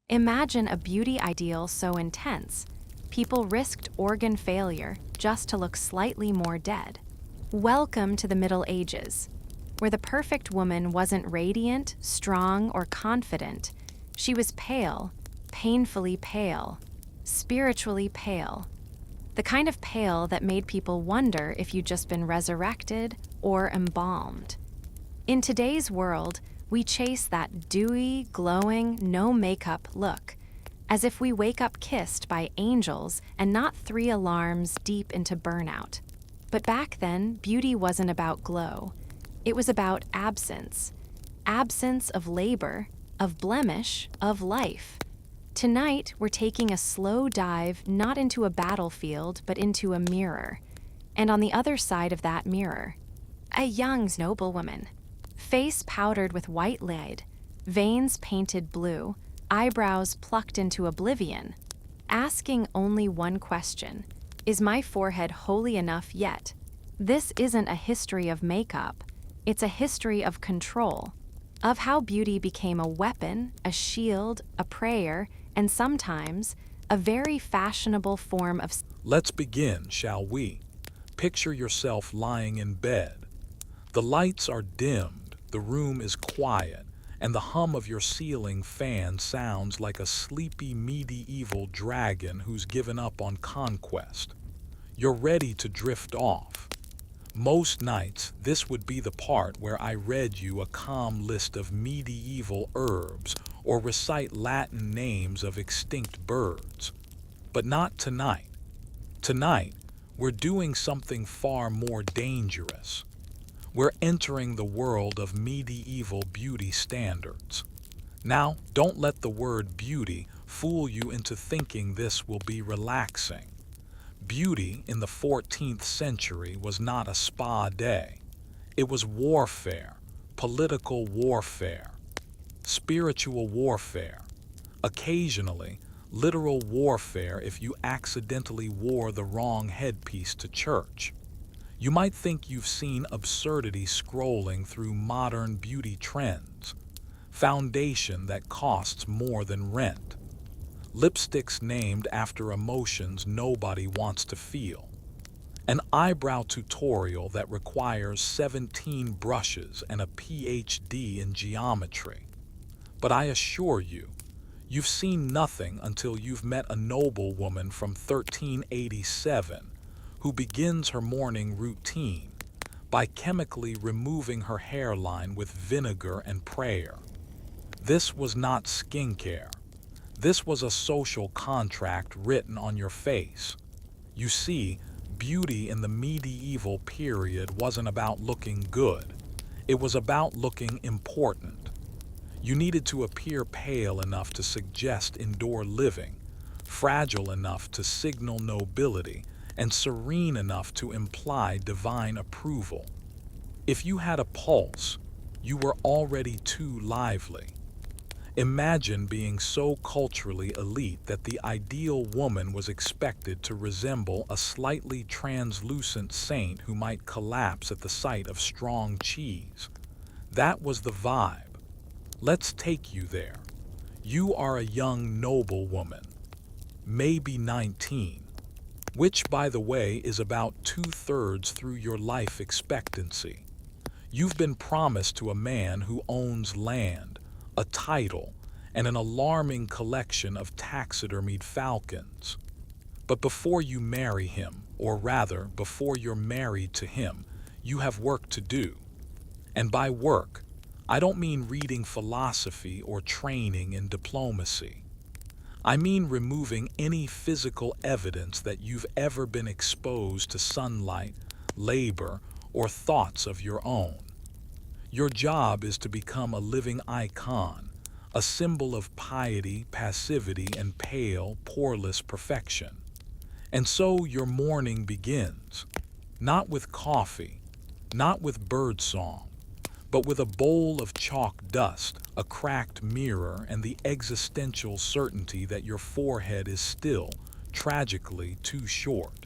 Imagine a beauty ideal so intense, people risked organ failure just to look slightly more dead. Welcome to the Middle Ages, where the perfect woman wasn't radiant, strong, or confident. She was pale, painfully pale, spiritually pale. The kind of pale that made people wonder if you'd just been resurrected or embalmed. In today's world, we chase that dewy, glowing, no makeup look, as if we wake up kissed by angels and not 3 alarms deep into burnout. But back then, beauty wasn't about glow. It was about absence. Absence of labor, of blemish, of life. Tonight, we're taking a slow dive not into a battlefield, but into a mirror. And on the other side of that mirror, a young noblewoman. Face powdered with white lead, veins painted blue, eyebrows plucked into oblivion. Asking only one question, is my forehead holy enough yet? This isn't a history of makeup. It's a history of control, of how beauty became a weapon, a shield, a prayer, and sometimes a very fashionable form of... Let's begin, shall we? Picture yourself lying in bed. The lights are dimmed, the room is quiet, and the hum of your ceiling fan sounds like a sleepy medieval dragon who's given up on conquest. You're ready to drift off. Most nights, this would be the part where I read you a calm list of medieval herbs or recite Latin names of extinct birds. But not tonight. Tonight, we're doing something far more dangerous. We're entering the world of medieval beauty standards. Now, don't let the word beauty fool you into thinking this will be relaxing. Beauty in the 14th century was not a spa day. It was warfare, political warfare, spiritual warfare, occasionally literal warfare if you accidentally wore the wrong headpiece to church. You might think you've seen absurdity scrolling through modern beauty trends. Foundation that costs more than rent. Lipsticks named after emotions nobody wants to feel. An eyebrow tutorial that requires 17 brushes and a PhD in geometry. But I assure you, you've seen nothing until you've met a noblewoman from 1387 who begins her morning routine by chemically removing her hairline with vinegar and prayer. This was not skincare. This was a social contract written on your face. You see, beauty in the medieval period wasn't about looking good. It was about looking important. You needed to appear pale enough to suggest indoor living, fragile enough to signal nobility, and serene enough to imply divine approval. If you had a pulse, you were already too lively. Imagine being so culturally elite that the ideal woman was expected to resemble a slightly translucent saint who might collapse at the sight of strong cheese. That was the vibe. Let's take you there. You are a young noblewoman, maybe 19, which, by the way, is about 2/3 through your life expectancy. You've been promised to a man who owns land, a title, and an alarming collection of taxidermied falcons. But before you marry him, or rather, before you're married to him, you have work to do. And by work, I don't mean reading philosophy or training in diplomacy. I mean removing any physical evidence that you've ever been exposed to sunlight, labor, or thoughts of your own. Your job is to become a living icon, a symbol of piety, passivity, and pale, poreless perfection. And so your morning begins, not with coffee, not with birdsong, but with a bowl of chalk dust, a cracked mirror, and the existential certainty that your forehead is still, tragically, too short.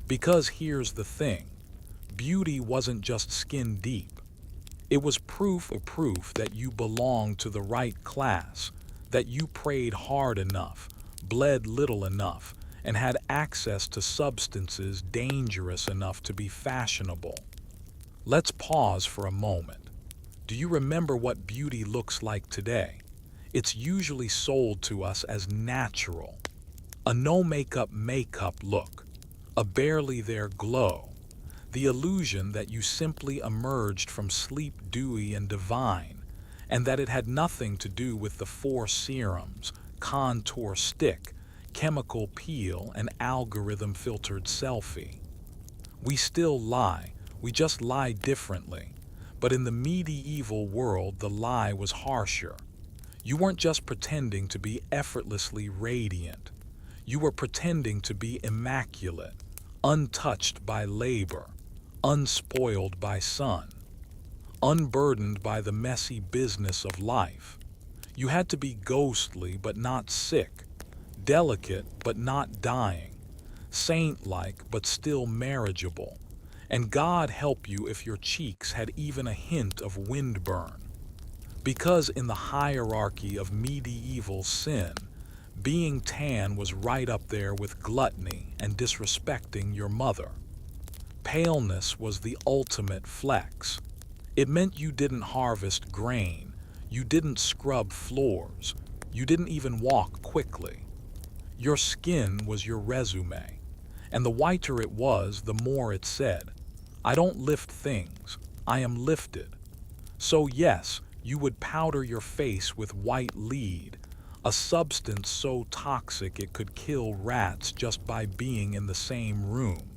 Because here's the thing, beauty wasn't just skin deep. It was proof that you belonged to the right class, that you prayed hard enough, bled little enough, and had access to substances dangerous enough to be fashionable. Let's pause for a moment. Do you remember what beauty looks like today? It's usually sold to us as natural. A no-makeup look, a barely there glow, the illusion that you simply emerged from sleep dewy and divine, and that it had nothing to do with the 4 serums, contour stick, chemical peel, and algorithm-filtered selfie. We still lie, we just lie differently. But in the medieval world, the lie was harsher. You weren't just pretending to be effortlessly radiant. You were pretending to be immaculate, untouched by labor, unspoiled by sun, unburdened by the messy business of life. You had to be ghostly but not sick, delicate but not dying, saint-like but still marriageable. And God help you if your cheeks had even a hint of windburn. Because in the hierarchy of medieval sin, being tan was right up there with gluttony and disrespecting your mother. Paleness was the ultimate flex. It meant you didn't harvest grain, you didn't scrub floors, you didn't even walk quickly. Your skin was your resume, and the whiter it was, the more it said, I don't lift things, I am lifted. So yes, you would powder your face with white lead, a substance so toxic it could kill rats just by being in the same room.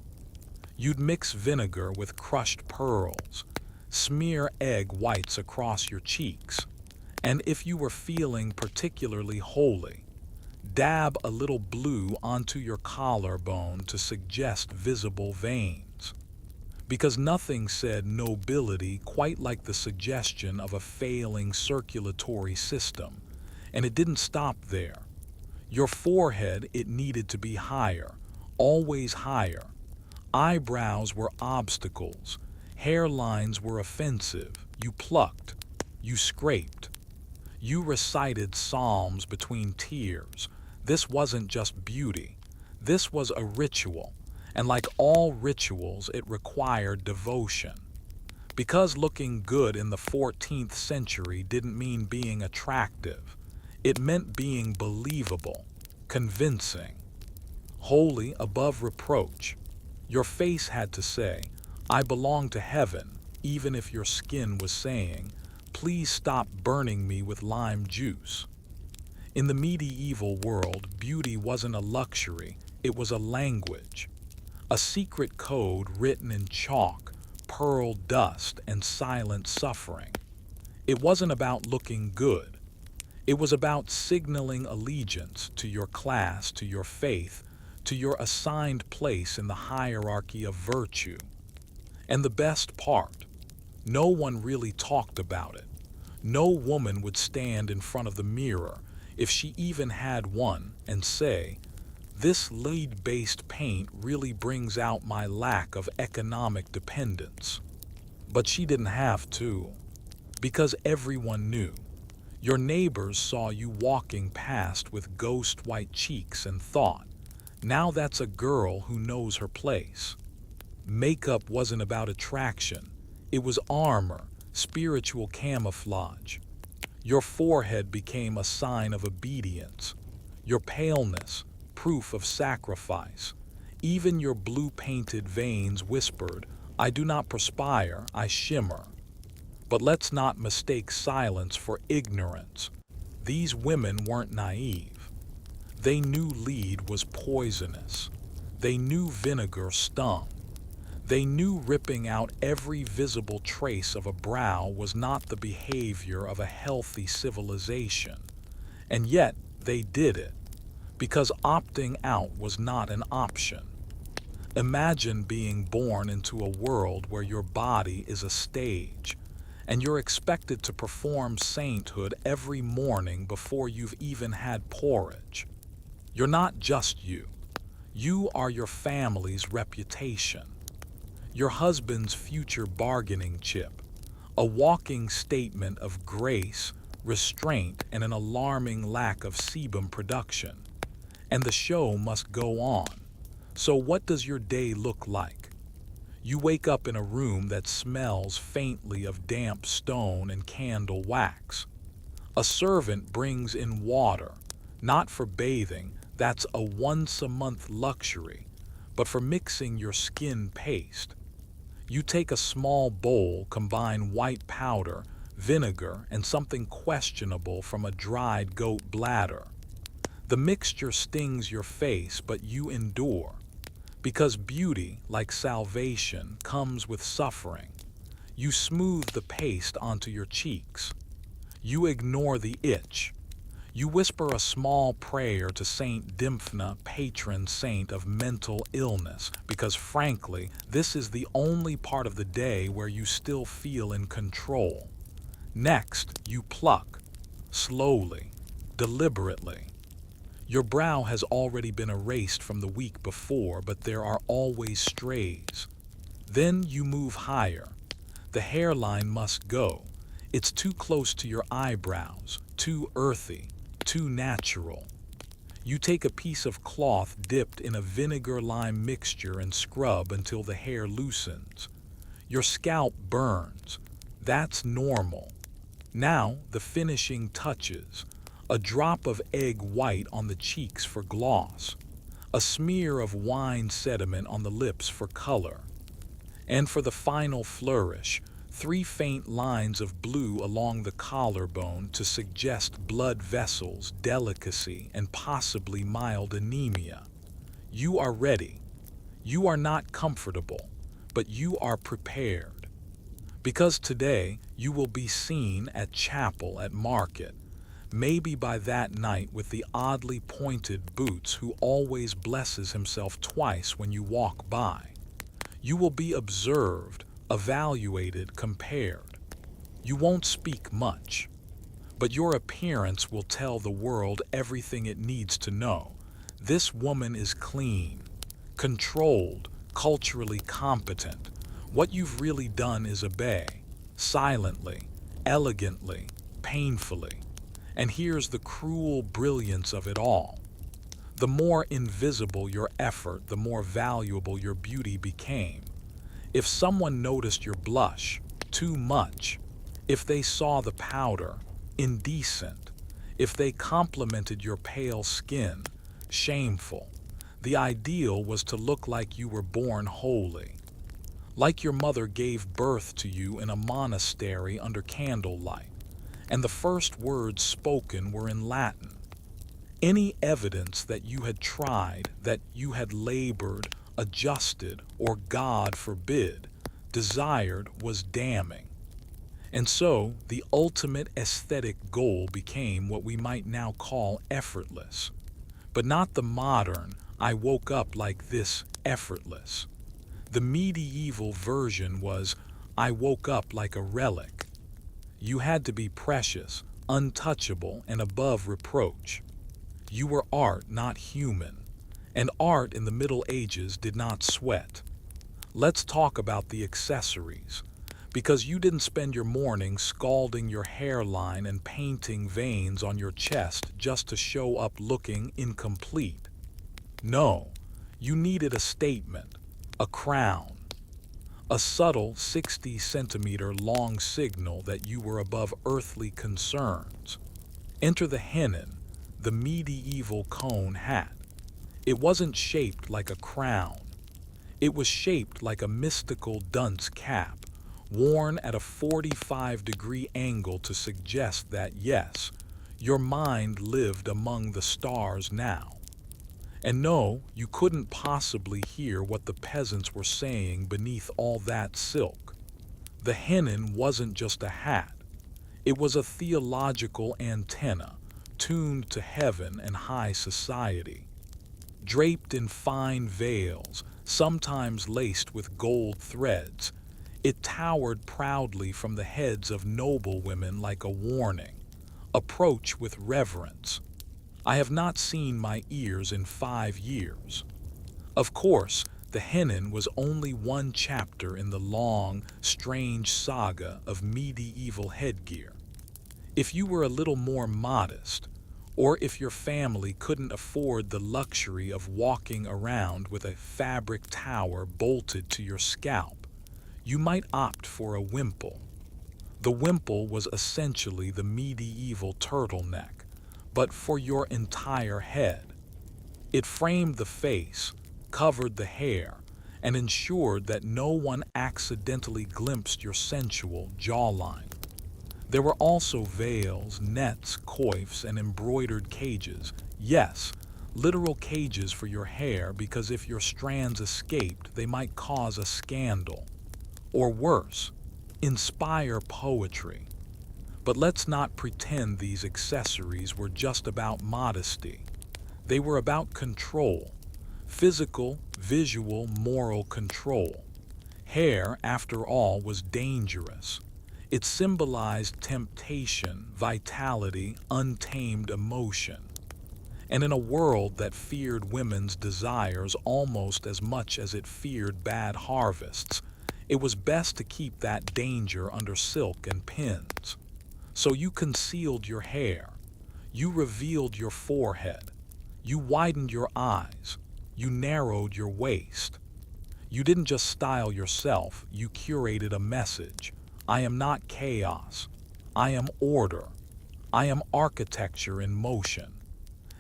You'd mix vinegar with crushed pearls, smear egg whites across your cheeks, and if you were feeling particularly holy, dab a little blue onto your collarbone to suggest visible veins. Because nothing said nobility quite like the suggestion of a failing circulatory system, and it didn't stop there. Your forehead, it needed to be higher, always higher. Eyebrows were obstacles, hairlines were offensive, you plucked, you scraped. You recited psalms between tears. This wasn't just beauty, this was a ritual, and like all rituals, it required devotion. Because looking good in the 14th century didn't mean being attractive, it meant being believable, convincing, holy above reproach. Your face had to say, I belong to heaven, even if your skin was saying, please stop burning me with lime juice. In the medieval world, beauty wasn't a luxury, it was a language. A secret code written in chalk, pearl dust, and silent suffering. It wasn't about looking good. It was about signaling allegiance to your class, to your faith, to your assigned place in the hierarchy of virtue. And the best part, no one really talked about it. No woman would stand in front of the mirror, if she even had one, and say, this lead-based paint really brings out my lack of economic dependence. But she didn't have to, because everyone knew. Your neighbors saw you walking past with ghost white cheeks and thought, now that's a girl who knows her place. Makeup wasn't about attraction, it was armor, spiritual camouflage. Your forehead became a sign of obedience. Your paleness, proof of sacrifice. Even your blue-painted veins whispered, I do not perspire, I shimmer. But let's not mistake silence for ignorance. These women weren't naive. They knew lead was poisonous. They knew vinegar stung. They knew ripping out every visible trace of a brow was not the behavior of a healthy civilization. And yet, they did it, because opting out was not an option. Imagine being born into a world where your body is a stage, and you're expected to perform sainthood every morning before you've even had porridge. You're not just you. You are your family's reputation. Your husband's future bargaining chip, a walking statement of grace, restraint, and an alarming lack of sebum production. And the show must go on. So what does your day look like? You wake up in a room that smells faintly of damp stone and candle wax. A servant brings in water, not for bathing, that's a once-a-month luxury, but for mixing your skin paste. You take a small bowl, combine white powder, vinegar, and something questionable from a dried goat bladder. The mixture stings your face, but you endure. Because beauty, like salvation, comes with suffering. You smooth the paste onto your cheeks. You ignore the itch. You whisper a small prayer to Saint Dymphna, patron saint of mental illness, because frankly, this is the only part of the day where you still feel in control. Next, you pluck. Slowly, deliberately. Your brow has already been erased from the week before, but there are always strays. Then you move higher. The hairline must go. It's too close to your eyebrows, too earthy, too natural. You take a piece of cloth dipped in a vinegar-lime mixture and scrub until the hair loosens. Your scalp burns. That's normal. Now, the finishing touches. A drop of egg white on the cheeks for gloss. A smear of wine sediment on the lips for color. And for the final flourish, 3 faint lines of blue along the collarbone to suggest blood vessels, delicacy, and possibly mild anemia. You are ready. You are not comfortable, but you are prepared. Because today you will be seen at chapel, at market, maybe by that night with the oddly pointed boots who always blesses himself twice when you walk by. You will be observed, evaluated, compared. You won't speak much, but your appearance will tell the world everything it needs to know. This woman is clean, controlled, culturally competent. What you've really done is obey, silently, elegantly, painfully. And here's the cruel brilliance of it all. The more invisible your effort, the more valuable your beauty became. If someone noticed your blush, too much. If they saw the powder, indecent. If they complimented your pale skin, shameful. The ideal was to look like you were born holy. Like your mother gave birth to you in a monastery under candlelight, and the first words spoken were in Latin. Any evidence that you had tried, that you had labored, adjusted, or, God forbid, desired was damning. And so, the ultimate aesthetic goal became what we might now call effortless. But not the modern, I woke up like this, effortless. The medieval version was, I woke up like a relic. You had to be precious, untouchable, and above reproach. You were art, not human. And art in the Middle Ages did not sweat. Let's talk about the accessories. Because you didn't spend your morning scalding your hairline and painting veins on your chest just to show up looking incomplete. No, you needed a statement, a crown. A subtle 60-centimeter long signal that you were above earthly concerns. Enter the hennin, the medieval cone hat. It wasn't shaped like a crown. It was shaped like a mystical dunce cap, worn at a 45-degree angle to suggest that, yes, your mind lived among the stars now. And no, you couldn't possibly hear what the peasants were saying beneath all that silk. The hennin wasn't just a hat. It was a theological antenna, tuned to heaven and high society. Draped in fine veils, sometimes laced with gold threads, it towered proudly from the heads of noblewomen like a warning. Approach with reverence. I have not seen my ears in 5 years. Of course, the hennin was only one chapter in the long, strange saga of medieval headgear. If you were a little more modest, or if your family couldn't afford the luxury of walking around with a fabric tower bolted to your scalp, you might opt for a wimple. The wimple was essentially the medieval turtleneck, but for your entire head. It framed the face, covered the hair, and ensured that no one accidentally glimpsed your sensual jawline. There were also veils, nets, coifs, and embroidered cages. Yes, literal cages for your hair, because if your strands escaped, they might cause a scandal. Or worse, inspire poetry. But let's not pretend these accessories were just about modesty. They were about control. Physical, visual, moral control. Hair, after all, was dangerous. It symbolized temptation, vitality, untamed emotion. And in a world that feared women's desires almost as much as it feared bad harvests, it was best to keep that danger under silk and pins. So you concealed your hair, you revealed your forehead, you widened your eyes, you narrowed your waist. You didn't just style yourself, you curated a message. I am not chaos. I am order. I am architecture in motion.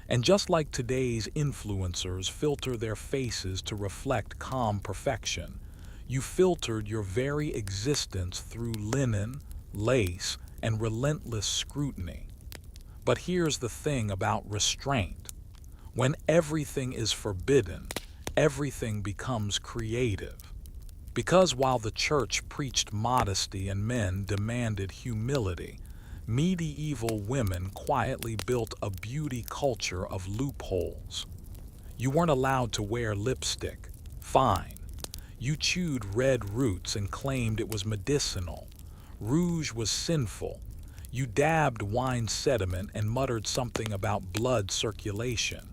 And just like today's influencers filter their faces to reflect calm perfection, you filtered your very existence through linen, lace, and relentless scrutiny. But here's the thing about restraint. When everything is forbidden, everything becomes creative. Because while the church preached modesty and men demanded humility, medieval women quietly built a beauty culture of loopholes. You weren't allowed to wear lipstick. Fine. You chewed red roots and claimed it was medicinal. Rouge was sinful. You dabbed wine sediment and muttered something about blood circulation.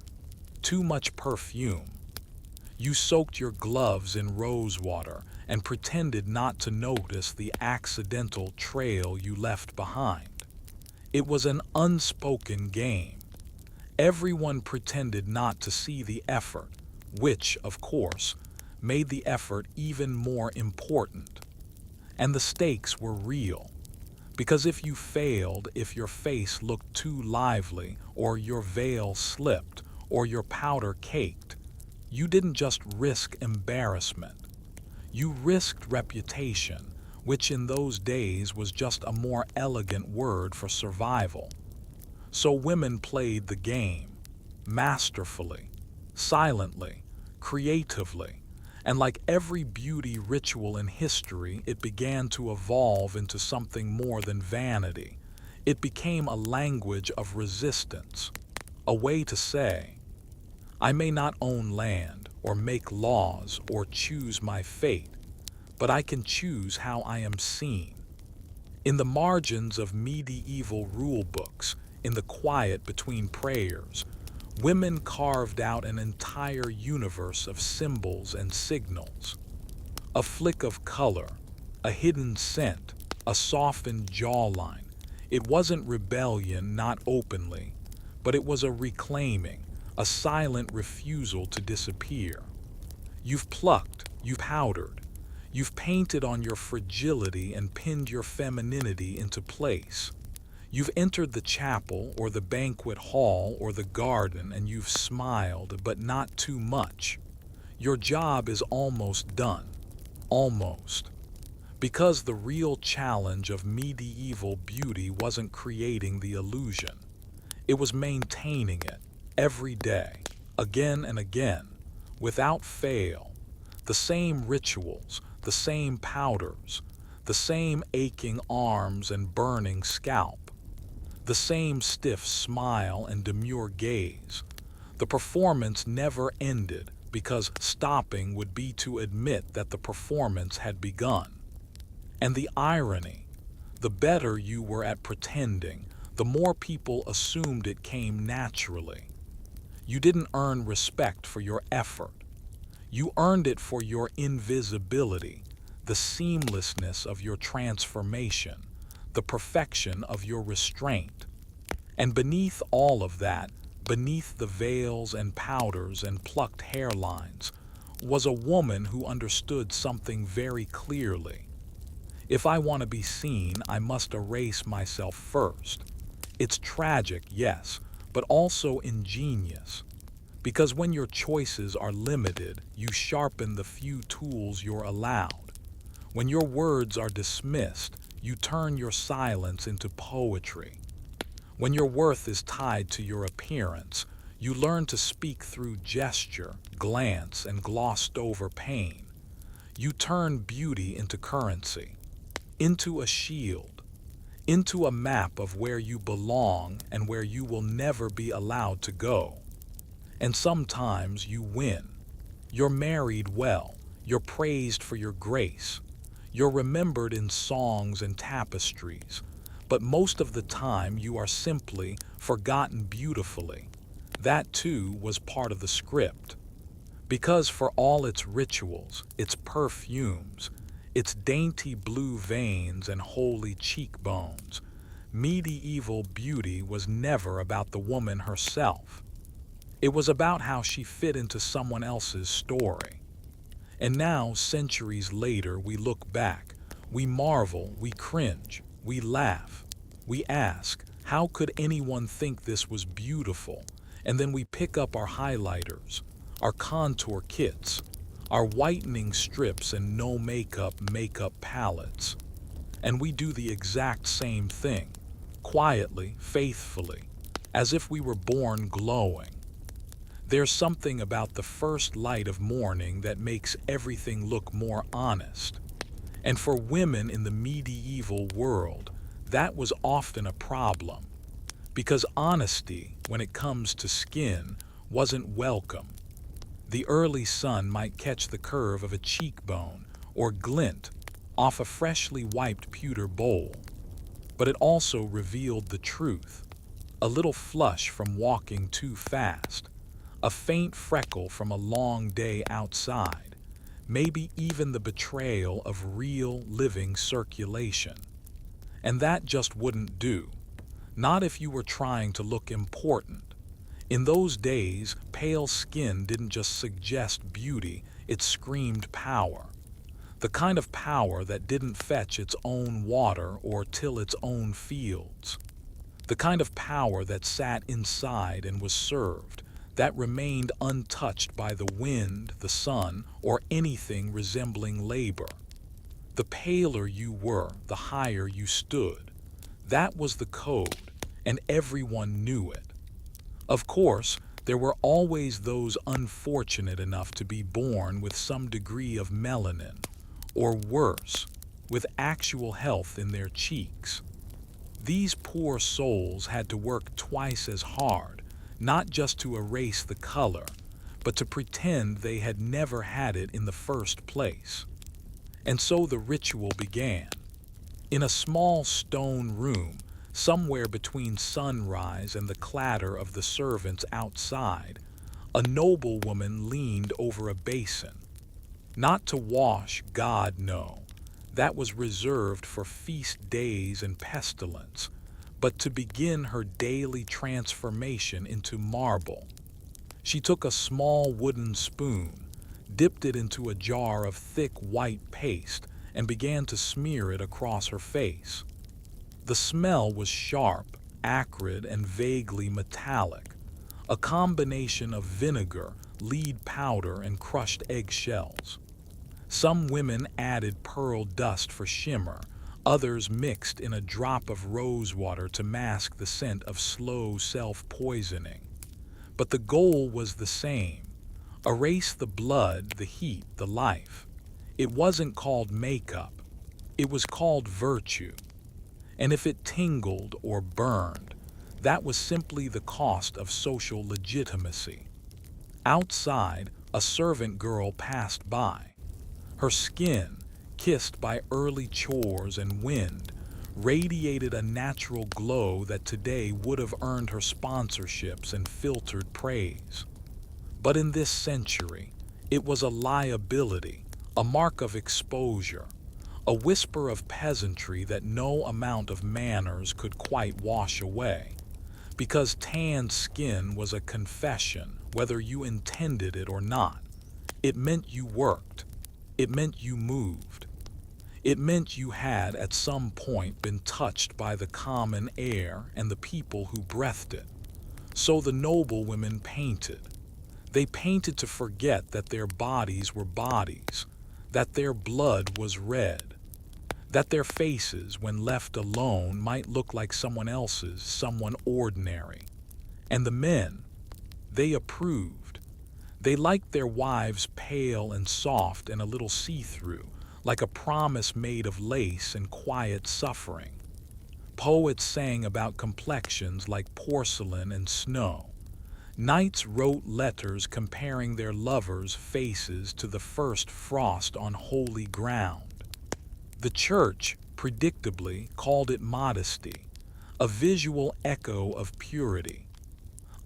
Too much perfume. You soaked your gloves in rose water and pretended not to notice the accidental trail you left behind. It was an unspoken game. Everyone pretended not to see the effort, which, of course, made the effort even more important. And the stakes were real. Because if you failed, if your face looked too lively, or your veil slipped, or your powder caked, you didn't just risk embarrassment. You risked reputation, which in those days was just a more elegant word for survival. So women played the game, masterfully, silently, creatively, and like every beauty ritual in history, it began to evolve into something more than vanity. It became a language of resistance, a way to say, I may not own land, or make laws, or choose my fate, but I can choose how I am seen. In the margins of medieval rule books, in the quiet between prayers, women carved out an entire universe of symbols and signals. A flick of color, a hidden scent, a softened jawline. It wasn't rebellion, not openly, but it was a reclaiming, a silent refusal to disappear. You've plucked, you've powdered, you've painted on your fragility and pinned your femininity into place. You've entered the chapel or the banquet hall or the garden and you've smiled, but not too much. Your job is almost done. Almost. Because the real challenge of medieval beauty wasn't creating the illusion. It was maintaining it every day, again and again, without fail. The same rituals, the same powders, the same aching arms and burning scalp, the same stiff smile and demure gaze. The performance never ended because stopping would be to admit that the performance had begun. And the irony, the better you were at pretending, the more people assumed it came naturally. You didn't earn respect for your effort. You earned it for your invisibility, the seamlessness of your transformation, the perfection of your restraint. And beneath all of that, beneath the veils and powders and plucked hairlines, was a woman who understood something very clearly. If I want to be seen, I must erase myself first. It's tragic, yes, but also ingenious. Because when your choices are limited, you sharpen the few tools you're allowed. When your words are dismissed, you turn your silence into poetry. When your worth is tied to your appearance, you learn to speak through gesture, glance, and glossed over pain. You turn beauty into currency, into a shield, into a map of where you belong and where you will never be allowed to go. And sometimes you win. You're married well, you're praised for your grace, you're remembered in songs and tapestries, but most of the time you are simply forgotten beautifully. That too was part of the script. Because for all its rituals, its perfumes, its dainty blue veins and holy cheekbones, medieval beauty was never about the woman herself. It was about how she fit into someone else's story. And now, centuries later, we look back, we marvel, we cringe, we laugh, we ask, how could anyone think this was beautiful? And then we pick up our highlighters, our contour kits, our whitening strips and no makeup palettes. And we do the exact same thing, quietly, faithfully, as if we were born glowing. There's something about the first light of morning that makes everything look more honest. And for women in the medieval world, that was often a problem. Because honesty, when it comes to skin, wasn't welcome. The early sun might catch the curve of a cheekbone or glint off a freshly wiped pewter bowl. But it also revealed the truth. A little flush from walking too fast, a faint freckle from a long day outside, maybe even the betrayal of real living circulation. And that just wouldn't do. Not if you were trying to look important. In those days, pale skin didn't just suggest beauty, it screamed power. The kind of power that didn't fetch its own water or till its own fields. The kind of power that sat inside and was served, that remained untouched by the wind, the sun, or anything resembling labor. The paler you were, the higher you stood. That was the code, and everyone knew it. Of course, there were always those unfortunate enough to be born with some degree of melanin, or worse, with actual health in their cheeks. These poor souls had to work twice as hard, not just to erase the color, but to pretend they had never had it in the first place. And so the ritual began. In a small stone room, somewhere between sunrise and the clatter of the servants outside, a noblewoman leaned over a basin. Not to wash, God, no. That was reserved for feast days and pestilence, but to begin her daily transformation into marble. She took a small wooden spoon, dipped it into a jar of thick white paste, and began to smear it across her face. The smell was sharp, acrid, and vaguely metallic, a combination of vinegar, lead powder, and crushed eggshells. Some women added pearl dust for shimmer, others mixed in a drop of rose water to mask the scent of slow self-poisoning. But the goal was the same: erase the blood, the heat, the life. It wasn't called makeup, it was called virtue. And if it tingled or burned, that was simply the cost of social legitimacy. Outside, a servant girl passed by. Her skin, kissed by early chores and wind, radiated a natural glow that today would have earned her sponsorships and filtered praise. But in this century, it was a liability, a mark of exposure, a whisper of peasantry that no amount of manners could quite wash away, because tanned skin was a confession whether you intended it or not. It meant you worked. It meant you moved. It meant you had at some point been touched by the common air and the people who breathed it. So the noble women painted. They painted to forget that their bodies were bodies, that their blood was red, that their faces, when left alone, might look like someone else's, someone ordinary. And the men, they approved. They liked their wives pale and soft and a little see-through, like a promise made of lace and quiet suffering. Poets sang about complexions like porcelain and snow. Knights wrote letters comparing their lovers' faces to the first frost on holy ground. The church, predictably, called it modesty, a visual echo of purity,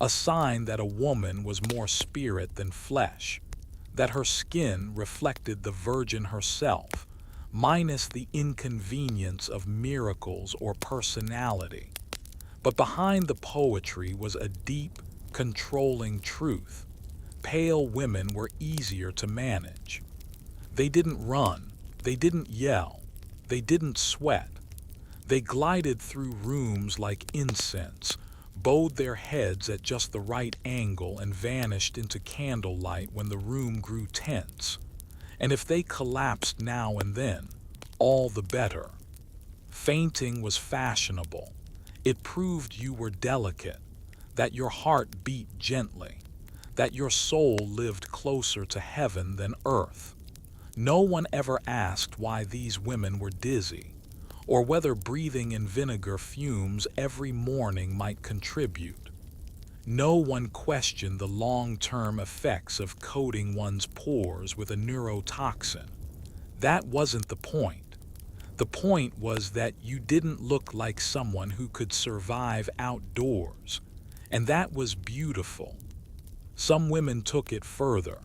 a sign that a woman was more spirit than flesh, that her skin reflected the Virgin herself, minus the inconvenience of miracles or personality. But behind the poetry was a deep, controlling truth. Pale women were easier to manage. They didn't run, they didn't yell, they didn't sweat. They glided through rooms like incense, bowed their heads at just the right angle and vanished into candlelight when the room grew tense. And if they collapsed now and then, all the better. Fainting was fashionable. It proved you were delicate, that your heart beat gently, that your soul lived closer to heaven than earth. No one ever asked why these women were dizzy, or whether breathing in vinegar fumes every morning might contribute. No one questioned the long-term effects of coating one's pores with a neurotoxin. That wasn't the point. The point was that you didn't look like someone who could survive outdoors, and that was beautiful. Some women took it further.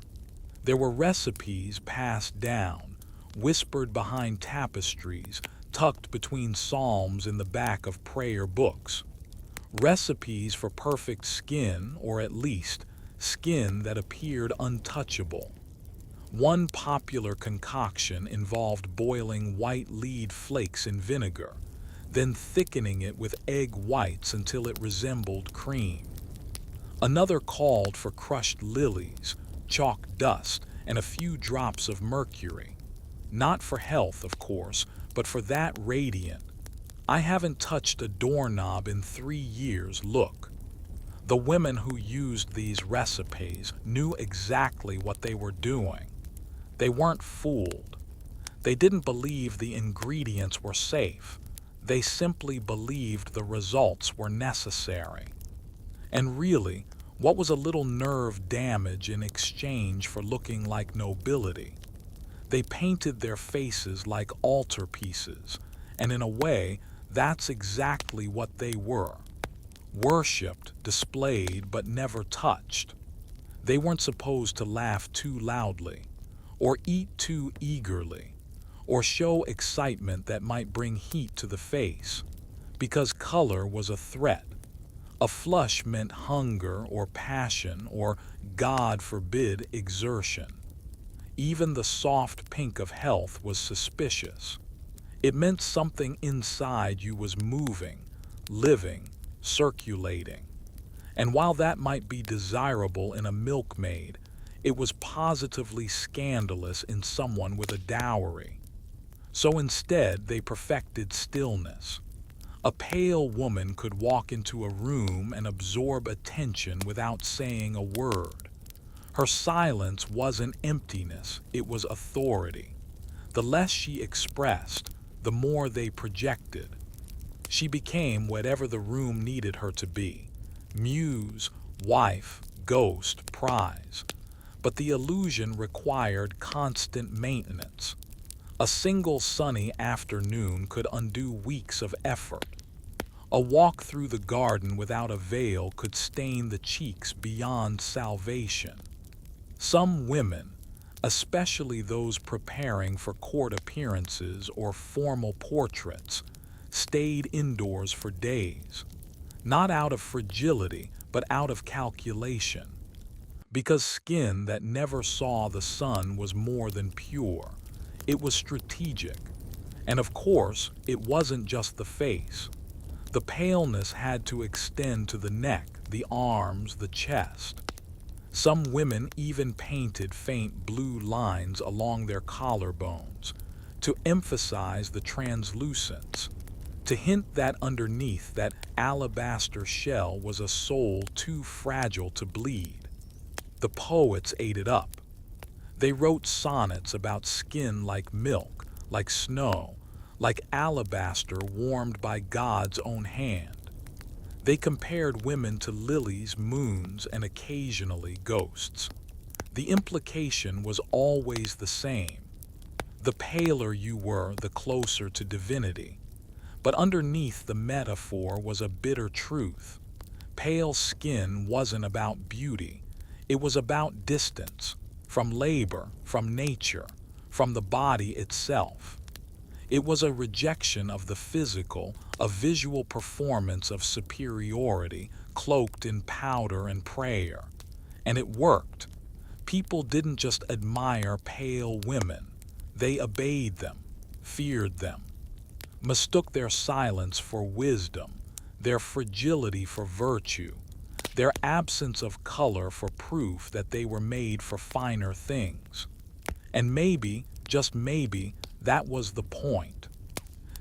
There were recipes passed down, whispered behind tapestries, tucked between psalms in the back of prayer books. Recipes for perfect skin, or at least skin that appeared untouchable. One popular concoction involved boiling white lead flakes in vinegar, then thickening it with egg whites until it resembled cream. Another called for crushed lilies, chalk dust, and a few drops of mercury. Not for health, of course, but for that radiant, I haven't touched a doorknob in 3 years look. The women who used these recipes knew exactly what they were doing. They weren't fooled. They didn't believe the ingredients were safe. They simply believed the results were necessary. And really, what was a little nerve damage in exchange for looking like nobility? They painted their faces like altarpieces, and in a way, that's exactly what they were. Worshipped, displayed, but never touched. They weren't supposed to laugh too loudly, or eat too eagerly, or show excitement that might bring heat to the face, because color was a threat. A flush meant hunger or passion or, God forbid, exertion. Even the soft pink of health was suspicious. It meant something inside you was moving, living, circulating. And while that might be desirable in a milkmaid, it was positively scandalous in someone with a dowry. So instead, they perfected stillness. A pale woman could walk into a room and absorb attention without saying a word. Her silence wasn't emptiness, it was authority. The less she expressed, the more they projected. She became whatever the room needed her to be: muse, wife, ghost, prize. But the illusion required constant maintenance. A single sunny afternoon could undo weeks of effort. A walk through the garden without a veil could stain the cheeks beyond salvation. Some women, especially those preparing for court appearances or formal portraits, stayed indoors for days, not out of fragility, but out of calculation. Because skin that never saw the sun was more than pure, it was strategic. And of course, it wasn't just the face. The paleness had to extend to the neck, the arms, the chest. Some women even painted faint blue lines along their collarbones to emphasize the translucence, to hint that underneath that alabaster shell was a soul too fragile to bleed. The poets ate it up. They wrote sonnets about skin like milk, like snow, like alabaster warmed by God's own hand. They compared women to lilies, moons, and occasionally ghosts. The implication was always the same. The paler you were, the closer to divinity. But underneath the metaphor was a bitter truth. Pale skin wasn't about beauty. It was about distance, from labor, from nature, from the body itself. It was a rejection of the physical, a visual performance of superiority cloaked in powder and prayer. And it worked. People didn't just admire pale women. They obeyed them, feared them, mistook their silence for wisdom, their fragility for virtue, their absence of color for proof that they were made for finer things. And maybe, just maybe, that was the point.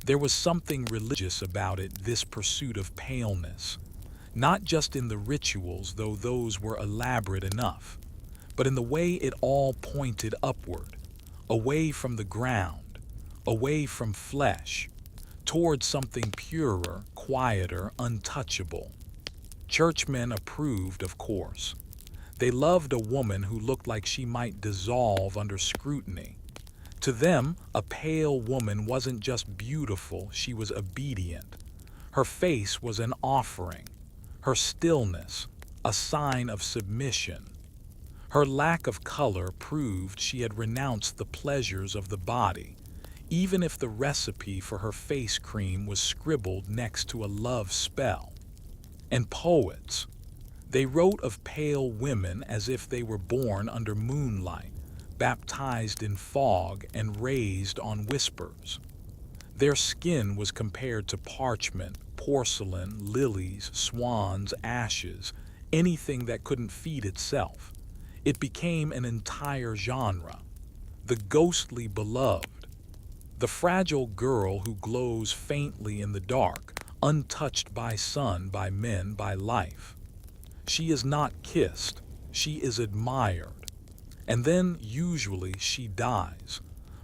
There was something religious about it, this pursuit of paleness. Not just in the rituals, though those were elaborate enough, but in the way it all pointed upward, away from the ground, away from flesh, toward something purer, quieter, untouchable. Churchmen approved, of course. They loved a woman who looked like she might dissolve under scrutiny. To them, a pale woman wasn't just beautiful, she was obedient. Her face was an offering, her stillness, a sign of submission. Her lack of color proved she had renounced the pleasures of the body, even if the recipe for her face cream was scribbled next to a love spell. And poets, they wrote of pale women as if they were born under moonlight, baptized in fog and raised on whispers. Their skin was compared to parchment, porcelain, lilies, swans, ashes, anything that couldn't feed itself. It became an entire genre. The ghostly beloved. The fragile girl who glows faintly in the dark, untouched by sun, by men, by life. She is not kissed, she is admired. And then, usually, she dies,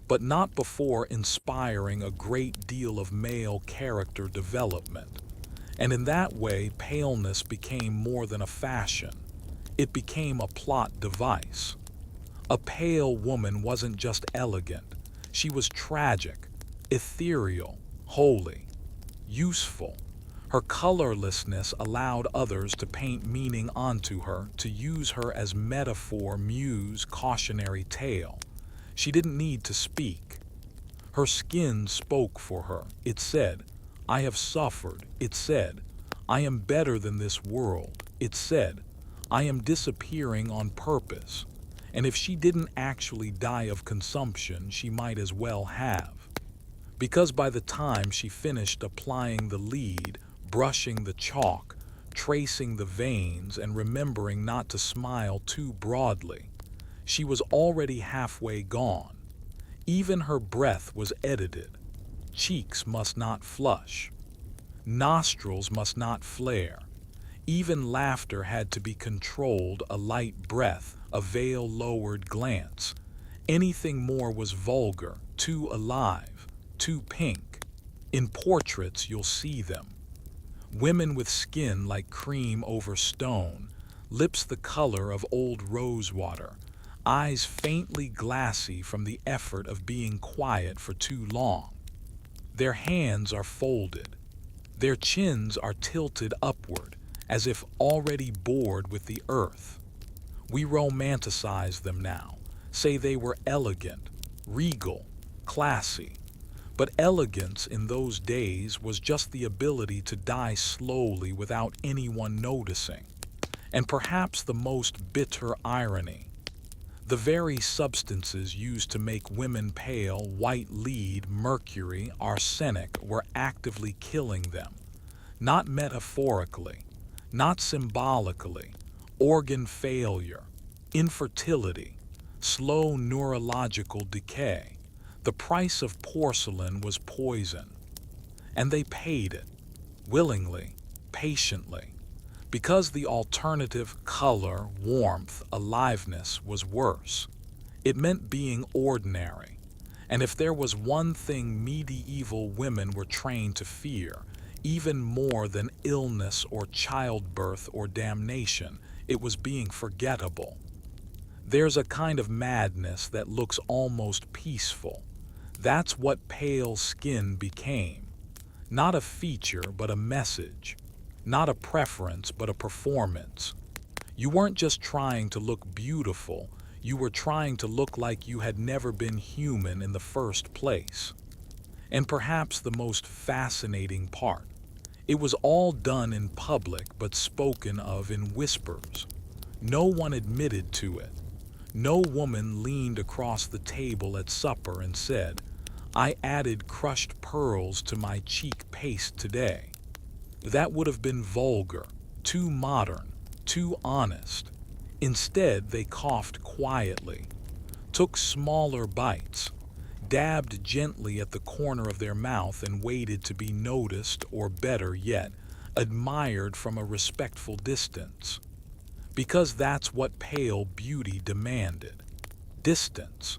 but not before inspiring a great deal of male character development. And in that way, paleness became more than a fashion. It became a plot device. A pale woman wasn't just elegant. She was tragic, ethereal, holy, useful. Her colorlessness allowed others to paint meaning onto her, to use her as metaphor, muse, cautionary tale. She didn't need to speak. Her skin spoke for her. It said, "I have suffered." It said, "I am better than this world." It said, "I am disappearing on purpose." And if she didn't actually die of consumption, she might as well have. Because by the time she finished applying the lead, brushing the chalk, tracing the veins, and remembering not to smile too broadly, she was already halfway gone. Even her breath was edited. Cheeks must not flush. Nostrils must not flare. Even laughter had to be controlled, a light breath, a veil-lowered glance. Anything more was vulgar, too alive, too pink. In portraits, you'll see them. Women with skin like cream over stone, lips the color of old rosewater, eyes faintly glassy from the effort of being quiet for too long. Their hands are folded. Their chins are tilted upward, as if already bored with the earth. We romanticize them now, say they were elegant, regal, classy. But elegance in those days was just the ability to die slowly without anyone noticing. And perhaps the most bitter irony, the very substances used to make women pale, white lead, mercury, arsenic, were actively killing them. Not metaphorically, not symbolically. Organ failure, infertility, slow neurological decay. The price of porcelain was poison. And they paid it, willingly, patiently, because the alternative, color, warmth, aliveness, was worse. It meant being ordinary. And if there was one thing medieval women were trained to fear, even more than illness or childbirth or damnation, it was being forgettable. There's a kind of madness that looks almost peaceful. That's what pale skin became. Not a feature, but a message. Not a preference, but a performance. You weren't just trying to look beautiful, you were trying to look like you had never been human in the first place. And perhaps the most fascinating part, it was all done in public but spoken of in whispers. No one admitted to it. No woman leaned across the table at supper and said, "I added crushed pearls to my cheek paste today." That would have been vulgar, too modern, too honest. Instead, they coughed quietly, took smaller bites, dabbed gently at the corner of their mouth and waited to be noticed, or better yet, admired from a respectful distance. Because that's what pale beauty demanded. Distance.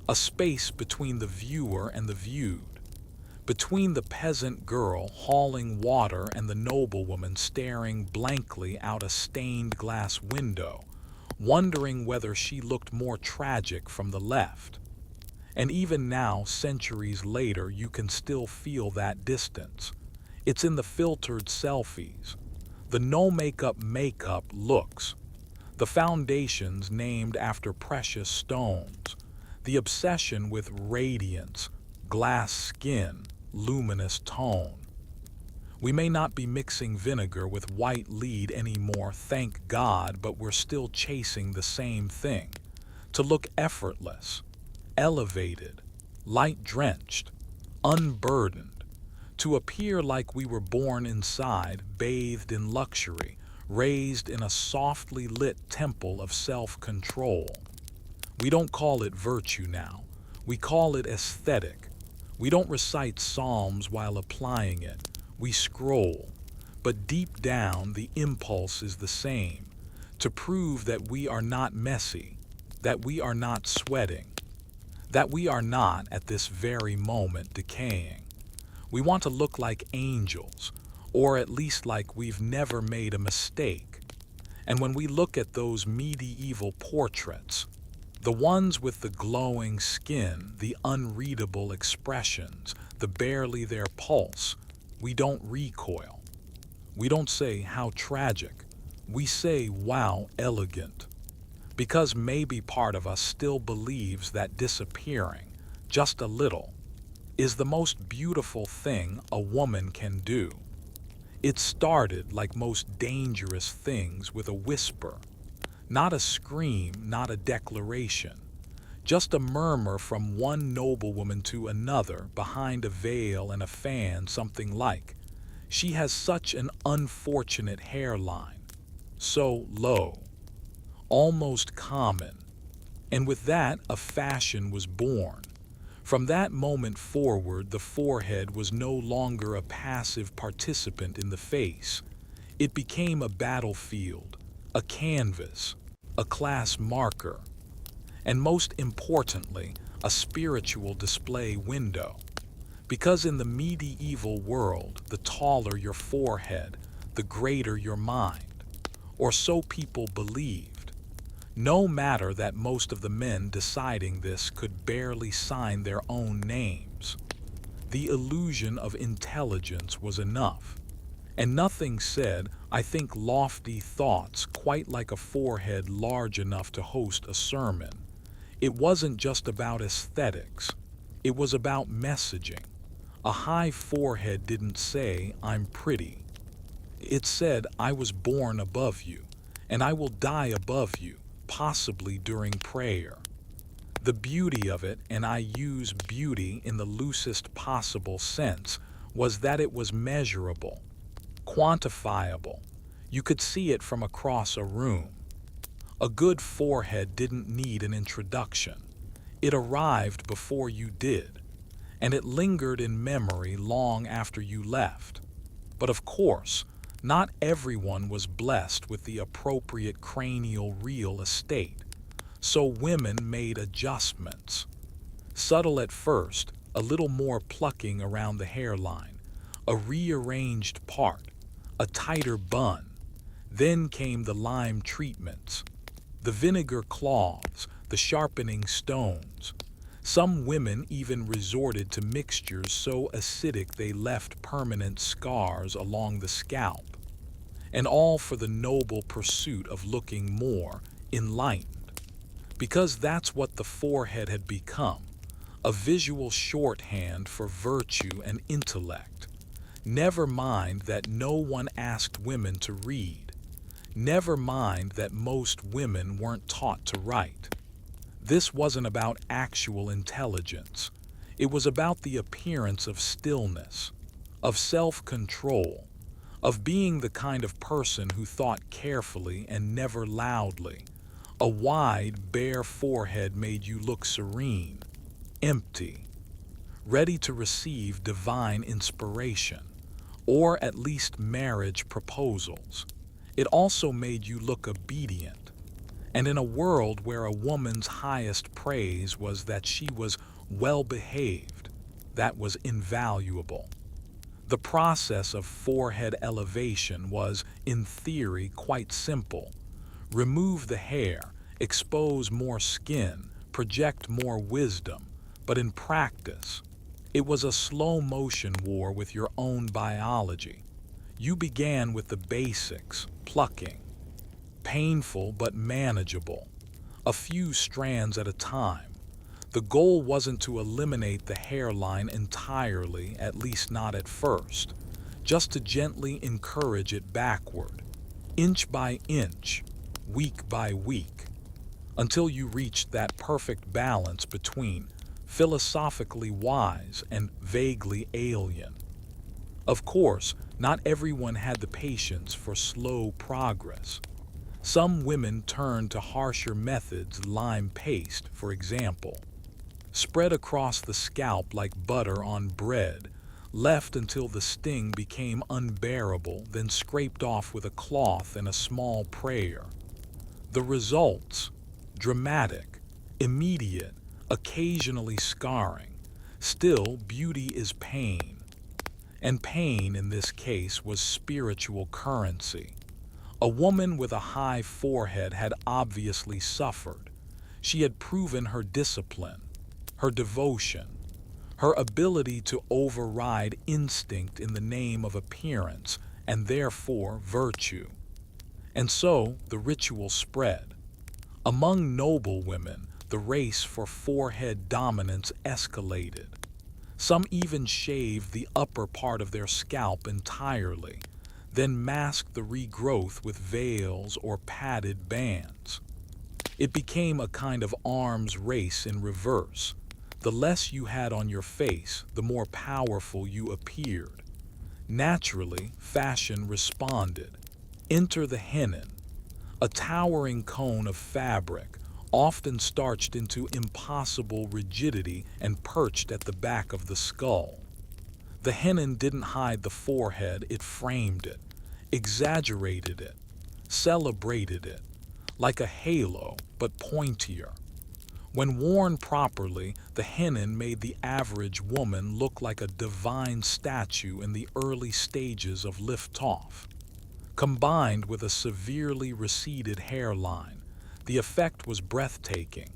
A space between the viewer and the viewed. Between the peasant girl hauling water and the noblewoman staring blankly out a stained glass window, wondering whether she looked more tragic from the left. And even now, centuries later, you can still feel that distance. It's in the filtered selfies, the no-makeup looks, the foundations named after precious stones, the obsession with radiance, glass skin, luminous tone. We may not be mixing vinegar with white lead anymore, thank God, but we're still chasing the same thing. To look effortless, elevated, light-drenched, unburdened. To appear like we were born inside, bathed in luxury, raised in a softly lit temple of self-control. We don't call it virtue now. We call it aesthetic. We don't recite psalms while applying it. We scroll. But deep down, the impulse is the same. To prove that we are not messy, that we are not sweating, that we are not, at this very moment, decaying. We want to look like angels, or at least like we've never made a mistake. And when we look at those medieval portraits, the ones with the glowing skin, the unreadable expressions, the barely there pulse, we don't recoil. We don't say, "How tragic." We say, "Wow, elegant." Because maybe part of us still believes that disappearing, just a little, is the most beautiful thing a woman can do. It started, like most dangerous things, with a whisper. Not a scream, not a declaration. Just a murmur from one noblewoman to another behind a veil and a fan, something like, "She has such an unfortunate hairline. So low. Almost common." And with that, a fashion was born. From that moment forward, the forehead was no longer a passive participant in the face. It became a battlefield, a canvas, a class marker, and most importantly, a spiritual display window. Because in the medieval world, the taller your forehead, the greater your mind. Or so people believed. No matter that most of the men deciding this could barely sign their own names. The illusion of intelligence was enough. And nothing said, I think, lofty thoughts quite like a forehead large enough to host a sermon. It wasn't just about aesthetics, it was about messaging. A high forehead didn't say, "I'm pretty." It said, "I was born above you, and I will die above you, possibly during prayer." The beauty of it, and I use beauty in the loosest possible sense, was that it was measurable, quantifiable. You could see it from across a room. A good forehead didn't need an introduction. It arrived before you did, and it lingered in memory long after you left. But of course, not everyone was blessed with the appropriate cranial real estate, so women made adjustments. Subtle at first, a little more plucking around the hairline, a rearranged part, a tighter bun. Then came the lime treatments, the vinegar cloths, the sharpening stones. Some women even resorted to mixtures so acidic they left permanent scars along the scalp, and all for the noble pursuit of looking more enlightened. Because that's what the forehead had become, a visual shorthand for virtue and intellect. Never mind that no one asked women to read. Never mind that most women weren't taught to write. This wasn't about actual intelligence. It was about the appearance of stillness, of self-control, of being the kind of person who thought carefully and never loudly. A wide, bare forehead made you look serene, empty, ready to receive divine inspiration, or at least marriage proposals. It also made you look obedient. And in a world where a woman's highest praise was that she was well behaved, that was invaluable. The process of forehead elevation was, in theory, quite simple. Remove the hair, expose more skin, project more wisdom, but in practice, it was a slow-motion war with your own biology. You began with the basics, plucking. Painful but manageable, a few strands at a time. The goal wasn't to eliminate the hairline entirely, at least not at first, just to gently encourage it backward, inch by inch, week by week, until you reached that perfect balance between philosophically wise and vaguely alien. Of course, not everyone had the patience for slow progress. Some women turned to harsher methods, lime paste, for example. Spread across the scalp like butter on bread, left until the sting became unbearable, then scraped off with a cloth and a small prayer. The results? Dramatic, immediate, occasionally scarring. Still, beauty is pain. And pain, in this case, was spiritual currency. A woman with a high forehead had obviously suffered. She had proven her discipline, her devotion, her ability to override instinct in the name of appearance and therefore virtue. And so the ritual spread. Among noble women, the race for forehead dominance escalated. Some even shaved the upper part of their scalp entirely, then masked the regrowth with veils or padded bands. It became a kind of arms race in reverse. The less you had on your face, the more powerful you appeared. Naturally, fashion responded. Enter the hennin, a towering cone of fabric, often starched into impossible rigidity and perched at the back of the skull. The hennin didn't hide the forehead, it framed it, exaggerated it, celebrated it, like a halo, but pointier. When worn properly, the hennin made the average woman look like a divine statue in the early stages of liftoff. Combined with a severely receded hairline, the effect was breathtaking,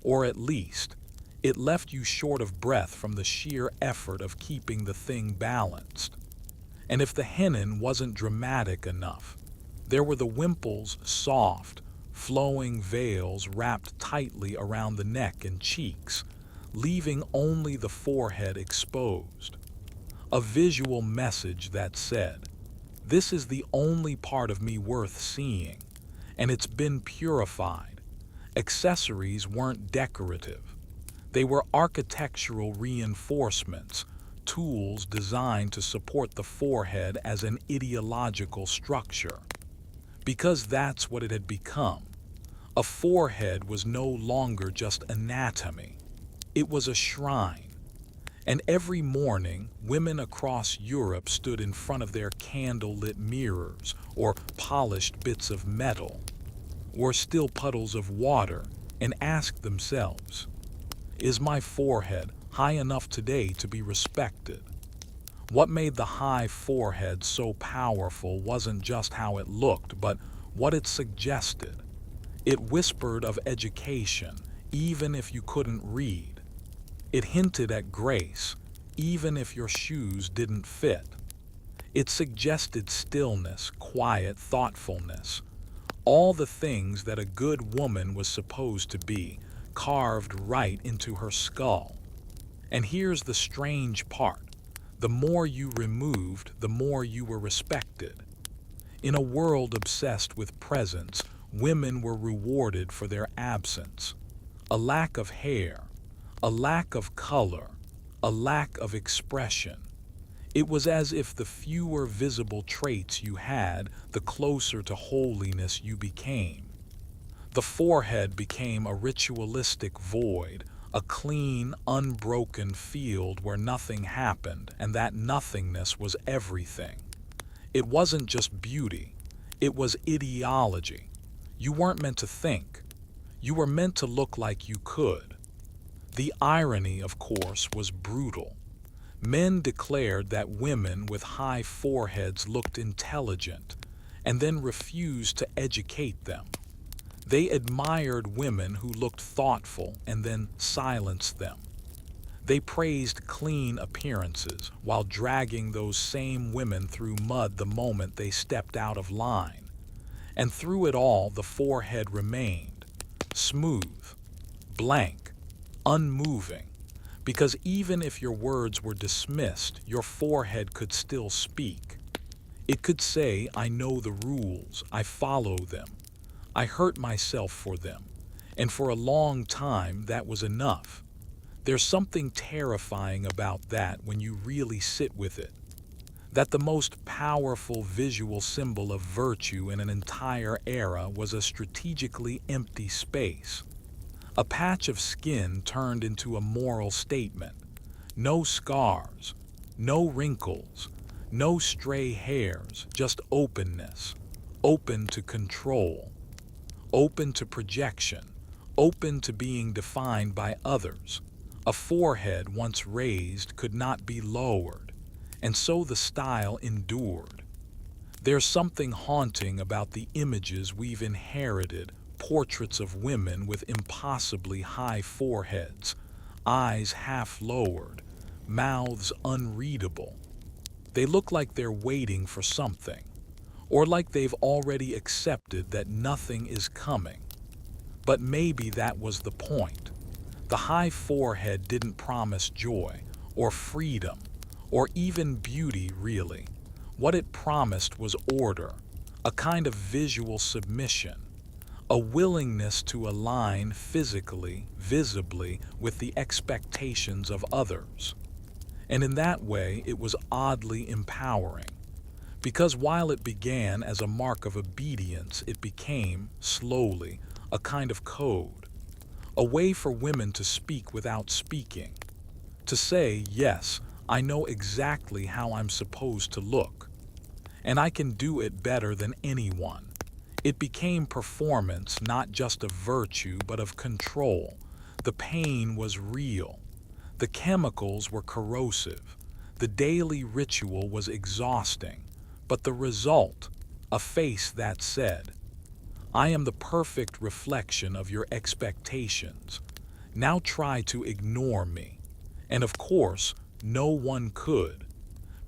or at least, it left you short of breath from the sheer effort of keeping the thing balanced. And if the hennin wasn't dramatic enough, there were the wimples, soft, flowing veils wrapped tightly around the neck and cheeks, leaving only the forehead exposed. A visual message that said, "This is the only part of me worth seeing, and it's been purified." Accessories weren't decorative. They were architectural reinforcements, tools designed to support the forehead as an ideological structure. Because that's what it had become. A forehead was no longer just anatomy. It was a shrine. And every morning, women across Europe stood in front of their candle-lit mirrors, or polished bits of metal, or still puddles of water, and asked themselves, "Is my forehead high enough today to be respected?" What made the high forehead so powerful wasn't just how it looked, but what it suggested. It whispered of education, even if you couldn't read. It hinted at grace, even if your shoes didn't fit. It suggested stillness, quiet thoughtfulness, all the things that a good woman was supposed to be, carved right into her skull. And here's the strange part. The more you removed, the more you were respected. In a world obsessed with presence, women were rewarded for their absence. A lack of hair, a lack of color, a lack of expression. It was as if the fewer visible traits you had, the closer to holiness you became. The forehead became a ritualistic void, a clean, unbroken field where nothing happened, and that nothingness was everything. It wasn't just beauty, it was ideology. You weren't meant to think. You were meant to look like you could. The irony, of course, was brutal. Men declared that women with high foreheads looked intelligent, and then refused to educate them. They admired women who looked thoughtful and then silenced them. They praised clean appearances while dragging those same women through mud the moment they stepped out of line. And through it all, the forehead remained smooth, blank, unmoving, because even if your words were dismissed, your forehead could still speak. It could say, "I know the rules, I follow them, I hurt myself for them," and for a long time that was enough. There's something terrifying about that when you really sit with it. That the most powerful visual symbol of virtue in an entire era was a strategically empty space. A patch of skin turned into a moral statement. No scars, no wrinkles, no stray hairs, just openness. Open to control, open to projection, open to being defined by others. A forehead once raised could not be lowered, and so the style endured. There's something haunting about the images we've inherited, portraits of women with impossibly high foreheads, eyes half lowered, mouths unreadable. They look like they're waiting for something, or like they've already accepted that nothing is coming. But maybe that was the point. The high forehead didn't promise joy, or freedom, or even beauty, really. What it promised was order, a kind of visual submission, a willingness to align physically, visibly, with the expectations of others. And in that way, it was oddly empowering. Because while it began as a mark of obedience, it became, slowly, a kind of code. A way for women to speak without speaking. To say, "Yes, I know exactly how I'm supposed to look. And I can do it better than anyone." It became performance, not just of virtue, but of control. The pain was real. The chemicals were corrosive. The daily ritual was exhausting. But the result, a face that said, "I am the perfect reflection of your expectations. Now try to ignore me." And of course, no one could,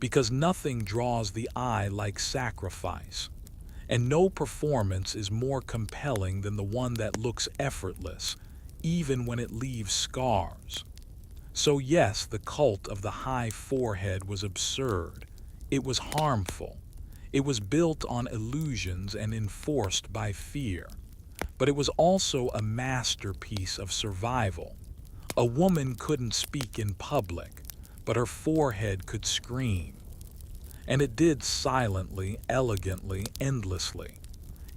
because nothing draws the eye like sacrifice. And no performance is more compelling than the one that looks effortless, even when it leaves scars. So yes, the cult of the high forehead was absurd. It was harmful. It was built on illusions and enforced by fear. But it was also a masterpiece of survival. A woman couldn't speak in public, but her forehead could scream. And it did silently, elegantly, endlessly.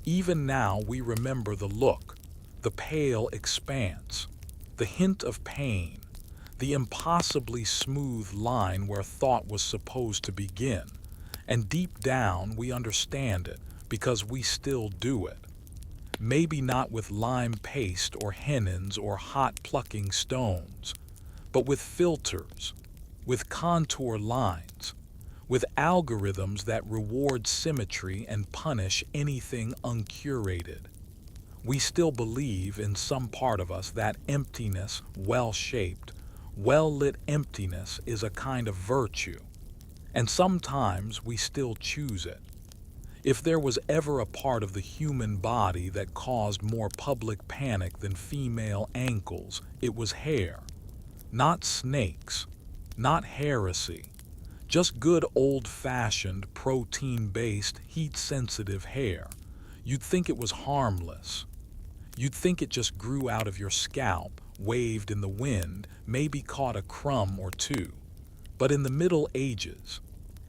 Even now we remember the look, the pale expanse, the hint of pain, the impossibly smooth line where thought was supposed to begin. And deep down we understand it because we still do it. Maybe not with lime paste or hennins or hot plucking stones, but with filters, with contour lines, with algorithms that reward symmetry and punish anything uncurated. We still believe in some part of us that emptiness, well-shaped, well-lit emptiness is a kind of virtue, and sometimes we still choose it. If there was ever a part of the human body that caused more public panic than female ankles, it was hair. Not snakes, not heresy, just good old-fashioned, protein-based, heat-sensitive hair. You'd think it was harmless. You'd think it just grew out of your scalp, waved in the wind, maybe caught a crumb or two. But in the Middle Ages,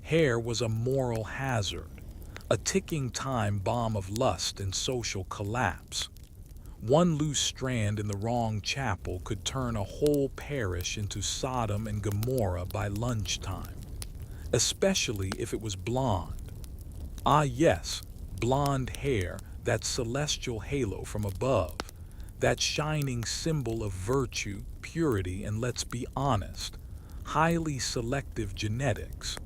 hair was a moral hazard, a ticking time bomb of lust and social collapse. One loose strand in the wrong chapel could turn a whole parish into Sodom and Gomorrah by lunchtime, especially if it was blonde. Ah yes, blonde hair, that celestial halo from above, that shining symbol of virtue, purity, and let's be honest, highly selective genetics.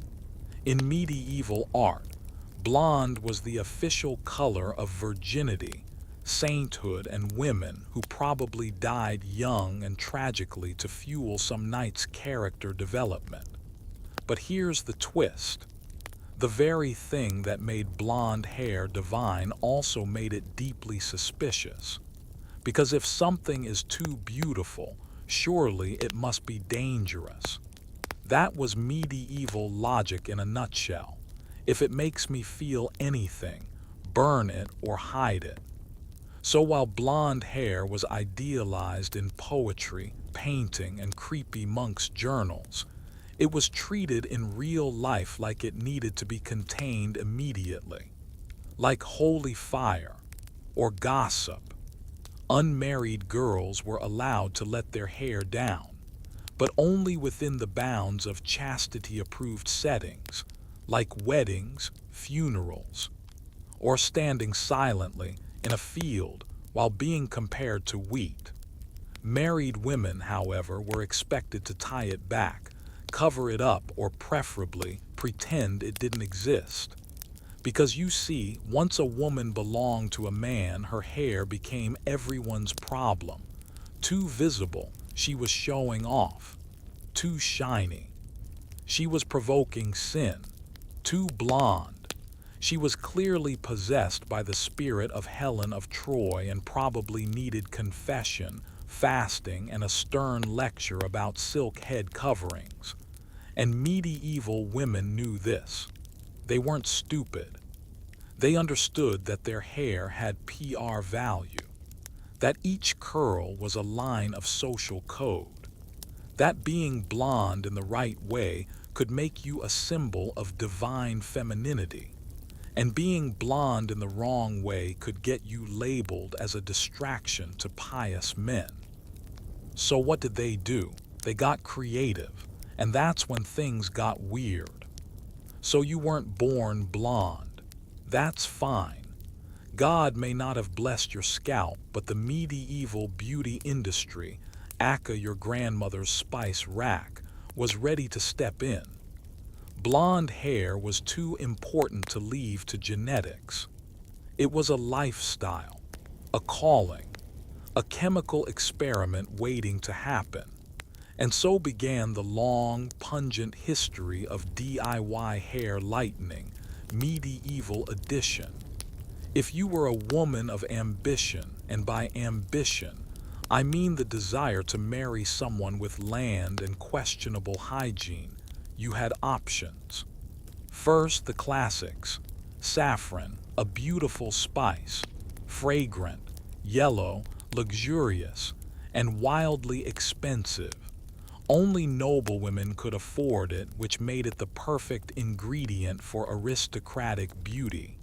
In medieval art, blonde was the official color of virginity, sainthood, and women who probably died young and tragically to fuel some knight's character development. But here's the twist. The very thing that made blonde hair divine also made it deeply suspicious. Because if something is too beautiful, surely it must be dangerous. That was medieval logic in a nutshell. If it makes me feel anything, burn it or hide it. So while blonde hair was idealized in poetry, painting, and creepy monks' journals, it was treated in real life like it needed to be contained immediately. Like holy fire or gossip. Unmarried girls were allowed to let their hair down, but only within the bounds of chastity-approved settings, like weddings, funerals, or standing silently in a field while being compared to wheat. Married women, however, were expected to tie it back, cover it up, or preferably pretend it didn't exist. Because you see, once a woman belonged to a man, her hair became everyone's problem. Too visible, she was showing off. Too shiny, she was provoking sin. Too blonde, she was clearly possessed by the spirit of Helen of Troy and probably needed confession, fasting, and a stern lecture about silk head coverings. And medieval women knew this. They weren't stupid. They understood that their hair had PR value, that each curl was a line of social code, that being blonde in the right way could make you a symbol of divine femininity, and being blonde in the wrong way could get you labeled as a distraction to pious men. So what did they do? They got creative, and that's when things got weird. So you weren't born blonde. That's fine. God may not have blessed your scalp, but the medieval beauty industry, aka your grandmother's spice rack, was ready to step in. Blonde hair was too important to leave to genetics. It was a lifestyle, a calling, a chemical experiment waiting to happen. And so began the long, pungent history of DIY hair lightening, medieval edition. If you were a woman of ambition, and by ambition, I mean the desire to marry someone with land and questionable hygiene, you had options. First, the classics. Saffron, a beautiful spice, fragrant, yellow, luxurious, and wildly expensive. Only noblewomen could afford it, which made it the perfect ingredient for aristocratic beauty.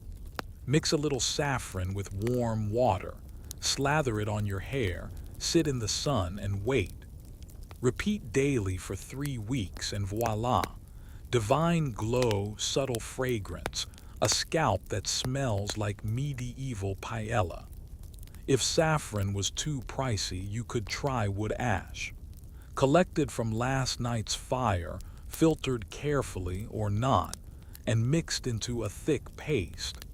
Mix a little saffron with warm water, slather it on your hair, sit in the sun and wait. Repeat daily for 3 weeks and voila, divine glow, subtle fragrance, a scalp that smells like medieval paella. If saffron was too pricey, you could try wood ash. Collected from last night's fire, filtered carefully or not, and mixed into a thick paste.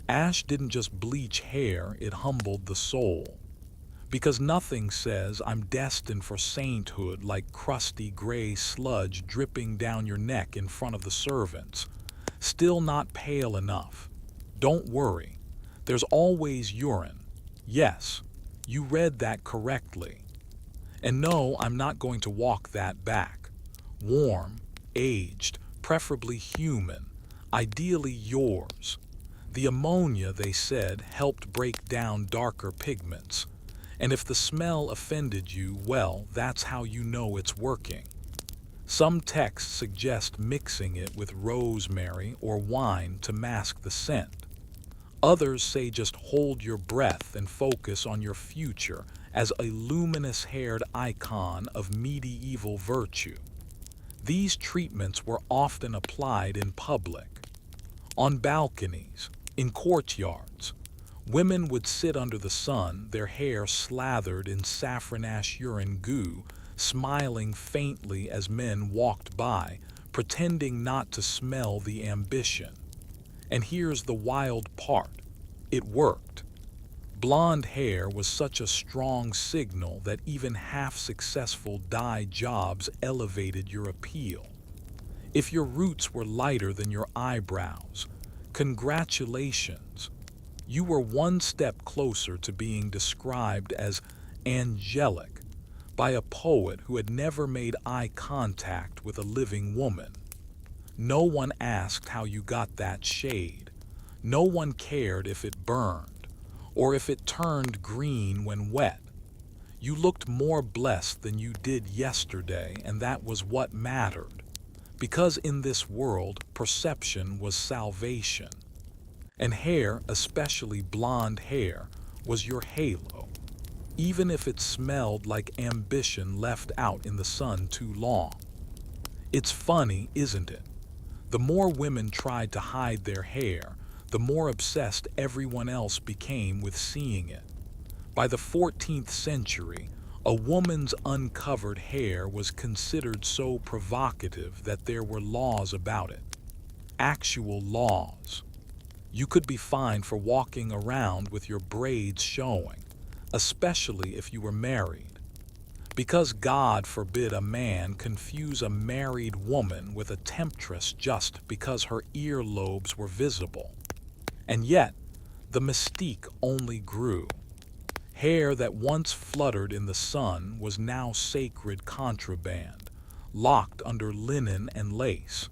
Ash didn't just bleach hair, it humbled the soul. Because nothing says I'm destined for sainthood like crusty gray sludge dripping down your neck in front of the servants. Still not pale enough. Don't worry. There's always urine. Yes, you read that correctly. And no, I'm not going to walk that back. Warm, aged, preferably human, ideally yours. The ammonia, they said, helped break down darker pigments. And if the smell offended you, well, that's how you know it's working. Some texts suggest mixing it with rosemary or wine to mask the scent. Others say just hold your breath and focus on your future as a luminous-haired icon of medieval virtue. These treatments were often applied in public. On balconies, in courtyards, women would sit under the sun, their hair slathered in saffron-ash urine goo, smiling faintly as men walked by, pretending not to smell the ambition. And here's the wild part. It worked. Blonde hair was such a strong signal that even half-successful dye jobs elevated your appeal. If your roots were lighter than your eyebrows, congratulations. You were one step closer to being described as angelic by a poet who had never made eye contact with a living woman. No one asked how you got that shade. No one cared if it burned, or if it turned green when wet. You looked more blessed than you did yesterday, and that was what mattered. Because in this world, perception was salvation. And hair, especially blonde hair, was your halo, even if it smelled like ambition left out in the sun too long. It's funny, isn't it? The more women tried to hide their hair, the more obsessed everyone else became with seeing it. By the 14th century, a woman's uncovered hair was considered so provocative that there were laws about it. Actual laws. You could be fined for walking around with your braids showing, especially if you were married. Because God forbid a man confuse a married woman with a temptress just because her earlobes were visible. And yet, the mystique only grew. Hair that once fluttered in the sun was now sacred contraband, locked under linen and lace.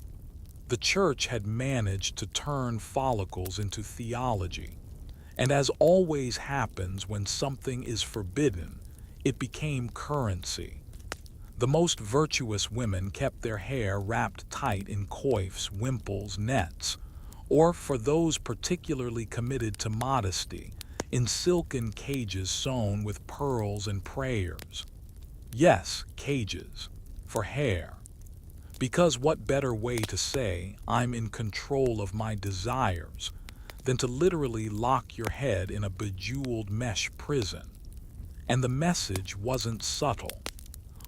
The church had managed to turn follicles into theology, and as always happens when something is forbidden, it became currency. The most virtuous women kept their hair wrapped tight in coifs, wimples, nets, or for those particularly committed to modesty, in silken cages sewn with pearls and prayers. Yes, cages, for hair. Because what better way to say, I'm in control of my desires, than to literally lock your head in a bejeweled mesh prison? And the message wasn't subtle.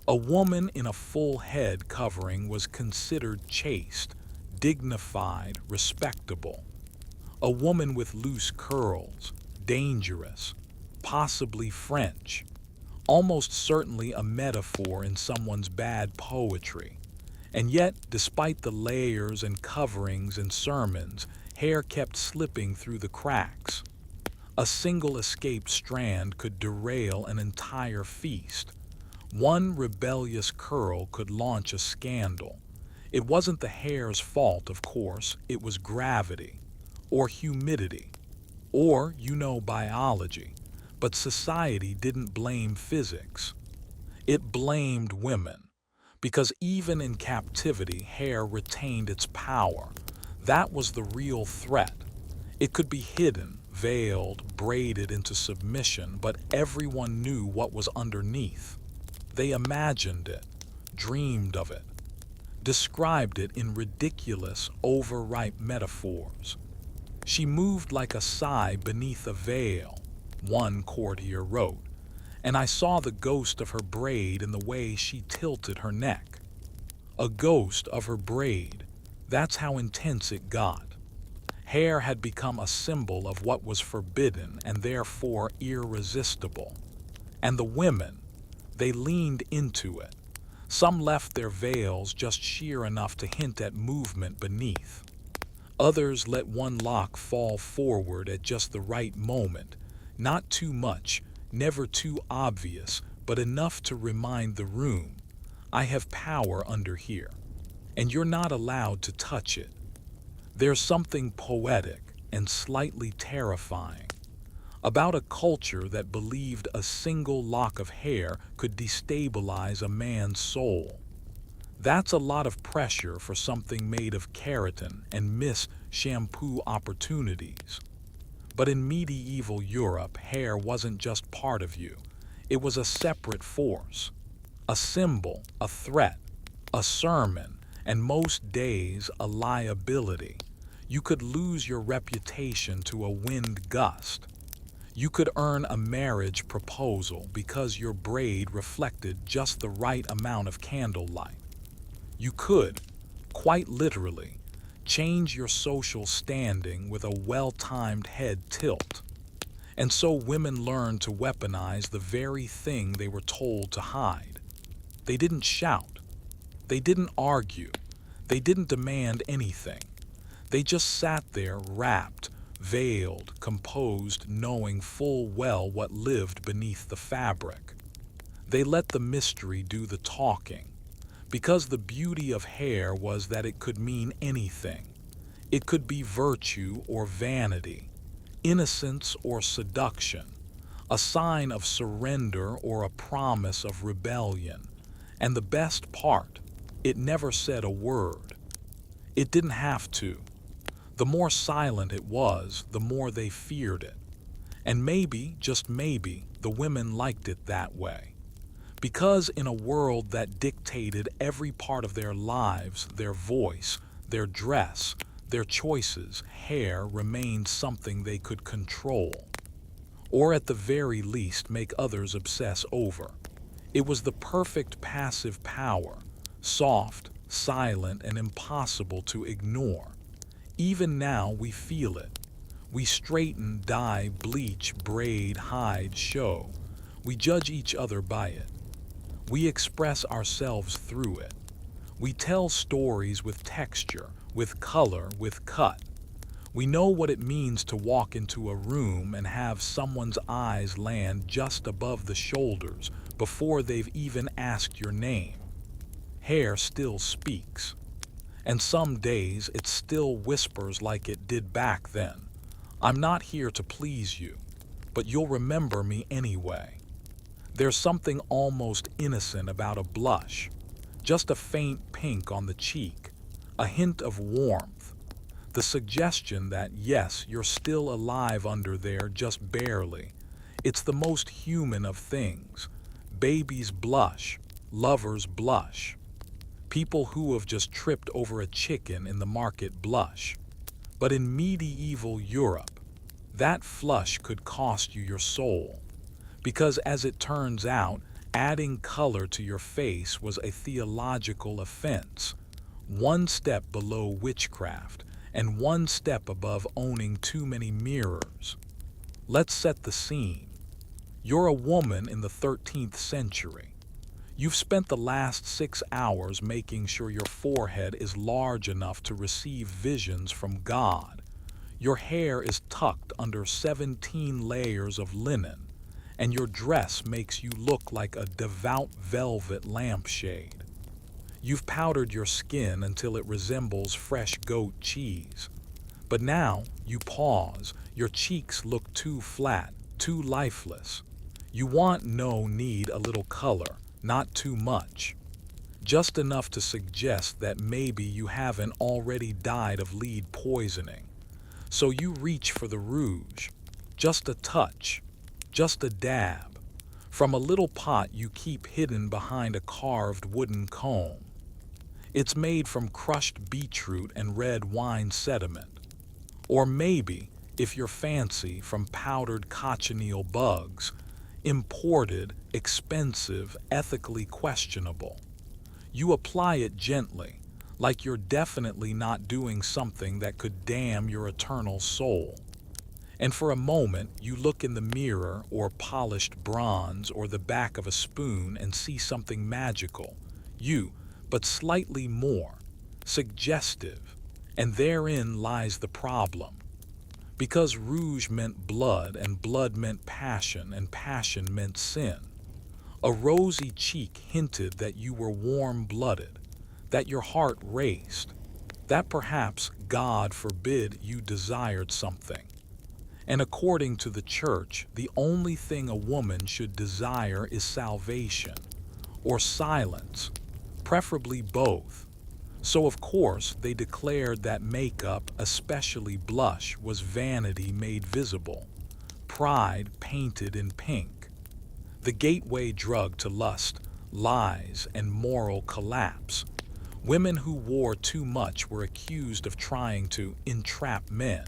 A woman in a full head covering was considered chaste, dignified, respectable. A woman with loose curls, dangerous, possibly French, almost certainly a metaphor in someone's bad poetry. And yet, despite the layers and coverings and sermons, hair kept slipping through the cracks. A single escaped strand could derail an entire feast. One rebellious curl could launch a scandal. It wasn't the hair's fault, of course, it was gravity, or humidity, or, biology. But society didn't blame physics. It blamed women. Because even in captivity, hair retained its power. That was the real threat. It could be hidden, veiled, braided into submission, but everyone knew what was underneath. They imagined it, dreamed of it, described it in ridiculous, overripe metaphors. She moved like a sigh beneath a veil, one courtier wrote, and I saw the ghost of her braid in the way she tilted her neck. A ghost of her braid. That's how intense it got. Hair had become a symbol of what was forbidden and therefore irresistible. And the women, they leaned into it. Some left their veils just sheer enough to hint at movement beneath. Others let one lock fall forward at just the right moment, not too much, never too obvious, but enough to remind the room, I have power under here, and you're not allowed to touch it. There's something poetic and slightly terrifying about a culture that believed a single lock of hair could destabilize a man's soul. That's a lot of pressure for something made of keratin and missed shampoo opportunities. But in medieval Europe, hair wasn't just part of you. It was a separate force, a symbol, a threat, a sermon, and most days a liability. You could lose your reputation to a wind gust. You could earn a marriage proposal because your braid reflected just the right amount of candlelight. You could, quite literally, change your social standing with a well-timed head tilt. And so women learned to weaponize the very thing they were told to hide. They didn't shout. They didn't argue. They didn't demand anything. They just sat there wrapped, veiled, composed, knowing full well what lived beneath the fabric. They let the mystery do the talking. Because the beauty of hair was that it could mean anything. It could be virtue or vanity, innocence or seduction, a sign of surrender or a promise of rebellion. And the best part, it never said a word. It didn't have to. The more silent it was, the more they feared it. And maybe, just maybe, the women liked it that way. Because in a world that dictated every part of their lives, their voice, their dress, their choices, hair remained something they could control. Or at the very least make others obsess over. It was the perfect passive power, soft, silent, and impossible to ignore. Even now we feel it. We straighten, dye, bleach, braid, hide, show. We judge each other by it. We express ourselves through it. We tell stories with texture, with color, with cut. We know what it means to walk into a room and have someone's eyes land just above the shoulders before they've even asked your name. Hair still speaks. And some days it still whispers like it did back then. I'm not here to please you, but you'll remember me anyway. There's something almost innocent about a blush, just a faint pink on the cheek, a hint of warmth, the suggestion that yes, you're still alive under there, just barely. It's the most human of things. Babies blush, lovers blush. People who have just tripped over a chicken in the market blush. But in medieval Europe, that flush could cost you your soul. Because as it turns out, adding color to your face was a theological offense. One step below witchcraft, and one step above owning too many mirrors. Let's set the scene. You're a woman in the 13th century. You've spent the last 6 hours making sure your forehead is large enough to receive visions from God. Your hair is tucked under 17 layers of linen, and your dress makes you look like a devout velvet lampshade. You've powdered your skin until it resembles fresh goat cheese. But now you pause, your cheeks look too flat, too lifeless. You need a little color, not too much. Just enough to suggest that maybe you haven't already died of lead poisoning. So you reach for the rouge. Just a touch, just a dab, from a little pot you keep hidden behind a carved wooden comb. It's made from crushed beetroot and red wine sediment. Or maybe, if you're fancy, from powdered cochineal bugs, imported, expensive, ethically questionable. You apply it gently, like you're definitely not doing something that could damn your eternal soul. And for a moment, you look in the mirror or polished bronze or the back of a spoon and see something magical. You, but slightly more, suggestive. And therein lies the problem. Because rouge meant blood, and blood meant passion, and passion meant sin. A rosy cheek hinted that you were warm-blooded, that your heart raced, that perhaps, God forbid, you desired something. And according to the church, the only thing a woman should desire is salvation, or silence, preferably both. So of course they declared that makeup, especially blush, was vanity made visible, pride painted in pink, the gateway drug to lust, lies, and moral collapse. Women who wore too much were accused of trying to entrap men.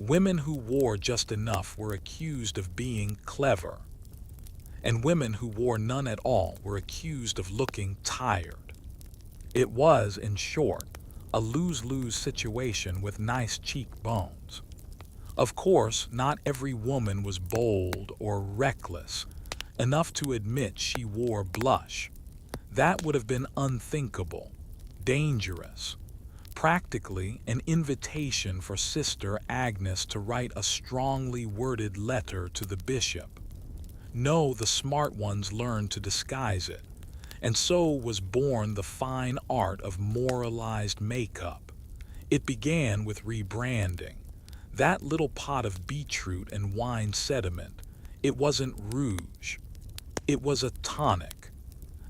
Women who wore just enough were accused of being clever. And women who wore none at all were accused of looking tired. It was, in short, a lose-lose situation with nice cheekbones. Of course, not every woman was bold or reckless enough to admit she wore blush. That would have been unthinkable, dangerous, practically an invitation for Sister Agnes to write a strongly worded letter to the bishop. No, the smart ones learned to disguise it. And so was born the fine art of moralized makeup. It began with rebranding. That little pot of beetroot and wine sediment, it wasn't rouge. It was a tonic,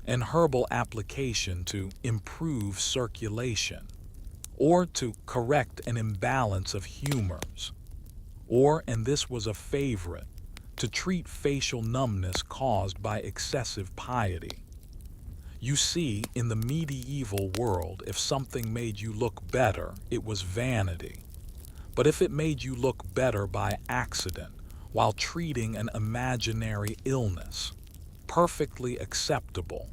an herbal application to improve circulation, or to correct an imbalance of humors, or, and this was a favorite, to treat facial numbness caused by excessive piety. You see, in the medieval world, if something made you look better, it was vanity. But if it made you look better by accident, while treating an imaginary illness, perfectly acceptable.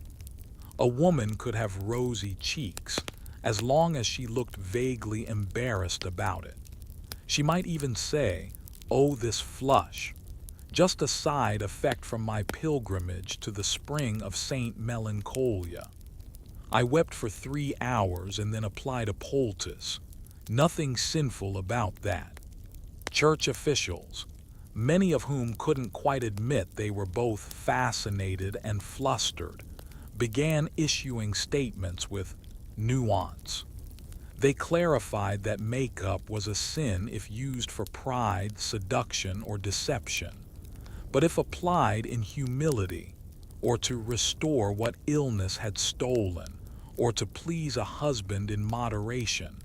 A woman could have rosy cheeks, as long as she looked vaguely embarrassed about it. She might even say, "Oh, this flush. Just a side effect from my pilgrimage to the spring of Saint Melancholia. I wept for 3 hours and then applied a poultice. Nothing sinful about that." Church officials, many of whom couldn't quite admit they were both fascinated and flustered, began issuing statements with nuance. They clarified that makeup was a sin if used for pride, seduction, or deception. But if applied in humility, or to restore what illness had stolen, or to please a husband in moderation,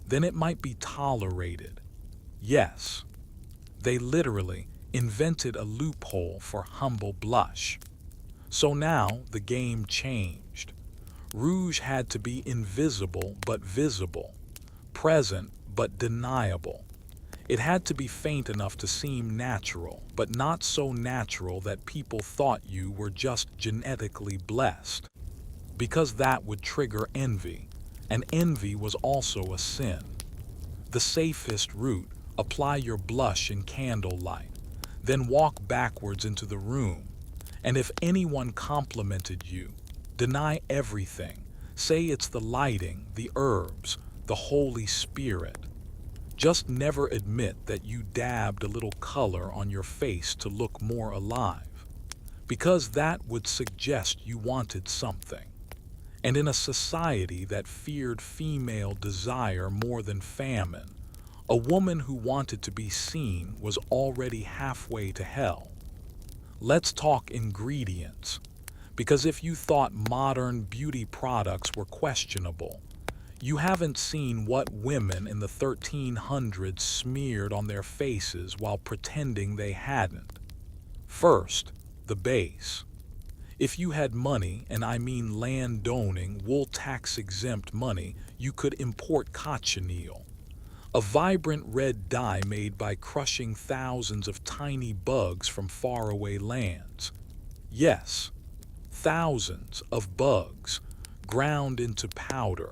then it might be tolerated. Yes, they literally invented a loophole for humble blush. So now the game changed. Rouge had to be invisible but visible, present but deniable. It had to be faint enough to seem natural, but not so natural that people thought you were just genetically blessed. Because that would trigger envy, and envy was also a sin. The safest route, apply your blush in candlelight, then walk backwards into the room, and if anyone complimented you, deny everything. Say it's the lighting, the herbs, the Holy Spirit. Just never admit that you dabbed a little color on your face to look more alive, because that would suggest you wanted something. And in a society that feared female desire more than famine, a woman who wanted to be seen was already halfway to hell. Let's talk ingredients, because if you thought modern beauty products were questionable, you haven't seen what women in the 1300s smeared on their faces while pretending they hadn't. First, the base. If you had money, and I mean land-owning, wool tax-exempt money, you could import cochineal, a vibrant red dye made by crushing thousands of tiny bugs from faraway lands. Yes, thousands of bugs, ground into powder,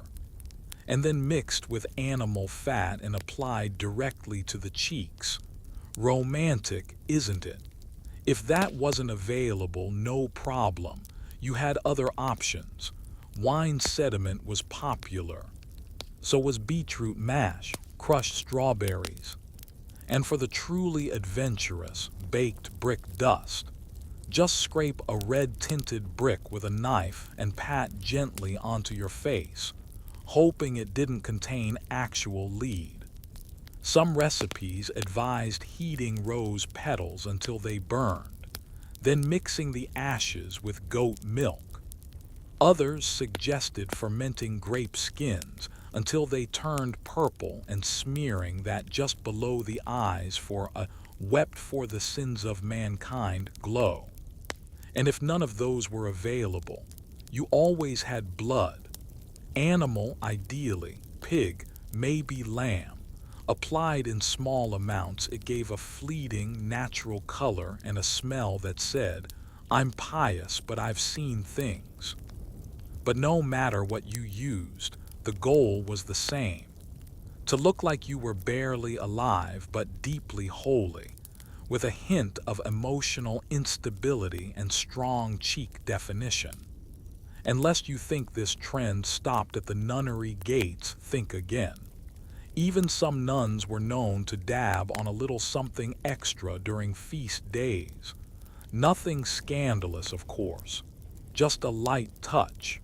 and then mixed with animal fat and applied directly to the cheeks. Romantic, isn't it? If that wasn't available, no problem. You had other options. Wine sediment was popular. So was beetroot mash, crushed strawberries. And for the truly adventurous, baked brick dust. Just scrape a red-tinted brick with a knife and pat gently onto your face, hoping it didn't contain actual lead. Some recipes advised heating rose petals until they burned, then mixing the ashes with goat milk. Others suggested fermenting grape skins until they turned purple and smearing that just below the eyes for a wept for the sins of mankind glow. And if none of those were available, you always had blood. Animal, ideally, pig, maybe lamb. Applied in small amounts, it gave a fleeting, natural color and a smell that said, "I'm pious, but I've seen things." But no matter what you used, the goal was the same. To look like you were barely alive, but deeply holy, with a hint of emotional instability and strong cheek definition. And lest you think this trend stopped at the nunnery gates, think again. Even some nuns were known to dab on a little something extra during feast days. Nothing scandalous, of course, just a light touch,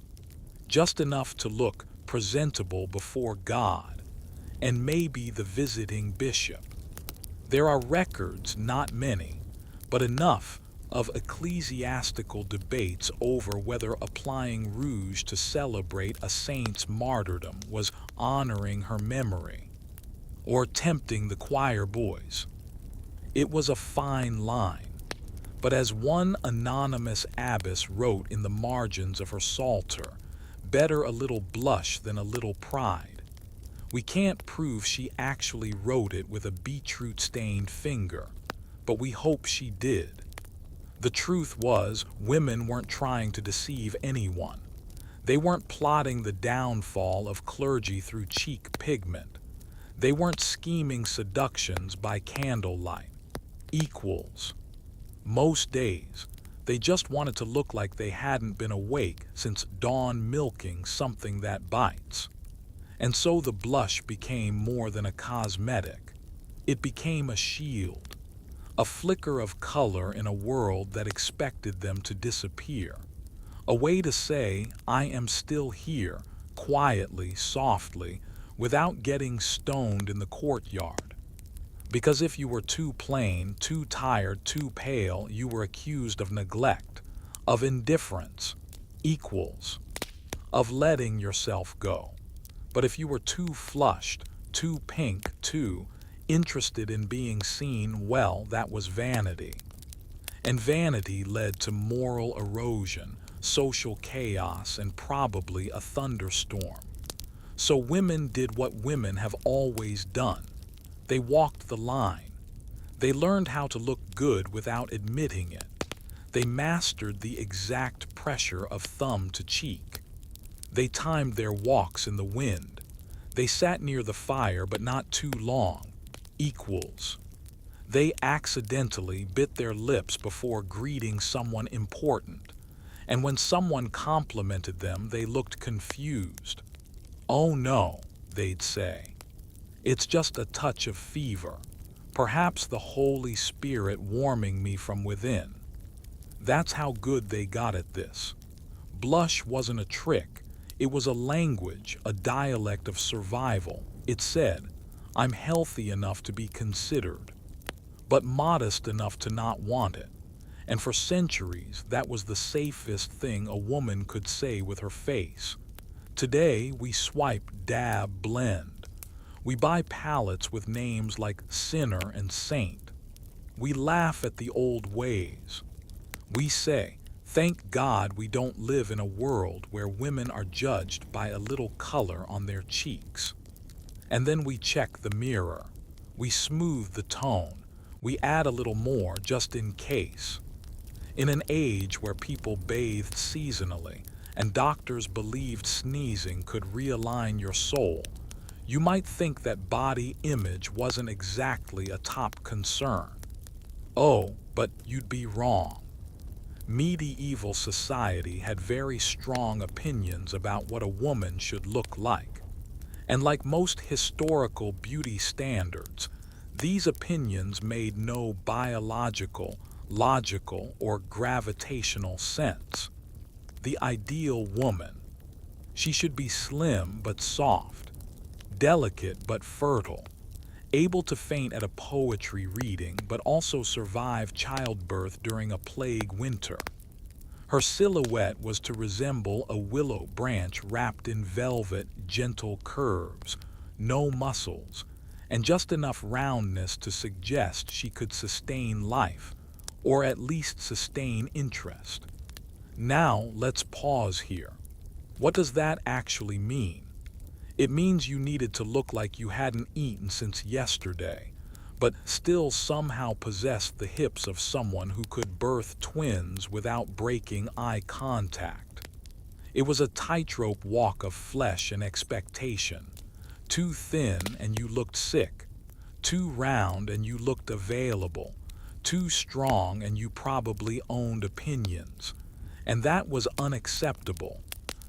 just enough to look presentable before God, and maybe the visiting bishop. There are records, not many, but enough, of ecclesiastical debates over whether applying rouge to celebrate a saint's martyrdom was honoring her memory, or tempting the choir boys. It was a fine line, but as one anonymous abbess wrote in the margins of her psalter, better a little blush than a little pride. We can't prove she actually wrote it with a beetroot-stained finger, but we hope she did. The truth was, women weren't trying to deceive anyone. They weren't plotting the downfall of clergy through cheek pigment. They weren't scheming seductions by candlelight. Equals. Most days, they just wanted to look like they hadn't been awake since dawn milking something that bites. And so the blush became more than a cosmetic. It became a shield, a flicker of color in a world that expected them to disappear. A way to say, "I am still here," quietly, softly, without getting stoned in the courtyard. Because if you were too plain, too tired, too pale, you were accused of neglect, of indifference, equals, of letting yourself go. But if you were too flushed, too pink, too interested in being seen, well, that was vanity. And vanity led to moral erosion, social chaos, and probably a thunderstorm. So women did what women have always done. They walked the line. They learned how to look good without admitting it. They mastered the exact pressure of thumb to cheek. They timed their walks in the wind. They sat near the fire, but not too long. Equals. They accidentally bit their lips before greeting someone important. And when someone complimented them, they looked confused. "Oh no," they'd say. It's just a touch of fever, perhaps the Holy Spirit warming me from within. That's how good they got at this. Blush wasn't a trick, it was a language, a dialect of survival. It said, I'm healthy enough to be considered, but modest enough to not want it. And for centuries, that was the safest thing a woman could say with her face. Today, we swipe, dab, blend. We buy palettes with names like sinner and saint. We laugh at the old ways. We say, thank God we don't live in a world where women are judged by a little color on their cheeks. And then we check the mirror. We smooth the tone. We add a little more just in case. In an age where people bathed seasonally and doctors believed sneezing could realign your soul, you might think that body image wasn't exactly a top concern. Oh, but you'd be wrong. Medieval society had very strong opinions about what a woman should look like. And like most historical beauty standards, these opinions made no biological, logical, or gravitational sense. The ideal woman. She should be slim but soft, delicate but fertile, able to faint at a poetry reading but also survive childbirth during a plague winter. Her silhouette was to resemble a willow branch wrapped in velvet, gentle curves, no muscles, and just enough roundness to suggest she could sustain life, or at least sustain interest. Now let's pause here. What does that actually mean? It means you needed to look like you hadn't eaten since yesterday, but still somehow possessed the hips of someone who could birth twins without breaking eye contact. It was a tightrope walk of flesh and expectation. Too thin and you looked sick. Too round and you looked available. Too strong and you probably owned opinions. And that was unacceptable.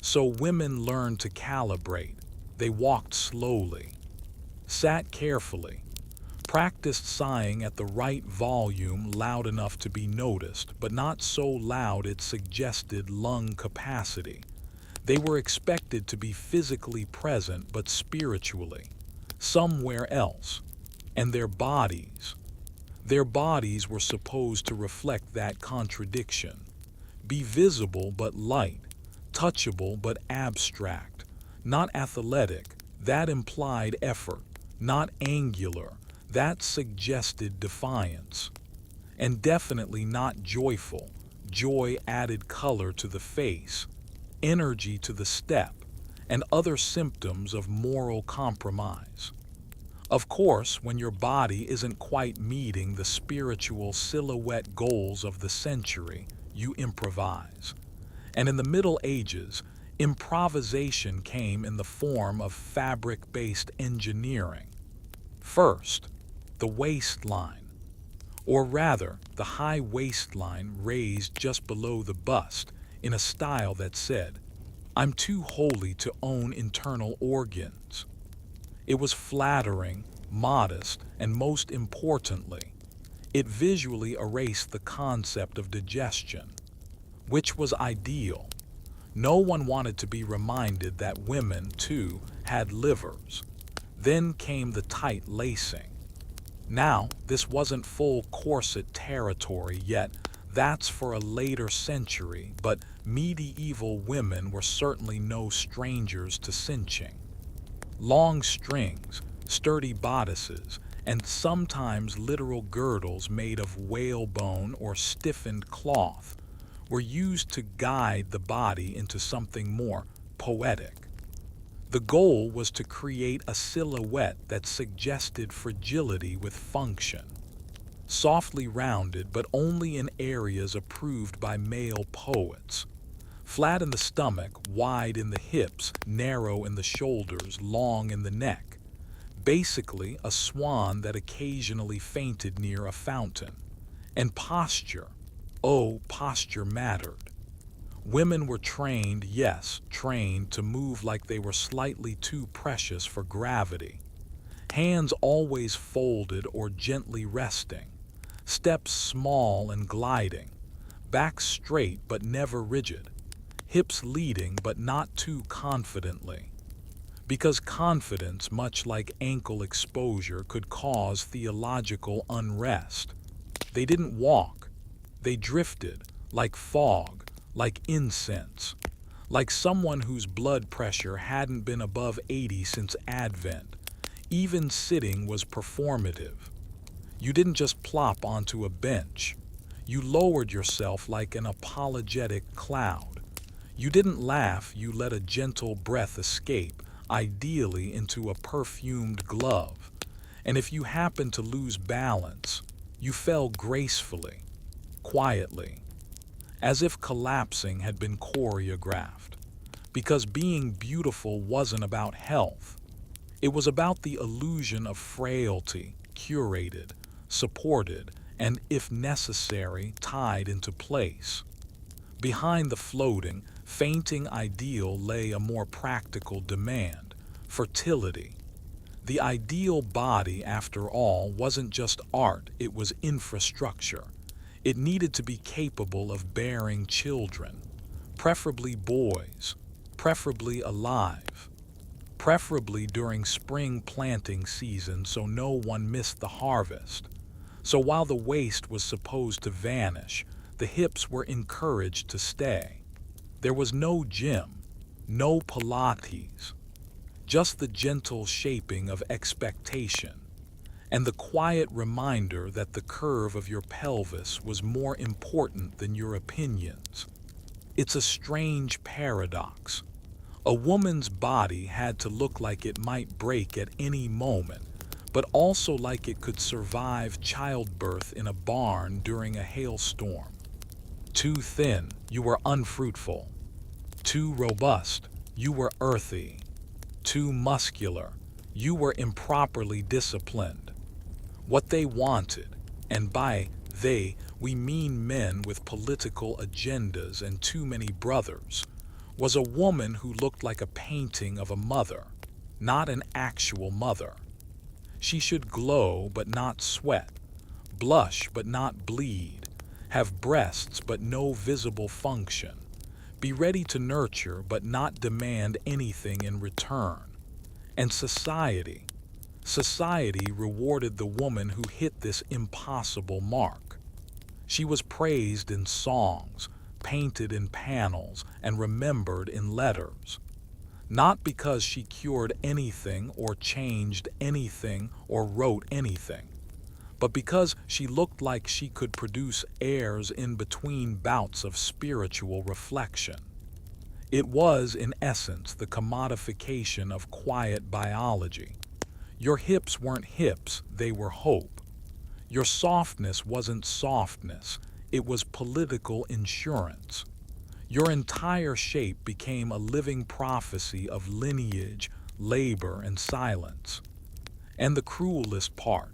So women learned to calibrate. They walked slowly, sat carefully, practiced sighing at the right volume loud enough to be noticed, but not so loud it suggested lung capacity. They were expected to be physically present but spiritually, somewhere else. And their bodies were supposed to reflect that contradiction. Be visible but light, touchable but abstract. Not athletic, that implied effort. Not angular, that suggested defiance. And definitely not joyful. Joy added color to the face, energy to the step, and other symptoms of moral compromise. Of course, when your body isn't quite meeting the spiritual silhouette goals of the century, you improvise. And in the Middle Ages, improvisation came in the form of fabric-based engineering. First, the waistline, or rather, the high waistline raised just below the bust in a style that said, I'm too holy to own internal organs. It was flattering, modest, and most importantly, it visually erased the concept of digestion, which was ideal. No one wanted to be reminded that women, too, had livers. Then came the tight lacing. Now, this wasn't full corset territory yet. That's for a later century, but medieval women were certainly no strangers to cinching. Long strings, sturdy bodices, and sometimes literal girdles made of whalebone or stiffened cloth were used to guide the body into something more poetic. The goal was to create a silhouette that suggested fragility with function. Softly rounded, but only in areas approved by male poets. Flat in the stomach, wide in the hips, narrow in the shoulders, long in the neck. Basically, a swan that occasionally fainted near a fountain. And posture. Oh, posture mattered. Women were trained, yes, trained to move like they were slightly too precious for gravity. Hands always folded or gently resting, steps small and gliding, back straight but never rigid, hips leading but not too confidently. Because confidence, much like ankle exposure, could cause theological unrest. They didn't walk, they drifted, like fog, like incense, like someone whose blood pressure hadn't been above 80 since Advent. Even sitting was performative. You didn't just plop onto a bench. You lowered yourself like an apologetic cloud. You didn't laugh, you let a gentle breath escape, ideally into a perfumed glove. And if you happened to lose balance, you fell gracefully, quietly, as if collapsing had been choreographed. Because being beautiful wasn't about health. It was about the illusion of frailty, curated, supported, and, if necessary, tied into place. Behind the floating, fainting ideal lay a more practical demand: fertility. The ideal body, after all, wasn't just art, it was infrastructure. It needed to be capable of bearing children, preferably boys, preferably alive, preferably during spring planting season so no one missed the harvest. So while the waist was supposed to vanish, the hips were encouraged to stay. There was no gym, no Pilates, just the gentle shaping of expectation, and the quiet reminder that the curve of your pelvis was more important than your opinions. It's a strange paradox. A woman's body had to look like it might break at any moment, but also like it could survive childbirth in a barn during a hailstorm. Too thin, you were unfruitful. Too robust, you were earthy. Too muscular, you were improperly disciplined. What they wanted, and by they, we mean men with political agendas and too many brothers, was a woman who looked like a painting of a mother, not an actual mother. She should glow but not sweat, blush but not bleed, have breasts but no visible function, be ready to nurture but not demand anything in return. And society rewarded the woman who hit this impossible mark. She was praised in songs, painted in panels, and remembered in letters. Not because she cured anything or changed anything or wrote anything, but because she looked like she could produce airs in between bouts of spiritual reflection. It was, in essence, the commodification of quiet biology. Your hips weren't hips, they were hope. Your softness wasn't softness, it was political insurance. Your entire shape became a living prophecy of lineage, labor, and silence. And the cruelest part,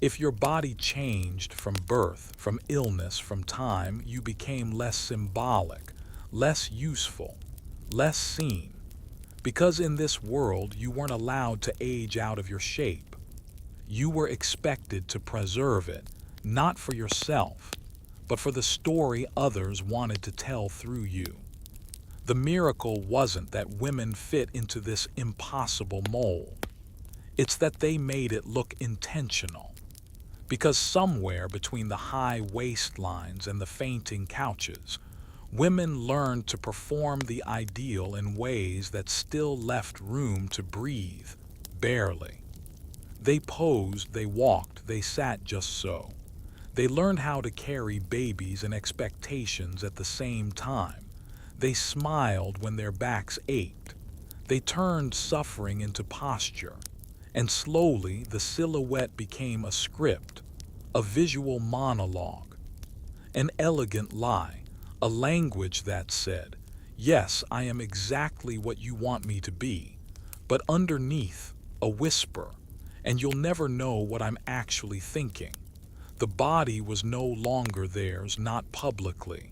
if your body changed from birth, from illness, from time, you became less symbolic, less useful, less seen. Because in this world, you weren't allowed to age out of your shape. You were expected to preserve it, not for yourself, but for the story others wanted to tell through you. The miracle wasn't that women fit into this impossible mold. It's that they made it look intentional. Because somewhere between the high waistlines and the fainting couches, women learned to perform the ideal in ways that still left room to breathe, barely. They posed, they walked, they sat just so. They learned how to carry babies and expectations at the same time. They smiled when their backs ached. They turned suffering into posture. And slowly, the silhouette became a script, a visual monologue, an elegant lie, a language that said, "Yes, I am exactly what you want me to be," but underneath, a whisper, "And you'll never know what I'm actually thinking." The body was no longer theirs, not publicly.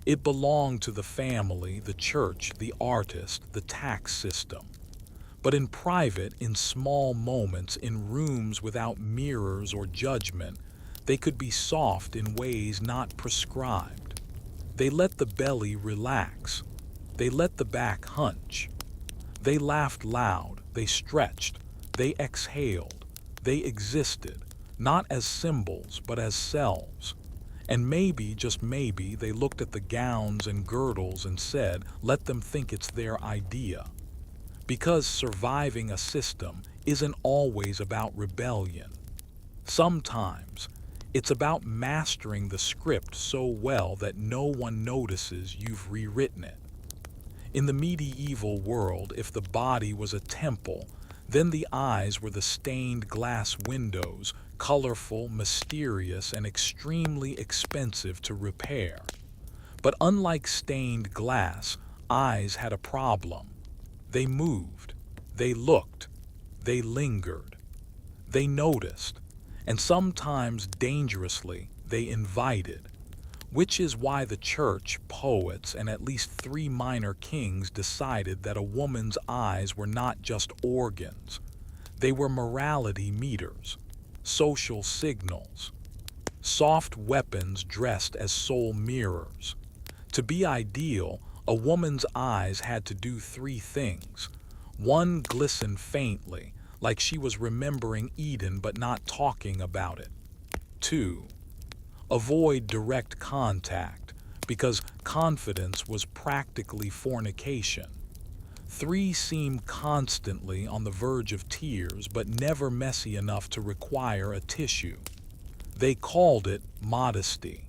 It belonged to the family, the church, the artist, the tax system. But in private, in small moments, in rooms without mirrors or judgment, they could be soft in ways not prescribed. They let the belly relax. They let the back hunch. They laughed loud. They stretched. They exhaled. They existed, not as symbols, but as selves. And maybe, just maybe, they looked at the gowns and girdles and said, let them think it's their idea. Because surviving a system isn't always about rebellion. Sometimes it's about mastering the script so well that no one notices you've rewritten it. In the medieval world, if the body was a temple, then the eyes were the stained glass windows, colorful, mysterious, and extremely expensive to repair. But unlike stained glass, eyes had a problem. They moved, they looked, they lingered, they noticed, and sometimes dangerously, they invited. Which is why the church, poets, and at least 3 minor kings decided that a woman's eyes were not just organs. They were morality meters, social signals, soft weapons dressed as soul mirrors. To be ideal, a woman's eyes had to do 3 things. 1, glisten faintly, like she was remembering Eden but not talking about it. 2, avoid direct contact, because confidence was practically fornication. 3, seem constantly on the verge of tears but never messy enough to require a tissue. They called it modesty.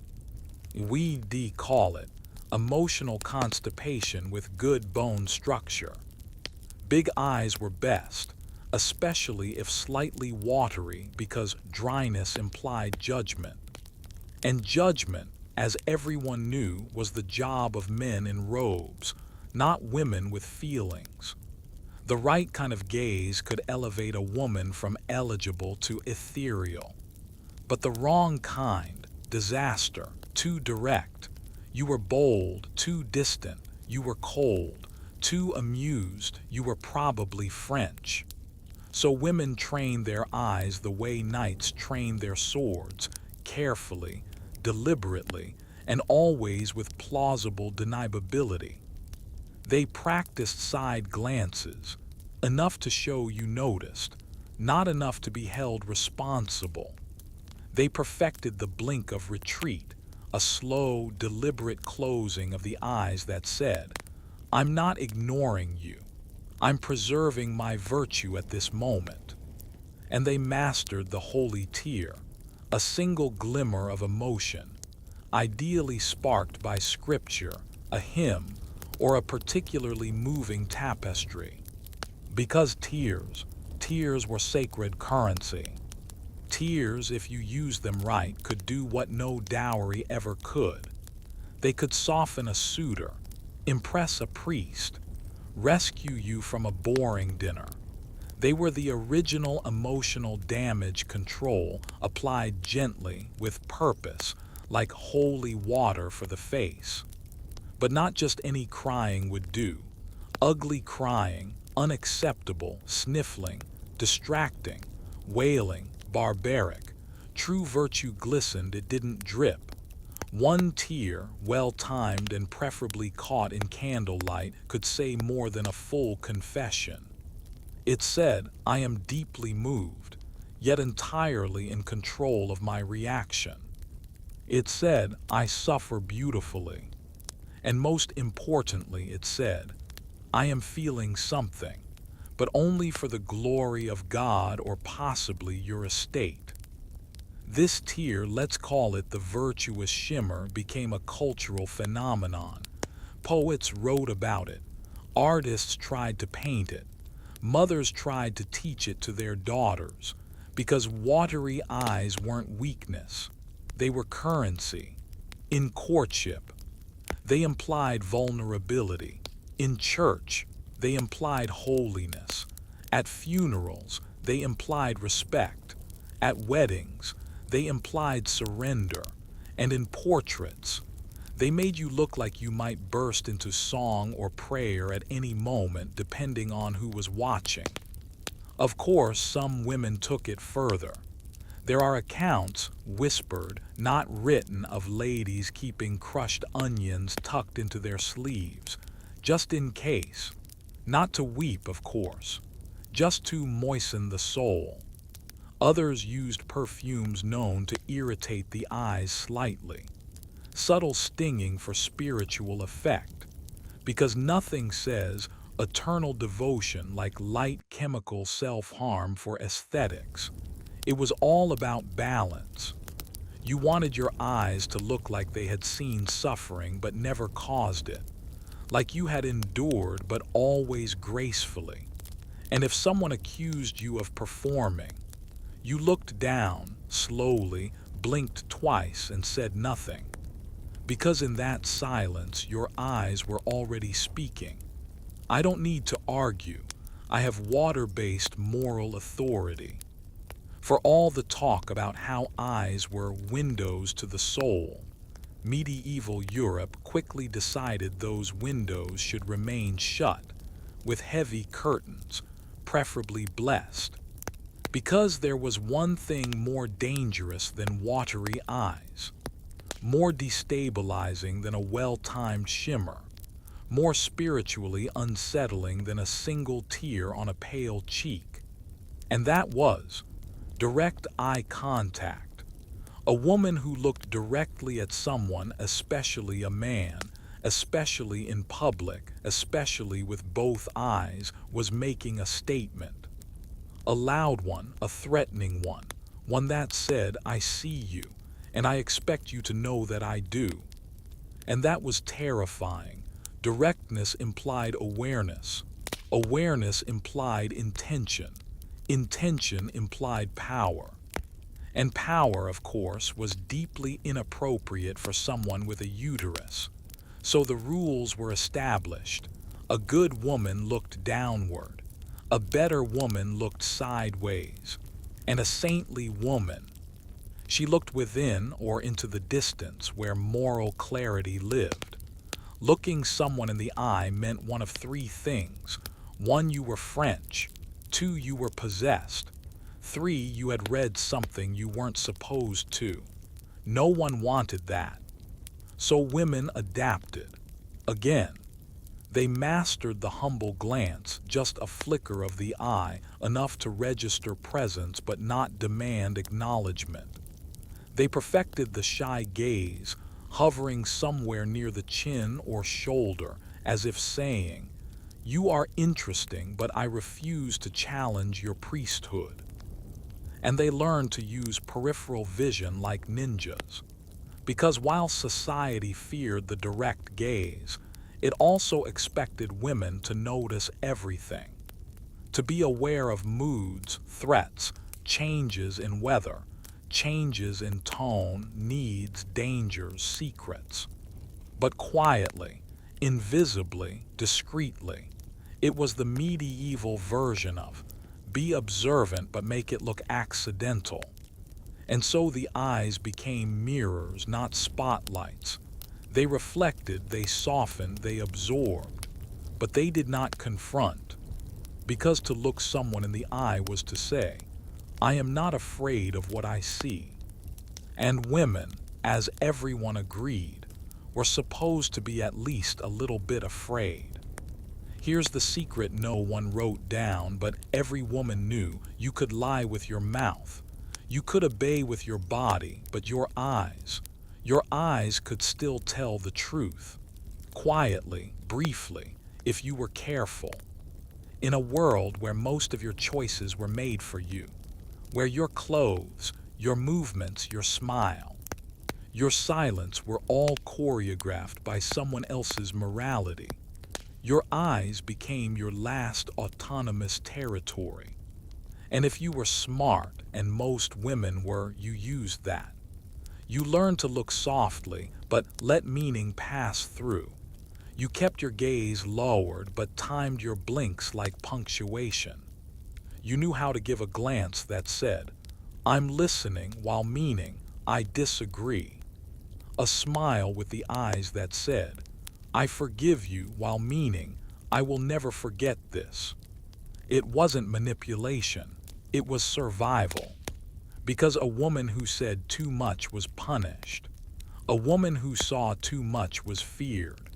We call it emotional constipation with good bone structure. Big eyes were best, especially if slightly watery, because dryness implied judgment. And judgment, as everyone knew, was the job of men in robes, not women with feelings. The right kind of gaze could elevate a woman from eligible to ethereal. But the wrong kind, disaster, too direct. You were bold, too distant. You were cold, too amused. You were probably French. So women trained their eyes the way knights trained their swords, carefully, deliberately, and always with plausible deniability. They practiced side glances, enough to show you noticed, not enough to be held responsible. They perfected the blink of retreat, a slow, deliberate closing of the eyes that said, I'm not ignoring you. I'm preserving my virtue at this moment. And they mastered the holy tear, a single glimmer of emotion, ideally sparked by scripture, a hymn, or a particularly moving tapestry. Because tears were sacred currency. Tears, if you used them right, could do what no dowry ever could. They could soften a suitor, impress a priest, rescue you from a boring dinner. They were the original emotional damage control applied gently, with purpose, like holy water for the face. But not just any crying would do. Ugly crying, unacceptable, sniffling, distracting, wailing, barbaric. True virtue glistened, it didn't drip. 1 tear, well-timed and preferably caught in candlelight, could say more than a full confession. It said, I am deeply moved, yet entirely in control of my reaction. It said, I suffer beautifully. And most importantly, it said, I am feeling something, but only for the glory of God or possibly your estate. This tear, let's call it the virtuous shimmer, became a cultural phenomenon. Poets wrote about it. Artists tried to paint it. Mothers tried to teach it to their daughters, because watery eyes weren't weakness. They were currency. In courtship, they implied vulnerability. In church, they implied holiness. At funerals, they implied respect. At weddings, they implied surrender. And in portraits, They made you look like you might burst into song or prayer at any moment depending on who was watching. Of course, some women took it further. There are accounts, whispered, not written, of ladies keeping crushed onions tucked into their sleeves, just in case. Not to weep, of course, just to moisten the soul. Others used perfumes known to irritate the eyes slightly, subtle stinging for spiritual effect, because nothing says eternal devotion like light chemical self-harm for aesthetics. It was all about balance. You wanted your eyes to look like they had seen suffering but never caused it, like you had endured but always gracefully. And if someone accused you of performing, you looked down, slowly, blinked twice, and said nothing. Because in that silence, your eyes were already speaking. I don't need to argue. I have water-based moral authority. For all the talk about how eyes were windows to the soul, medieval Europe quickly decided those windows should remain shut, with heavy curtains, preferably blessed. Because there was one thing more dangerous than watery eyes, more destabilizing than a well-timed shimmer, more spiritually unsettling than a single tear on a pale cheek. And that was direct eye contact. A woman who looked directly at someone, especially a man, especially in public, especially with both eyes, was making a statement. A loud one, a threatening one that said, I see you, and I expect you to know that I do. And that was terrifying. Directness implied awareness. Awareness implied intention. Intention implied power. And power, of course, was deeply inappropriate for someone with a uterus. So the rules were established. A good woman looked downward. A better woman looked sideways. And a saintly woman, she looked within or into the distance where moral clarity lived. Looking someone in the eye meant one of three things. 1, you were French. 2, you were possessed. 3, you had read something you weren't supposed to. No one wanted that. So women adapted. Again, they mastered the humble glance, just a flicker of the eye, enough to register presence but not demand acknowledgement. They perfected the shy gaze, hovering somewhere near the chin or shoulder, as if saying, you are interesting, but I refuse to challenge your priesthood. And they learned to use peripheral vision like ninjas. Because while society feared the direct gaze, it also expected women to notice everything, to be aware of moods, threats, changes in weather, changes in tone, needs, dangers, secrets. But quietly, invisibly, discreetly. It was the medieval version of be observant but make it look accidental. And so the eyes became mirrors, not spotlights. They reflected, they softened, they absorbed, but they did not confront, because to look someone in the eye was to say, I am not afraid of what I see. And women, as everyone agreed, were supposed to be at least a little bit afraid. Here's the secret no one wrote down, but every woman knew: you could lie with your mouth, you could obey with your body, but your eyes could still tell the truth. Quietly, briefly, if you were careful. In a world where most of your choices were made for you, where your clothes, your movements, your smile, your silence were all choreographed by someone else's morality, your eyes became your last autonomous territory. And if you were smart, and most women were, you used that. You learned to look softly, but let meaning pass through. You kept your gaze lowered, but timed your blinks like punctuation. You knew how to give a glance that said, I'm listening, while meaning, I disagree. A smile with the eyes that said, "I forgive you," while meaning, "I will never forget this." It wasn't manipulation, it was survival. Because a woman who said too much was punished. A woman who saw too much was feared.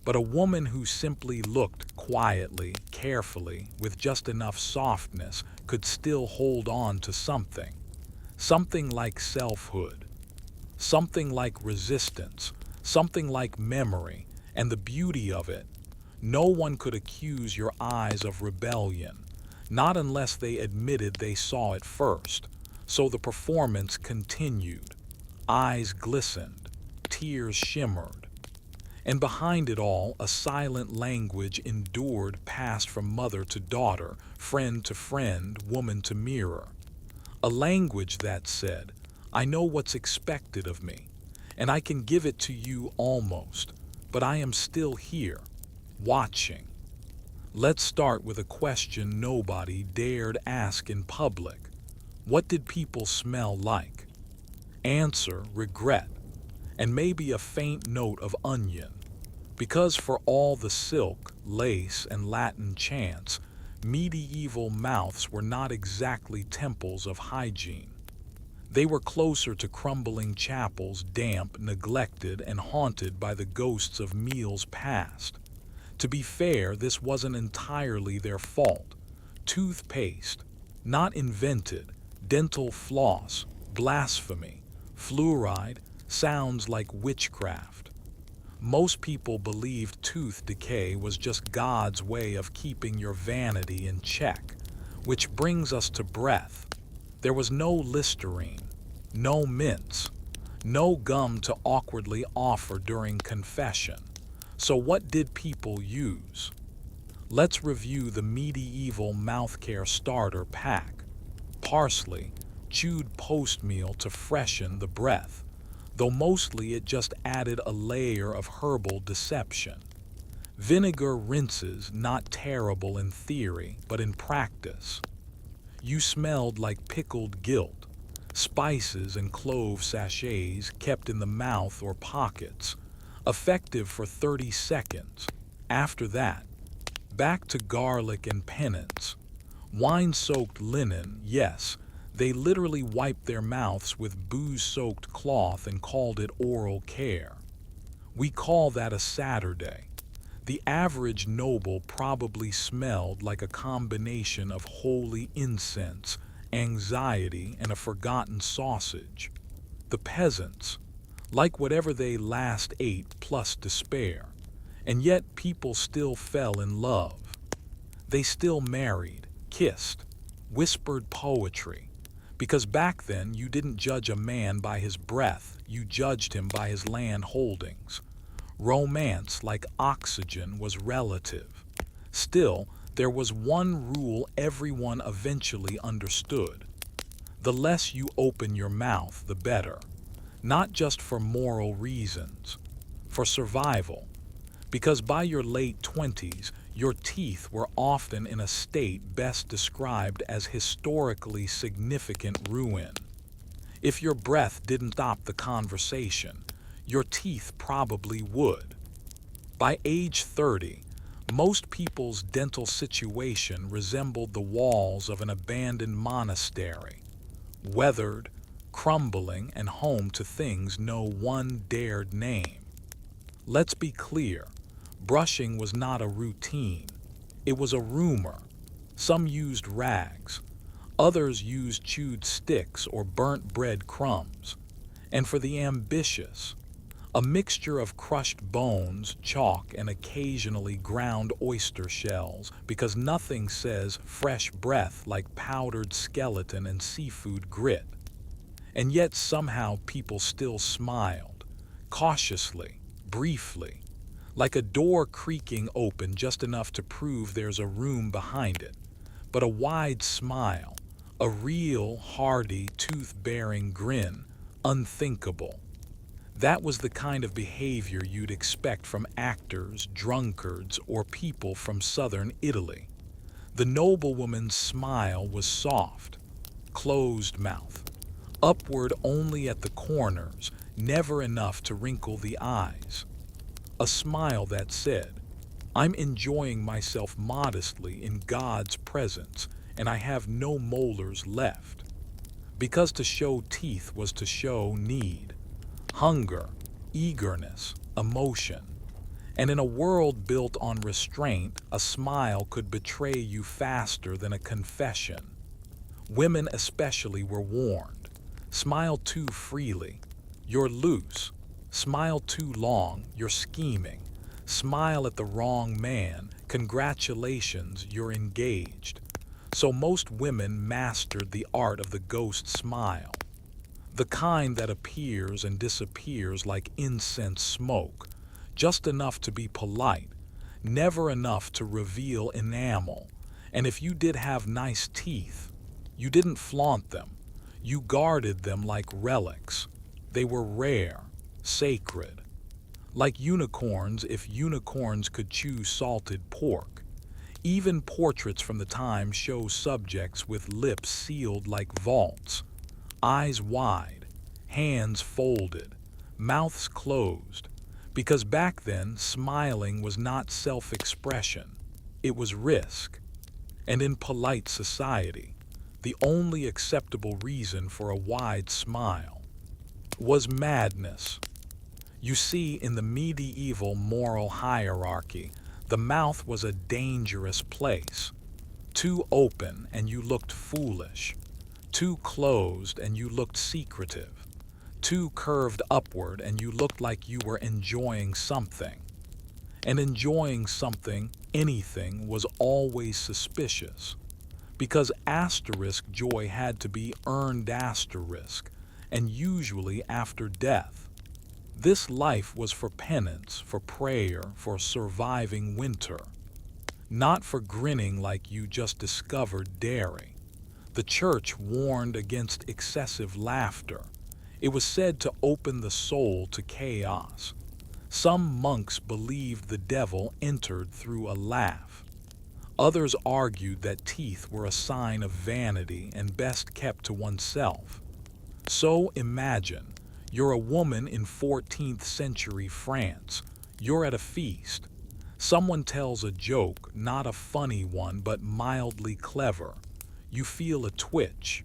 But a woman who simply looked quietly, carefully, with just enough softness, could still hold on to something. Something like selfhood. Something like resistance. Something like memory. And the beauty of it, no one could accuse your eyes of rebellion, not unless they admitted they saw it first. So the performance continued. Eyes glistened. Tears shimmered. And behind it all, a silent language endured, passed from mother to daughter, friend to friend, woman to mirror. A language that said, "I know what's expected of me, and I can give it to you almost, but I am still here, watching." Let's start with a question nobody dared ask in public. What did people smell like? Answer: regret, and maybe a faint note of onion. Because for all the silk, lace, and Latin chants, medieval mouths were not exactly temples of hygiene. They were closer to crumbling chapels, damp, neglected, and haunted by the ghosts of meals past. To be fair, this wasn't entirely their fault. Toothpaste, not invented, dental floss, blasphemy, fluoride, sounds like witchcraft. Most people believed tooth decay was just God's way of keeping your vanity in check, which brings us to breath. There was no Listerine, no mints, no gum to awkwardly offer during confession. So what did people use? Let's review the medieval mouthcare starter pack. Parsley, chewed post-meal to freshen the breath, though mostly it just added a layer of herbal deception. Vinegar rinses, not terrible in theory, but in practice. You smelled like pickled guilt. Spices and clove sachets kept in the mouth or pockets, effective for 30 seconds. After that, back to garlic and penance. Wine-soaked linen, yes, they literally wiped their mouths with booze-soaked cloth and called it oral care. We call that a Saturday. The average noble probably smelled like a combination of holy incense, anxiety, and a forgotten sausage. The peasants, like whatever they last ate plus despair. And yet people still fell in love. They still married, kissed, whispered poetry. Because back then you didn't judge a man by his breath, you judged him by his land holdings. Romance, like oxygen, was relative. Still, there was one rule everyone eventually understood. The less you open your mouth, the better. Not just for moral reasons, for survival. Because by your late 20s, your teeth were often in a state best described as historically significant ruin. If your breath didn't stop the conversation, your teeth probably would. By age 30, most people's dental situation resembled the walls of an abandoned monastery, weathered, crumbling, and home to things no one dared name. Let's be clear, brushing was not a routine. It was a rumor. Some used rags. Others used chewed sticks or burnt bread crumbs. And for the ambitious, a mixture of crushed bones, chalk, and occasionally ground oyster shells, because nothing says fresh breath like powdered skeleton and seafood grit. And yet somehow people still smiled, cautiously, briefly, like a door creaking open just enough to prove there's a room behind it. But a wide smile, a real, hearty, tooth-bearing grin, unthinkable. That was the kind of behavior you'd expect from actors, drunkards, or people from southern Italy. The noblewoman's smile was soft, closed mouth, upward only at the corners, never enough to wrinkle the eyes. A smile that said, I'm enjoying myself modestly in God's presence, and I have no molars left. Because to show teeth was to show need, hunger, eagerness, emotion. And in a world built on restraint, a smile could betray you faster than a confession. Women especially were warned. Smile too freely, you're loose. Smile too long, you're scheming. Smile at the wrong man, congratulations, you're engaged. So most women mastered the art of the ghost smile, the kind that appears and disappears like incense smoke, just enough to be polite, never enough to reveal enamel. And if you did have nice teeth, you didn't flaunt them. You guarded them like relics. They were rare, sacred. Like unicorns, if unicorns could chew salted pork. Even portraits from the time show subjects with lips sealed like vaults, eyes wide, hands folded, mouths closed, because back then smiling was not self-expression, it was risk. And in polite society, the only acceptable reason for a wide smile was madness. You see, in the medieval moral hierarchy, the mouth was a dangerous place. Too open and you looked foolish. Too closed and you looked secretive. Too curved upward and you looked like you were enjoying something. And enjoying something, anything, was always suspicious. Because asterisk joy had to be earned asterisk, and usually after death. This life was for penance, for prayer, for surviving winter. Not for grinning like you just discovered dairy. The church warned against excessive laughter. It was said to open the soul to chaos. Some monks believed the devil entered through a laugh. Others argued that teeth were a sign of vanity and best kept to oneself. So imagine, you're a woman in 14th century France. You're at a feast. Someone tells a joke, not a funny one, but mildly clever. You feel a twitch,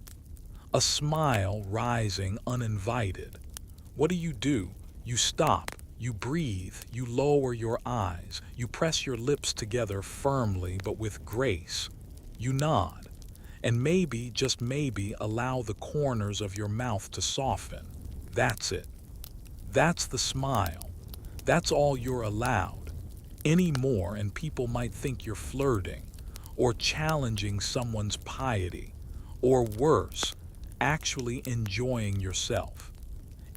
a smile rising uninvited. What do? You stop, you breathe, you lower your eyes, you press your lips together firmly but with grace. You nod, and maybe, just maybe, allow the corners of your mouth to soften. That's it. That's the smile. That's all you're allowed. Any more and people might think you're flirting, or challenging someone's piety, or worse, actually enjoying yourself.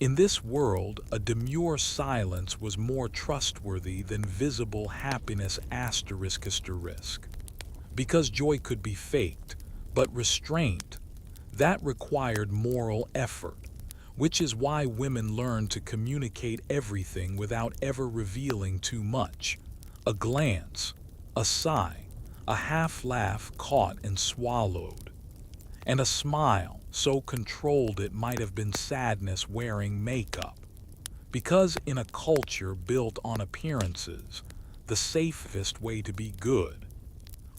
In this world, a demure silence was more trustworthy than visible happiness asterisk. Because joy could be faked, but restraint, that required moral effort, which is why women learn to communicate everything without ever revealing too much. A glance, a sigh, a half laugh caught and swallowed, and a smile so controlled it might have been sadness wearing makeup. Because in a culture built on appearances, the safest way to be good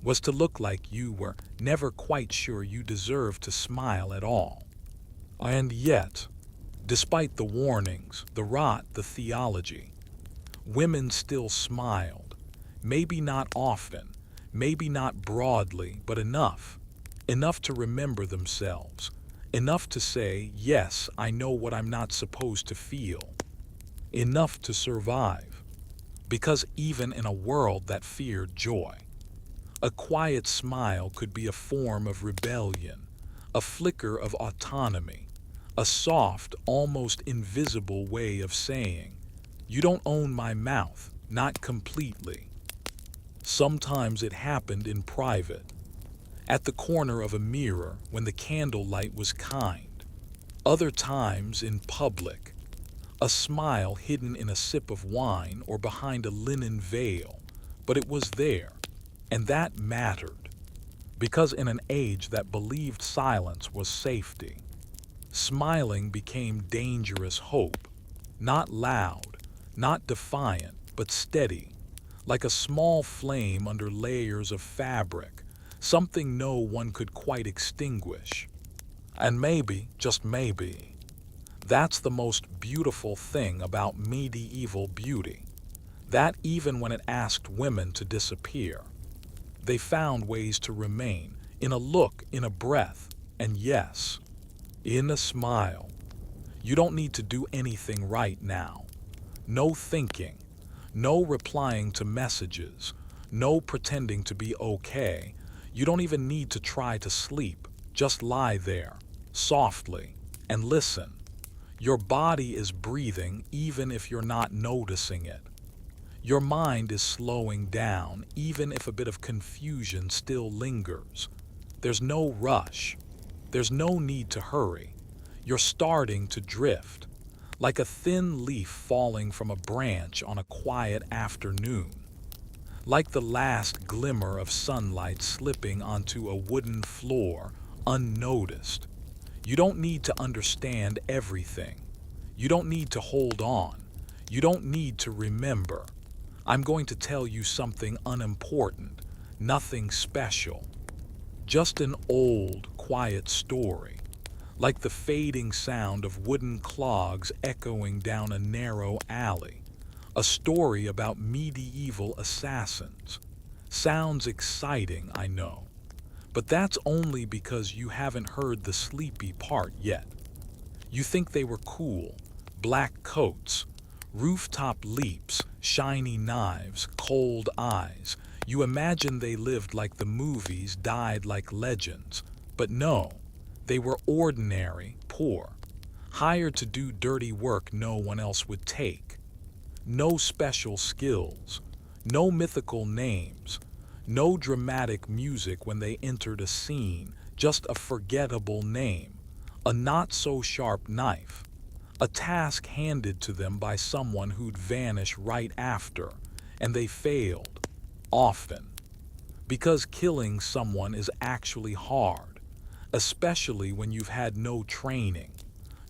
was to look like you were never quite sure you deserved to smile at all. And yet, despite the warnings, the rot, the theology, women still smiled. Maybe not often, maybe not broadly, but enough. Enough to remember themselves. Enough to say, yes, I know what I'm not supposed to feel. Enough to survive. Because even in a world that feared joy, a quiet smile could be a form of rebellion, a flicker of autonomy, a soft, almost invisible way of saying, you don't own my mouth, not completely. Sometimes it happened in private, at the corner of a mirror when the candlelight was kind. Other times in public, a smile hidden in a sip of wine or behind a linen veil, but it was there, and that mattered. Because in an age that believed silence was safety, smiling became dangerous hope. Not loud, not defiant, but steady, like a small flame under layers of fabric, something no one could quite extinguish. And maybe, just maybe, that's the most beautiful thing about medieval beauty, that even when it asked women to disappear, they found ways to remain, in a look, in a breath, and yes, in a smile. You don't need to do anything right now. No thinking, no replying to messages, no pretending to be okay. You don't even need to try to sleep. Just lie there, softly, and listen. Your body is breathing even if you're not noticing it. Your mind is slowing down even if a bit of confusion still lingers. There's no rush. There's no need to hurry. You're starting to drift, like a thin leaf falling from a branch on a quiet afternoon, like the last glimmer of sunlight slipping onto a wooden floor unnoticed. You don't need to understand everything. You don't need to hold on. You don't need to remember. I'm going to tell you something unimportant, nothing special. Just an old, quiet story, like the fading sound of wooden clogs echoing down a narrow alley. A story about medieval assassins. Sounds exciting, I know, but that's only because you haven't heard the sleepy part yet. You think they were cool, black coats, rooftop leaps, shiny knives, cold eyes. You imagine they lived like the movies, died like legends. But no, they were ordinary, poor, hired to do dirty work no one else would take. No special skills, no mythical names, no dramatic music when they entered a scene, just a forgettable name, a not-so-sharp knife, a task handed to them by someone who'd vanish right after, and they failed, often. Because killing someone is actually hard, especially when you've had no training,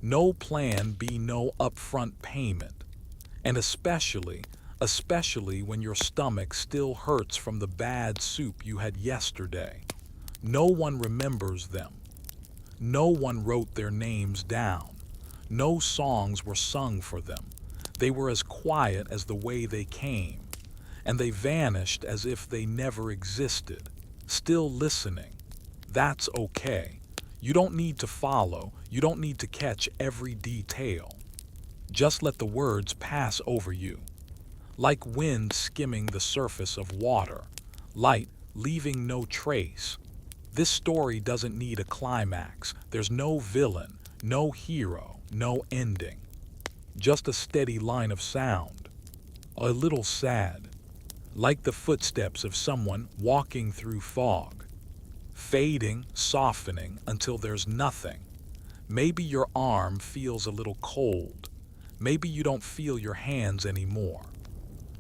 no plan B, no upfront payment, and especially when your stomach still hurts from the bad soup you had yesterday. No one remembers them. No one wrote their names down. No songs were sung for them. They were as quiet as the way they came, and they vanished as if they never existed. Still listening. That's okay. You don't need to follow. You don't need to catch every detail. Just let the words pass over you, like wind skimming the surface of water, light leaving no trace. This story doesn't need a climax. There's no villain, no hero, no ending. Just a steady line of sound, a little sad, like the footsteps of someone walking through fog, fading, softening until there's nothing. Maybe your arm feels a little cold. Maybe you don't feel your hands anymore.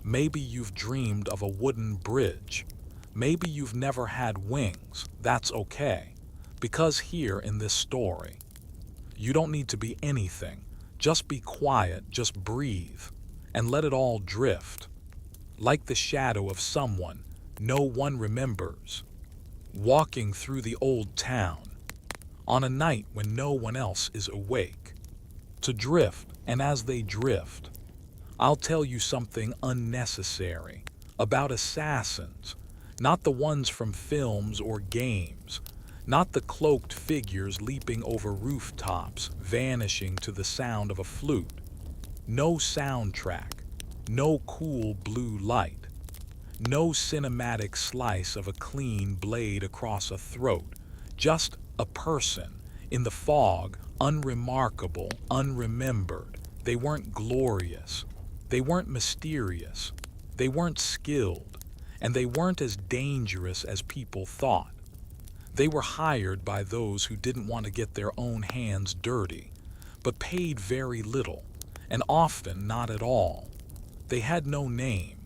Maybe you've dreamed of a wooden bridge. Maybe you've never had wings. That's okay, because here in this story, you don't need to be anything. Just be quiet, just breathe, and let it all drift, like the shadow of someone no one remembers, walking through the old town, on a night when no one else is awake, to drift. And as they drift, I'll tell you something unnecessary about assassins, not the ones from films or games, not the cloaked figures leaping over rooftops, vanishing to the sound of a flute. No soundtrack, no cool blue light, no cinematic slice of a clean blade across a throat, just a person in the fog, unremarkable, unremembered. They weren't glorious, they weren't mysterious, they weren't skilled, and they weren't as dangerous as people thought. They were hired by those who didn't want to get their own hands dirty, but paid very little, and often not at all. They had no name,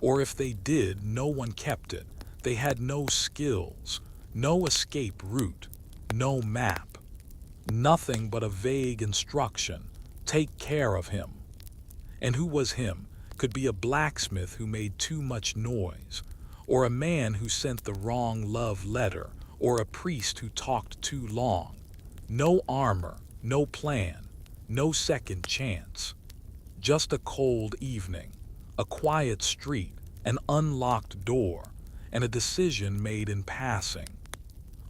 or if they did, no one kept it. They had no skills, no escape route, no map. Nothing but a vague instruction: take care of him. And who was him? Could be a blacksmith who made too much noise, or a man who sent the wrong love letter, or a priest who talked too long. No armor, no plan, no second chance. Just a cold evening, a quiet street, an unlocked door, and a decision made in passing.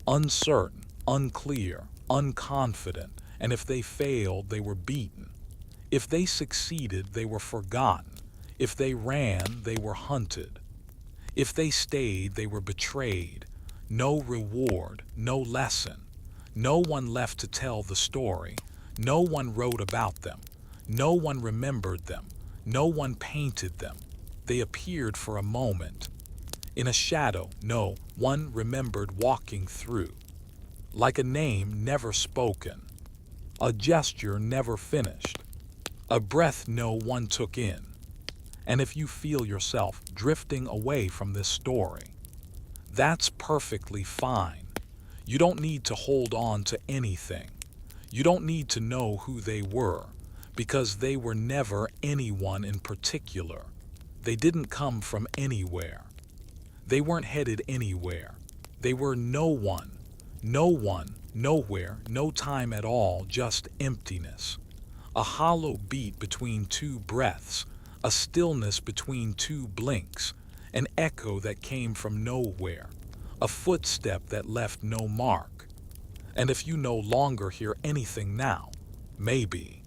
Uncertain, unclear, unconfident, and if they failed, they were beaten. If they succeeded, they were forgotten. If they ran, they were hunted. If they stayed, they were betrayed. No reward, no lesson. No one left to tell the story. No one wrote about them. No one remembered them. No one painted them. They appeared for a moment. In a shadow, no one remembered walking through. Like a name never spoken. A gesture never finished. A breath no one took in. And if you feel yourself drifting away from this story, that's perfectly fine. You don't need to hold on to anything. You don't need to know who they were, because they were never anyone in particular. They didn't come from anywhere. They weren't headed anywhere. They were no one, nowhere, no time at all, just emptiness. A hollow beat between two breaths, a stillness between two blinks, an echo that came from nowhere, a footstep that left no mark. And if you no longer hear anything now, maybe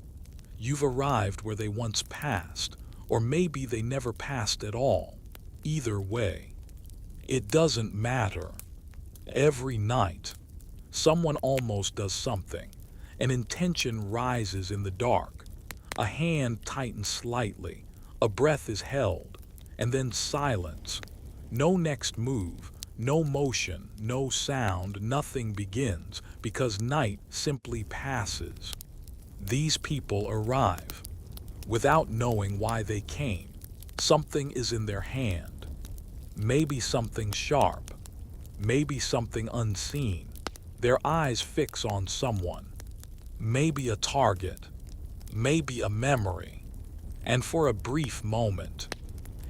you've arrived where they once passed, or maybe they never passed at all. Either way, it doesn't matter. Every night, someone almost does something. An intention rises in the dark. A hand tightens slightly. A breath is held. And then silence. No next move. No motion. No sound. Nothing begins, because night simply passes. These people arrive without knowing why they came. Something is in their hand. Maybe something sharp. Maybe something unseen. Their eyes fix on someone. Maybe a target. Maybe a memory. And for a brief moment,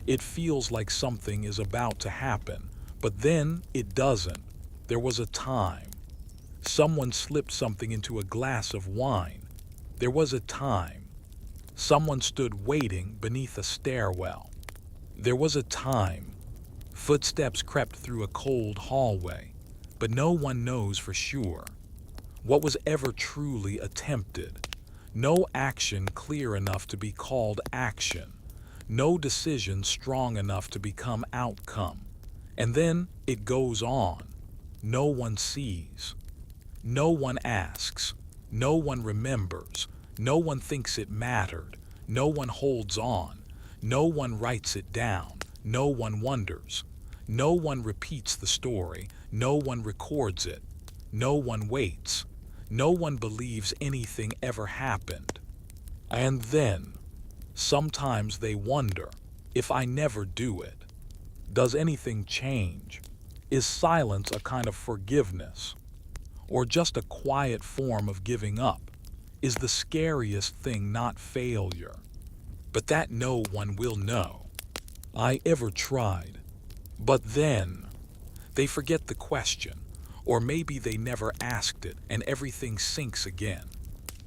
it feels like something is about to happen. But then it doesn't. There was a time. Someone slipped something into a glass of wine. There was a time. Someone stood waiting beneath a stairwell. There was a time. Footsteps crept through a cold hallway, but no one knows for sure what was ever truly attempted. No action clear enough to be called action. No decision strong enough to become outcome. And then it goes on. No one sees. No one asks. No one remembers. No one thinks it mattered. No one holds on. No one writes it down. No one wonders. No one repeats the story. No one records it. No one waits. No one believes anything ever happened. And then, sometimes they wonder, if I never do it, does anything change? Is silence a kind of forgiveness? Or just a quiet form of giving up? Is the scariest thing not failure? But that no one will know. I ever tried. But then, they forget the question, or maybe they never asked it, and everything sinks again.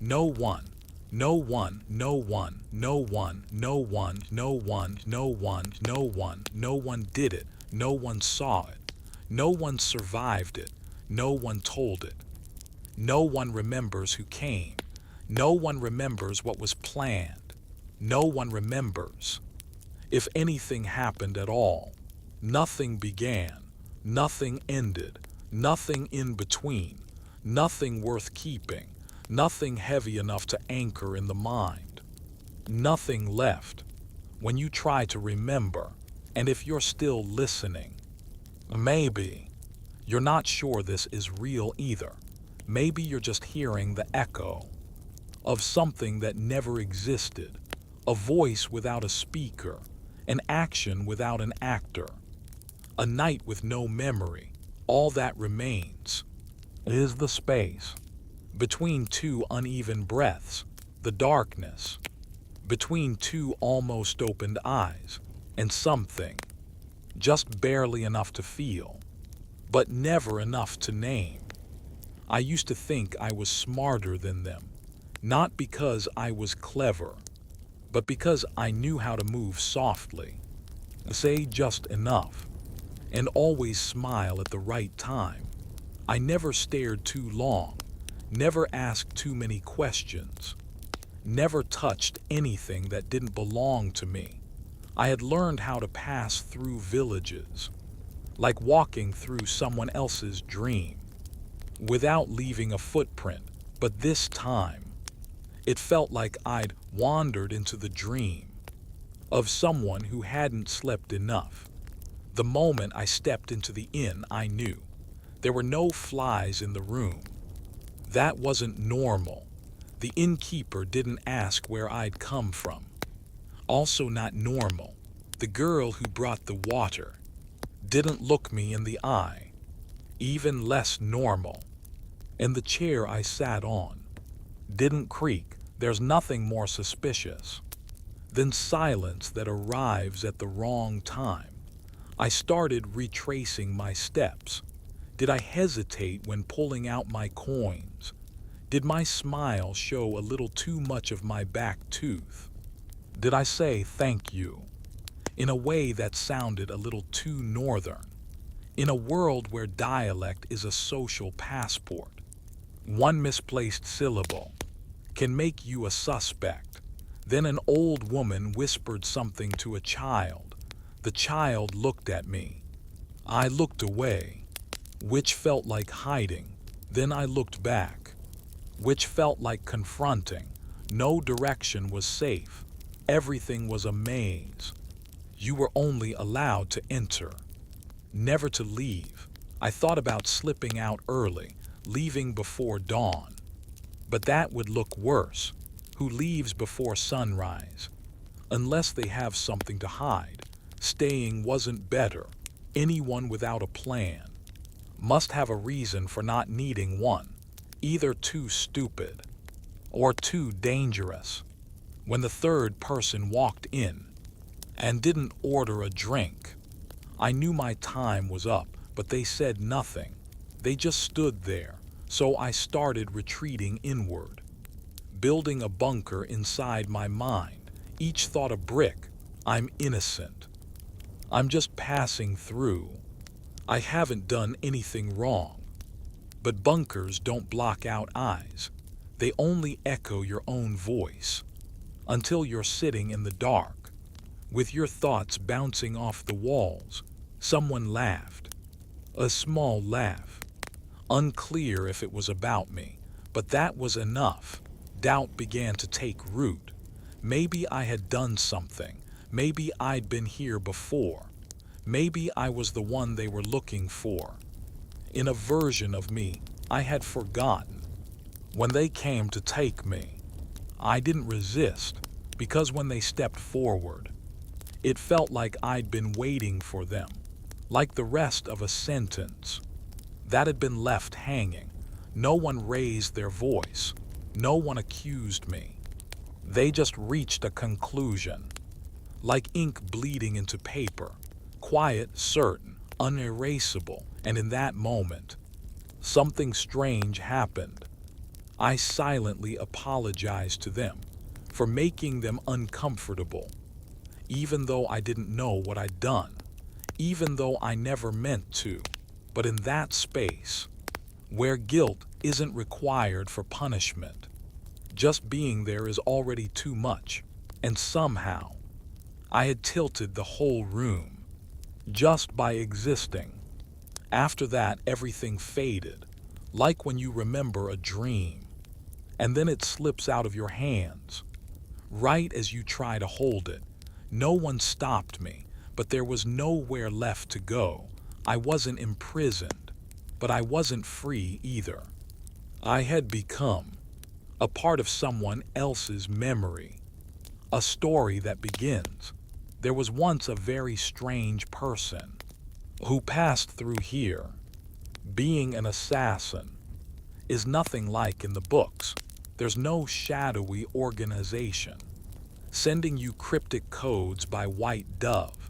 No one, no one, no one, no one, no one, no one, no one, no one, no one did it, no one saw it, no one survived it, no one told it. No one remembers who came. No one remembers what was planned. No one remembers if anything happened at all. Nothing began, nothing ended, nothing in between, nothing worth keeping, nothing heavy enough to anchor in the mind. Nothing left when you try to remember, and if you're still listening, maybe you're not sure this is real either. Maybe you're just hearing the echo of something that never existed, a voice without a speaker, an action without an actor. A night with no memory. All that remains is the space between two uneven breaths, the darkness. between two almost opened eyes, and something, just barely enough to feel, but never enough to name. I used to think I was smarter than them, not because I was clever, but because I knew how to move softly, say just enough, and always smile at the right time. I never stared too long, never asked too many questions, never touched anything that didn't belong to me. I had learned how to pass through villages, like walking through someone else's dream, without leaving a footprint. But this time, it felt like I'd wandered into the dream of someone who hadn't slept enough. The moment I stepped into the inn, I knew there were no flies in the room. That wasn't normal. The innkeeper didn't ask where I'd come from. Also not normal, the girl who brought the water didn't look me in the eye. Even less normal, and the chair I sat on didn't creak. There's nothing more suspicious than silence that arrives at the wrong time. I started retracing my steps. Did I hesitate when pulling out my coins? Did my smile show a little too much of my back tooth? Did I say thank you in a way that sounded a little too northern? In a world where dialect is a social passport, one misplaced syllable can make you a suspect. Then an old woman whispered something to a child. The child looked at me. I looked away, which felt like hiding. Then I looked back, which felt like confronting. No direction was safe. Everything was a maze. You were only allowed to enter, never to leave. I thought about slipping out early, leaving before dawn. But that would look worse. Who leaves before sunrise? Unless they have something to hide. Staying wasn't better. Anyone without a plan must have a reason for not needing one. Either too stupid or too dangerous. When the third person walked in and didn't order a drink, I knew my time was up, but they said nothing. They just stood there. So I started retreating inward, building a bunker inside my mind. Each thought a brick. I'm innocent. I'm just passing through. I haven't done anything wrong. But bunkers don't block out eyes. They only echo your own voice until you're sitting in the dark, with your thoughts bouncing off the walls. Someone laughed. A small laugh. Unclear if it was about me, but that was enough. Doubt began to take root. Maybe I had done something. Maybe I'd been here before. Maybe I was the one they were looking for. In a version of me I had forgotten. When they came to take me, I didn't resist, because when they stepped forward, it felt like I'd been waiting for them, like the rest of a sentence that had been left hanging. No one raised their voice. No one accused me. They just reached a conclusion, like ink bleeding into paper, quiet, certain, unerasable. And in that moment, something strange happened. I silently apologized to them for making them uncomfortable, even though I didn't know what I'd done, even though I never meant to. But in that space, where guilt isn't required for punishment, just being there is already too much. And somehow, I had tilted the whole room, just by existing. After that, everything faded, like when you remember a dream, and then it slips out of your hands, right as you try to hold it. No one stopped me, but there was nowhere left to go. I wasn't imprisoned, but I wasn't free either. I had become a part of someone else's memory, a story that begins. There was once a very strange person who passed through here. Being an assassin is nothing like in the books. There's no shadowy organization, sending you cryptic codes by white dove.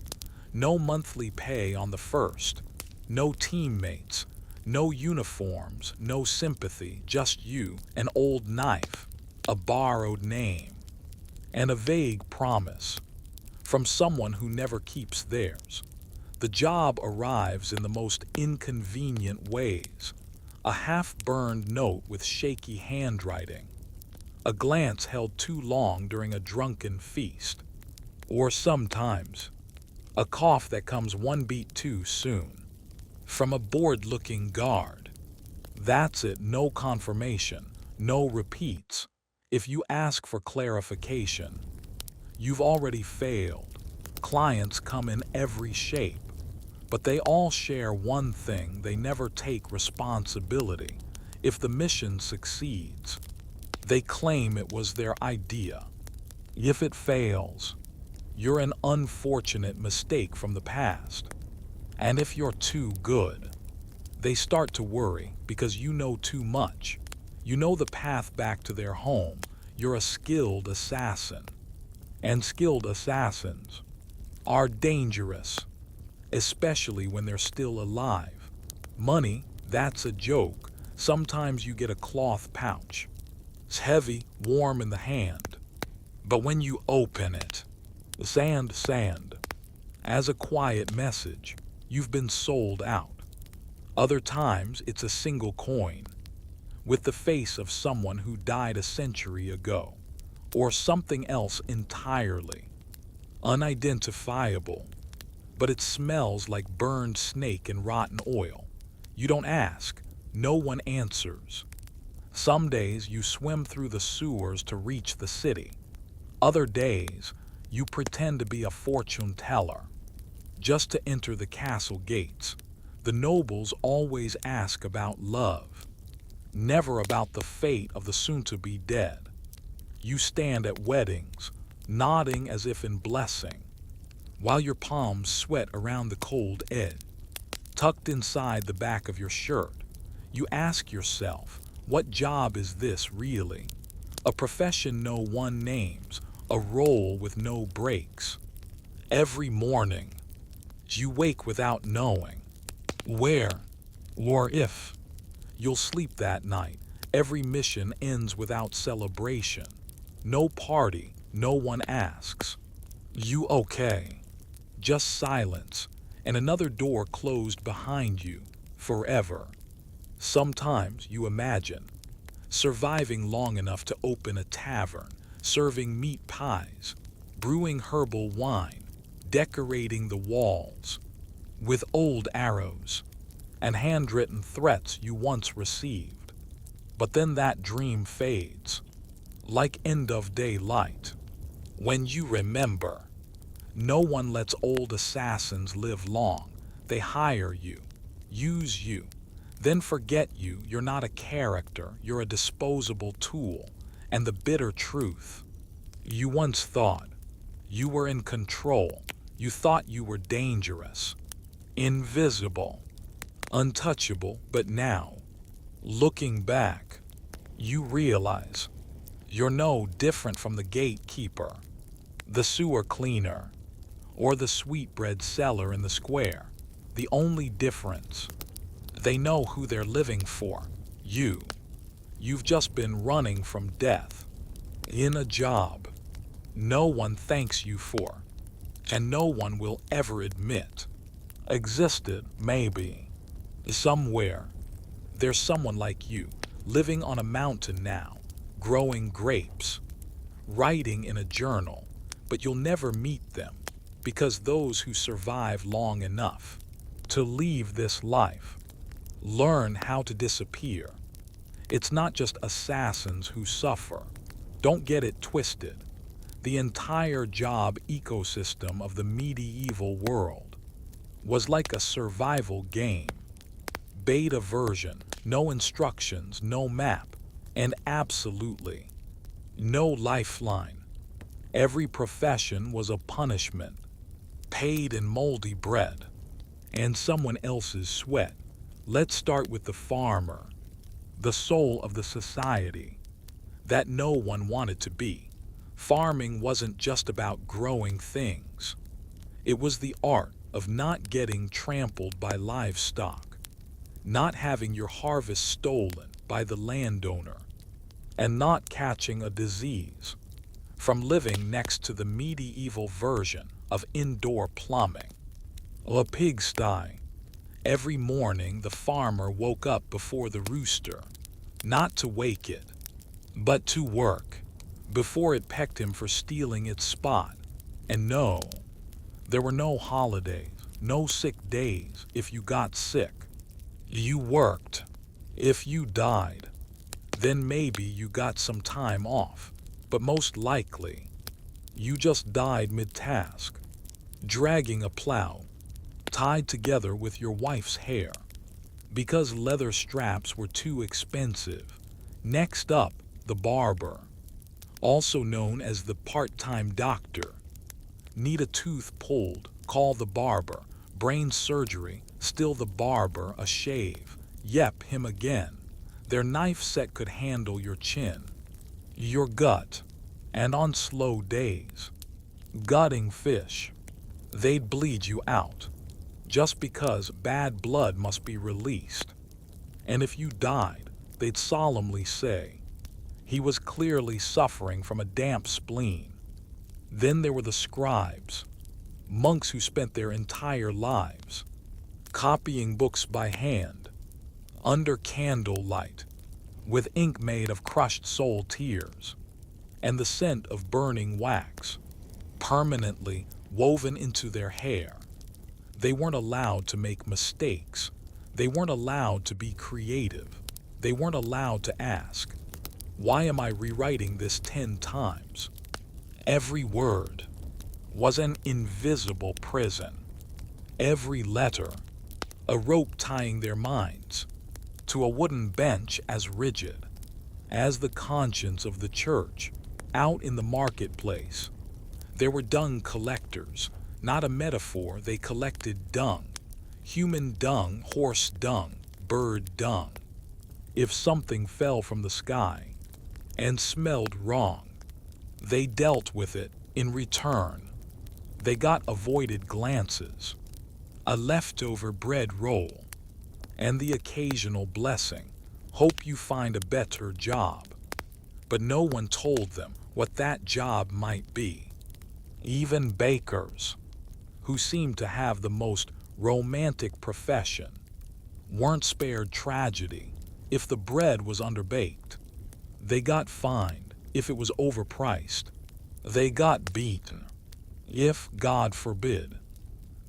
No monthly pay on the first, no teammates, no uniforms, no sympathy, just you, an old knife, a borrowed name, and a vague promise from someone who never keeps theirs. The job arrives in the most inconvenient ways. A half-burned note with shaky handwriting, a glance held too long during a drunken feast, or sometimes a cough that comes one beat too soon from a bored-looking guard. That's it, no confirmation, no repeats. If you ask for clarification, you've already failed. Clients come in every shape, but they all share one thing: they never take responsibility. If the mission succeeds, they claim it was their idea. If it fails, you're an unfortunate mistake from the past. And if you're too good, they start to worry because you know too much. You know the path back to their home. You're a skilled assassin. And skilled assassins are dangerous, especially when they're still alive. Money, that's a joke. Sometimes you get a cloth pouch. It's heavy, warm in the hand. But when you open it, sand, as a quiet message, you've been sold out. Other times, it's a single coin with the face of someone who died a century ago, or something else entirely unidentifiable, but it smells like burned snake and rotten oil. You don't ask, no one answers. Some days you swim through the sewers to reach the city. Other days, you pretend to be a fortune teller just to enter the castle gates. The nobles always ask about love, never about the fate of the soon-to-be dead. You stand at weddings, nodding as if in blessing, while your palms sweat around the cold edge. Tucked inside the back of your shirt, you ask yourself, what job is this really? A profession no one names, a role with no breaks. Every morning, you wake without knowing where or if you'll sleep that night. Every mission ends without celebration. No party, no one asks, "You okay?" Just silence, and another door closed behind you, forever. Sometimes you imagine surviving long enough to open a tavern, serving meat pies, brewing herbal wine, decorating the walls with old arrows and handwritten threats you once received. But then that dream fades, like end-of-day light. When you remember, no one lets old assassins live long. They hire you, use you, then forget you. You're not a character, you're a disposable tool. And the bitter truth, you once thought you were in control. You thought you were dangerous, invisible, untouchable. But now, looking back, you realize you're no different from the gatekeeper, the sewer cleaner, or the sweetbread seller in the square. The only difference, they know who they're living for. You. You've just been running from death in a job no one thanks you for, and no one will ever admit existed. Maybe somewhere there's someone like you, living on a mountain now, growing grapes, writing in a journal, but you'll never meet them, because those who survive long enough to leave this life learn how to disappear. It's not just assassins who suffer. Don't get it twisted. The entire job ecosystem of the medieval world was like a survival game. Beta version, no instructions, no map, and absolutely no lifeline. Every profession was a punishment, paid in moldy bread and someone else's sweat. Let's start with the farmer, the soul of the society that no one wanted to be. Farming wasn't just about growing things. It was the art of not getting trampled by livestock, not having your harvest stolen by the landowner, and not catching a disease from living next to the medieval version of indoor plumbing. A pigsty. Every morning the farmer woke up before the rooster, not to wake it, but to work, before it pecked him for stealing its spot. And no, there were no holidays, no sick days if you got sick. You worked. If you died, then maybe you got some time off, but most likely, you just died mid-task, dragging a plow, tied together with your wife's hair, because leather straps were too expensive. Next up, the barber, also known as the part-time doctor. Need a tooth pulled, call the barber. Brain surgery, still the barber. A shave, yep, him again. Their knife set could handle your chin, your gut, and on slow days, gutting fish, they'd bleed you out, just because bad blood must be released. And if you died, they'd solemnly say, he was clearly suffering from a damp spleen. Then there were the scribes, monks who spent their entire lives copying books by hand, under candlelight, with ink made of crushed soul tears, and the scent of burning wax permanently woven into their hair. They weren't allowed to make mistakes. They weren't allowed to be creative. They weren't allowed to ask, why am I rewriting this 10 times? Every word was an invisible prison. Every letter, a rope tying their minds to a wooden bench as rigid as the conscience of the church. Out in the marketplace, there were dung collectors. Not a metaphor, they collected dung. Human dung, horse dung, bird dung. If something fell from the sky and smelled wrong, they dealt with it in return. They got avoided glances, a leftover bread roll, and the occasional blessing. Hope you find a better job. But no one told them what that job might be. Even bakers, who seemed to have the most romantic profession, weren't spared tragedy if the bread was underbaked. They got fined if it was overpriced. They got beaten if, God forbid,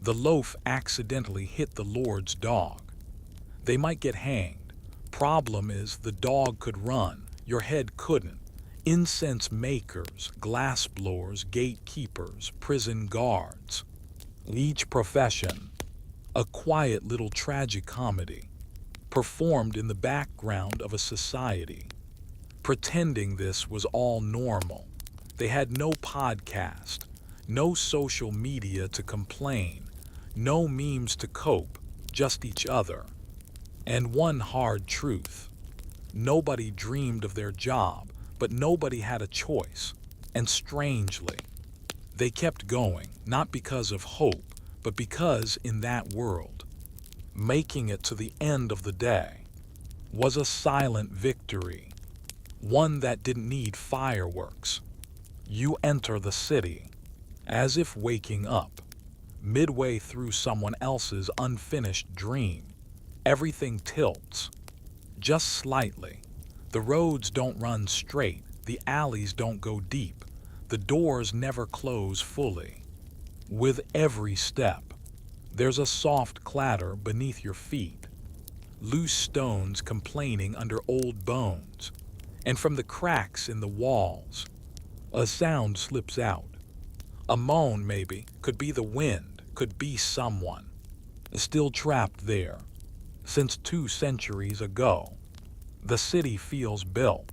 the loaf accidentally hit the Lord's dog. They might get hanged. Problem is, the dog could run, your head couldn't. Incense makers, glass blowers, gatekeepers, prison guards. Each profession, a quiet little tragicomedy, performed in the background of a society, pretending this was all normal. They had no podcast, no social media to complain, no memes to cope, just each other. And one hard truth: nobody dreamed of their job, but nobody had a choice. And strangely, they kept going, not because of hope, but because in that world, making it to the end of the day was a silent victory, one that didn't need fireworks. You enter the city as if waking up, midway through someone else's unfinished dream. Everything tilts, just slightly. The roads don't run straight, the alleys don't go deep, the doors never close fully. With every step, there's a soft clatter beneath your feet, loose stones complaining under old bones, and from the cracks in the walls, a sound slips out. A moan, maybe, could be the wind, could be someone, still trapped there, since 2 centuries ago. The city feels built,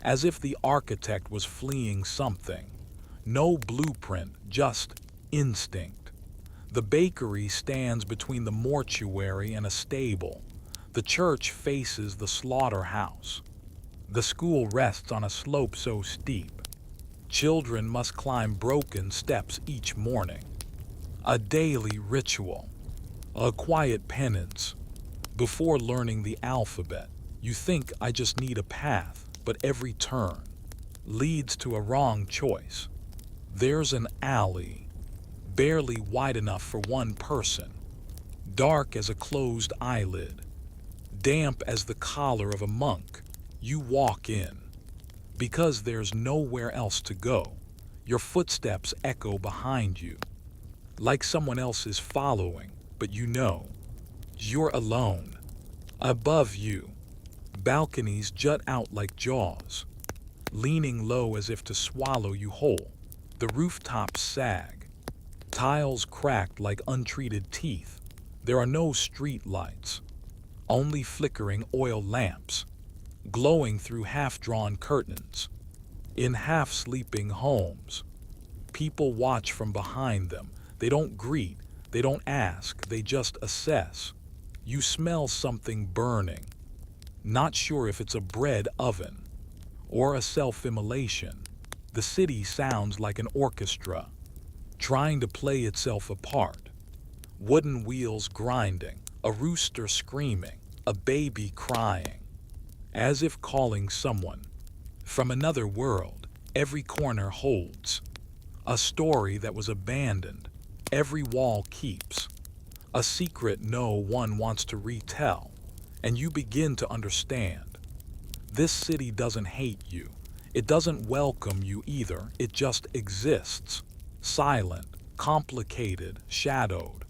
as if the architect was fleeing something. No blueprint, just instinct. The bakery stands between the mortuary and a stable. The church faces the slaughterhouse. The school rests on a slope so steep, Children must climb broken steps each morning. A daily ritual, a quiet penance. Before learning the alphabet, you think I just need a path, but every turn leads to a wrong choice. There's an alley, barely wide enough for one person, dark as a closed eyelid, damp as the collar of a monk. You walk in. Because there's nowhere else to go, your footsteps echo behind you, like someone else is following, but you know you're alone. Above you, balconies jut out like jaws, leaning low as if to swallow you whole. The rooftops sag, tiles cracked like untreated teeth. There are no street lights, only flickering oil lamps, glowing through half-drawn curtains. In half-sleeping homes, people watch from behind them. They don't greet, they don't ask, they just assess. You smell something burning, not sure if it's a bread oven or a self-immolation. The city sounds like an orchestra, trying to play itself apart. Wooden wheels grinding, a rooster screaming, a baby crying, as if calling someone from another world. Every corner holds a story that was abandoned. Every wall keeps a secret no one wants to retell. And you begin to understand. This city doesn't hate you. It doesn't welcome you either. It just exists. Silent, complicated, shadowed.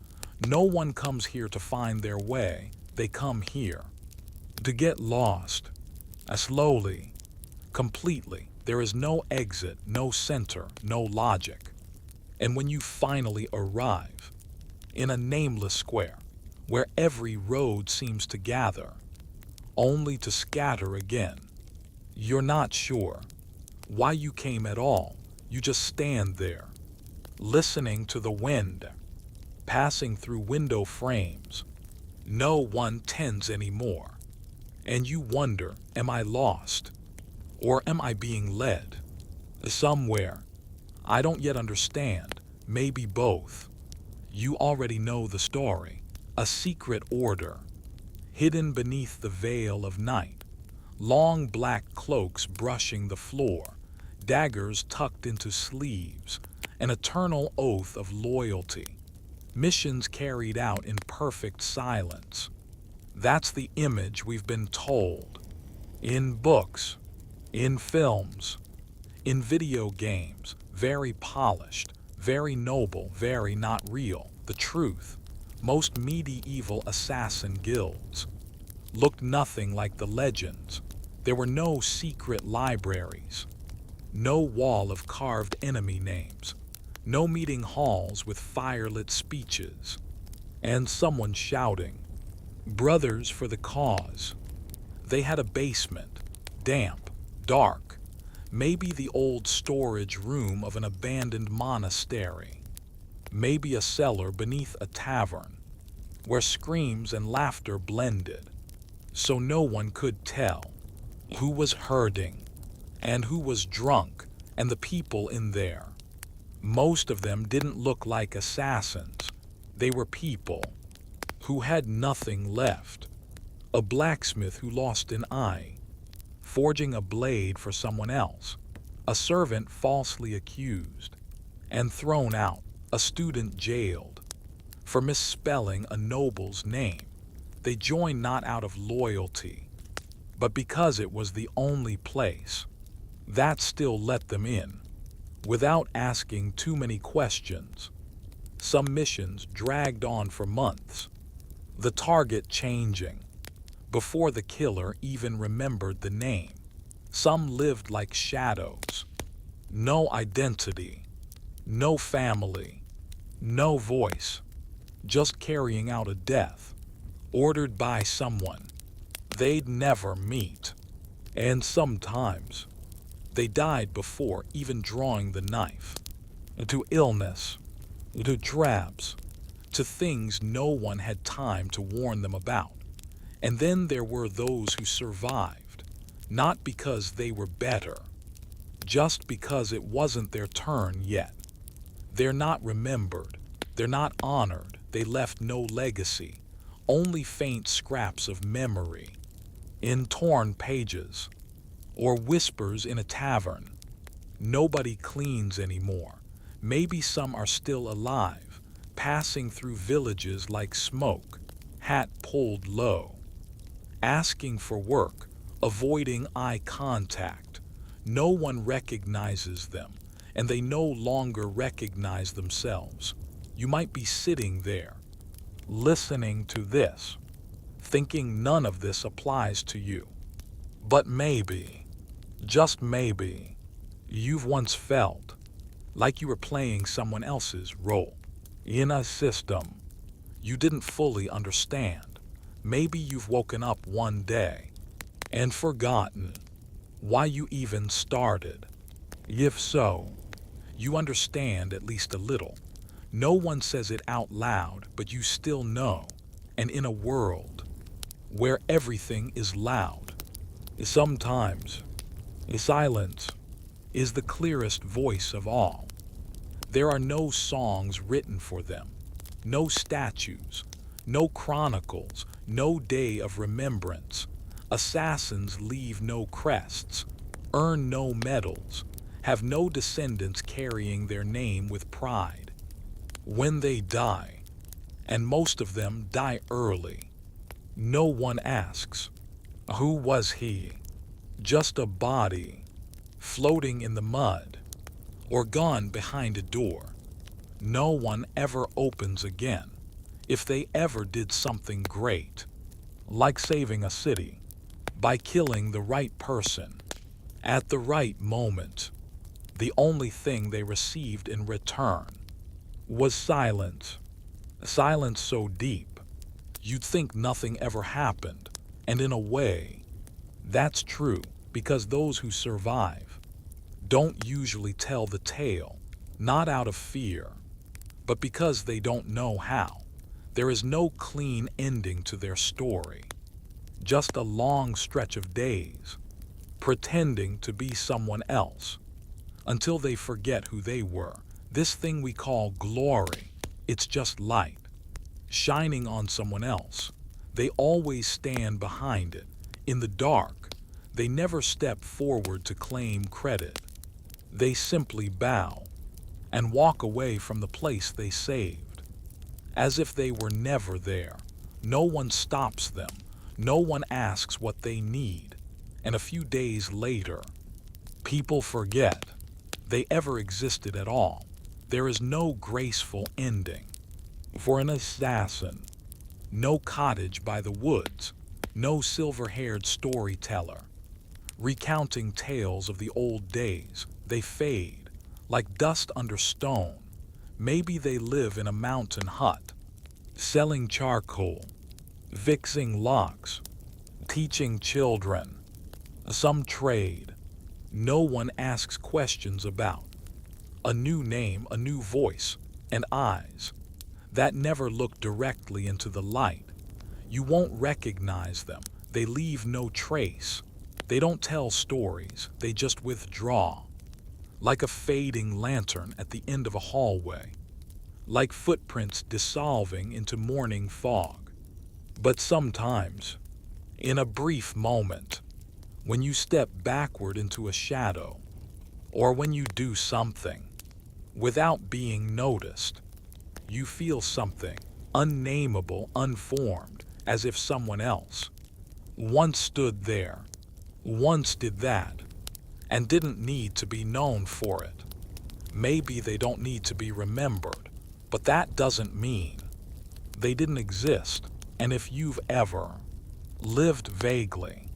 No one comes here to find their way. They come here to get lost. Slowly, completely. There is no exit, no center, no logic. And when you finally arrive in a nameless square, where every road seems to gather, only to scatter again, you're not sure why you came at all. You just stand there, listening to the wind passing through window frames. No one tends anymore. And you wonder, am I lost? Or am I being led somewhere I don't yet understand? Maybe both. You already know the story. A secret order, hidden beneath the veil of night. Long black cloaks brushing the floor, daggers tucked into sleeves, an eternal oath of loyalty. Missions carried out in perfect silence. That's the image we've been told. In books, in films, in video games. Very polished, very noble, very not real. The truth, most medieval assassin guilds looked nothing like the legends. There were no secret libraries, no wall of carved enemy names, no meeting halls with firelit speeches, and someone shouting, "Brothers for the cause." They had a basement, damp, dark, maybe the old storage room of an abandoned monastery, maybe a cellar beneath a tavern, where screams and laughter blended, so no one could tell who was hurting and who was drunk. And the people in there, most of them didn't look like assassins. They were people who had nothing left. A blacksmith who lost an eye, forging a blade for someone else. A servant falsely accused and thrown out. A student jailed for misspelling a noble's name. They joined not out of loyalty, but because it was the only place that still let them in, without asking too many questions. Some missions dragged on for months, the target changing, before the killer even remembered the name. Some lived like shadows. No identity, no family, no voice, just carrying out a death ordered by someone they'd never meet. And sometimes they died before even drawing the knife. To illness, to traps, to things no one had time to warn them about. And then there were those who survived, not because they were better, just because it wasn't their turn yet. They're not remembered. They're not honored. They left no legacy, only faint scraps of memory in torn pages or whispers in a tavern. Nobody cleans anymore. Maybe some are still alive, passing through villages like smoke, hat pulled low, asking for work, avoiding eye contact. No one recognizes them, and they no longer recognize themselves. You might be sitting there, listening to this, thinking none of this applies to you. But maybe, just maybe, you've once felt like you were playing someone else's role in a system you didn't fully understand. Maybe you've woken up one day and forgotten why you even started. If so, you understand at least a little. No one says it out loud, but you still know. And in a world where everything is loud, sometimes silence is the clearest voice of all. There are no songs written for them, no statues, no chronicles, no day of remembrance. Assassins leave no crests, earn no medals, have no descendants carrying their name with pride. When they die, and most of them die early, no one asks, who was he? Just a body, floating in the mud, or gone behind a door. No one ever opens again. If they ever did something great, like saving a city, by killing the right person, at the right moment, the only thing they received in return was silence. Silence so deep, you'd think nothing ever happened. And in a way, that's true, because those who survive don't usually tell the tale, not out of fear, but because they don't know how. There is no clean ending to their story, just a long stretch of days, pretending to be someone else, until they forget who they were. This thing we call glory, it's just light, shining on someone else. They always stand behind it. In the dark, they never step forward to claim credit. They simply bow and walk away from the place they saved, as if they were never there. No one stops them. No one asks what they need. And a few days later, people forget they ever existed at all. There is no graceful ending for an assassin. No cottage by the woods, no silver-haired storyteller recounting tales of the old days. They fade like dust under stone. Maybe they live in a mountain hut, selling charcoal, fixing locks, teaching children some trade no one asks questions about. A new name, a new voice, and eyes that never look directly into the light. You won't recognize them. They leave no trace. They don't tell stories. They just withdraw, like a fading lantern at the end of a hallway, like footprints dissolving into morning fog. But sometimes, in a brief moment, when you step backward into a shadow, or when you do something without being noticed, you feel something unnameable, unformed, as if someone else once stood there, once did that, and didn't need to be known for it. Maybe they don't need to be remembered, but that doesn't mean they didn't exist. And if you've ever lived vaguely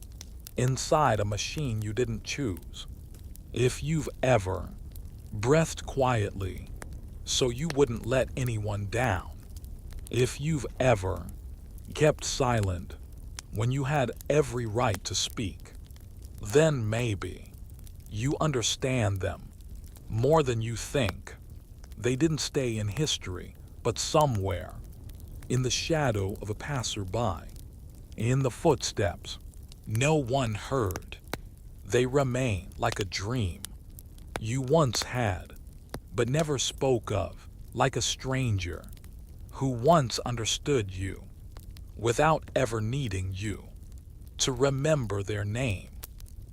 inside a machine you didn't choose, if you've ever breathed quietly so you wouldn't let anyone down, if you've ever kept silent when you had every right to speak, then maybe you understand them more than you think. They didn't stay in history, but somewhere in the shadow of a passerby, in the footsteps no one heard. They remain like a dream, you once had, but never spoke of, like a stranger who once understood you without ever needing you to remember their name.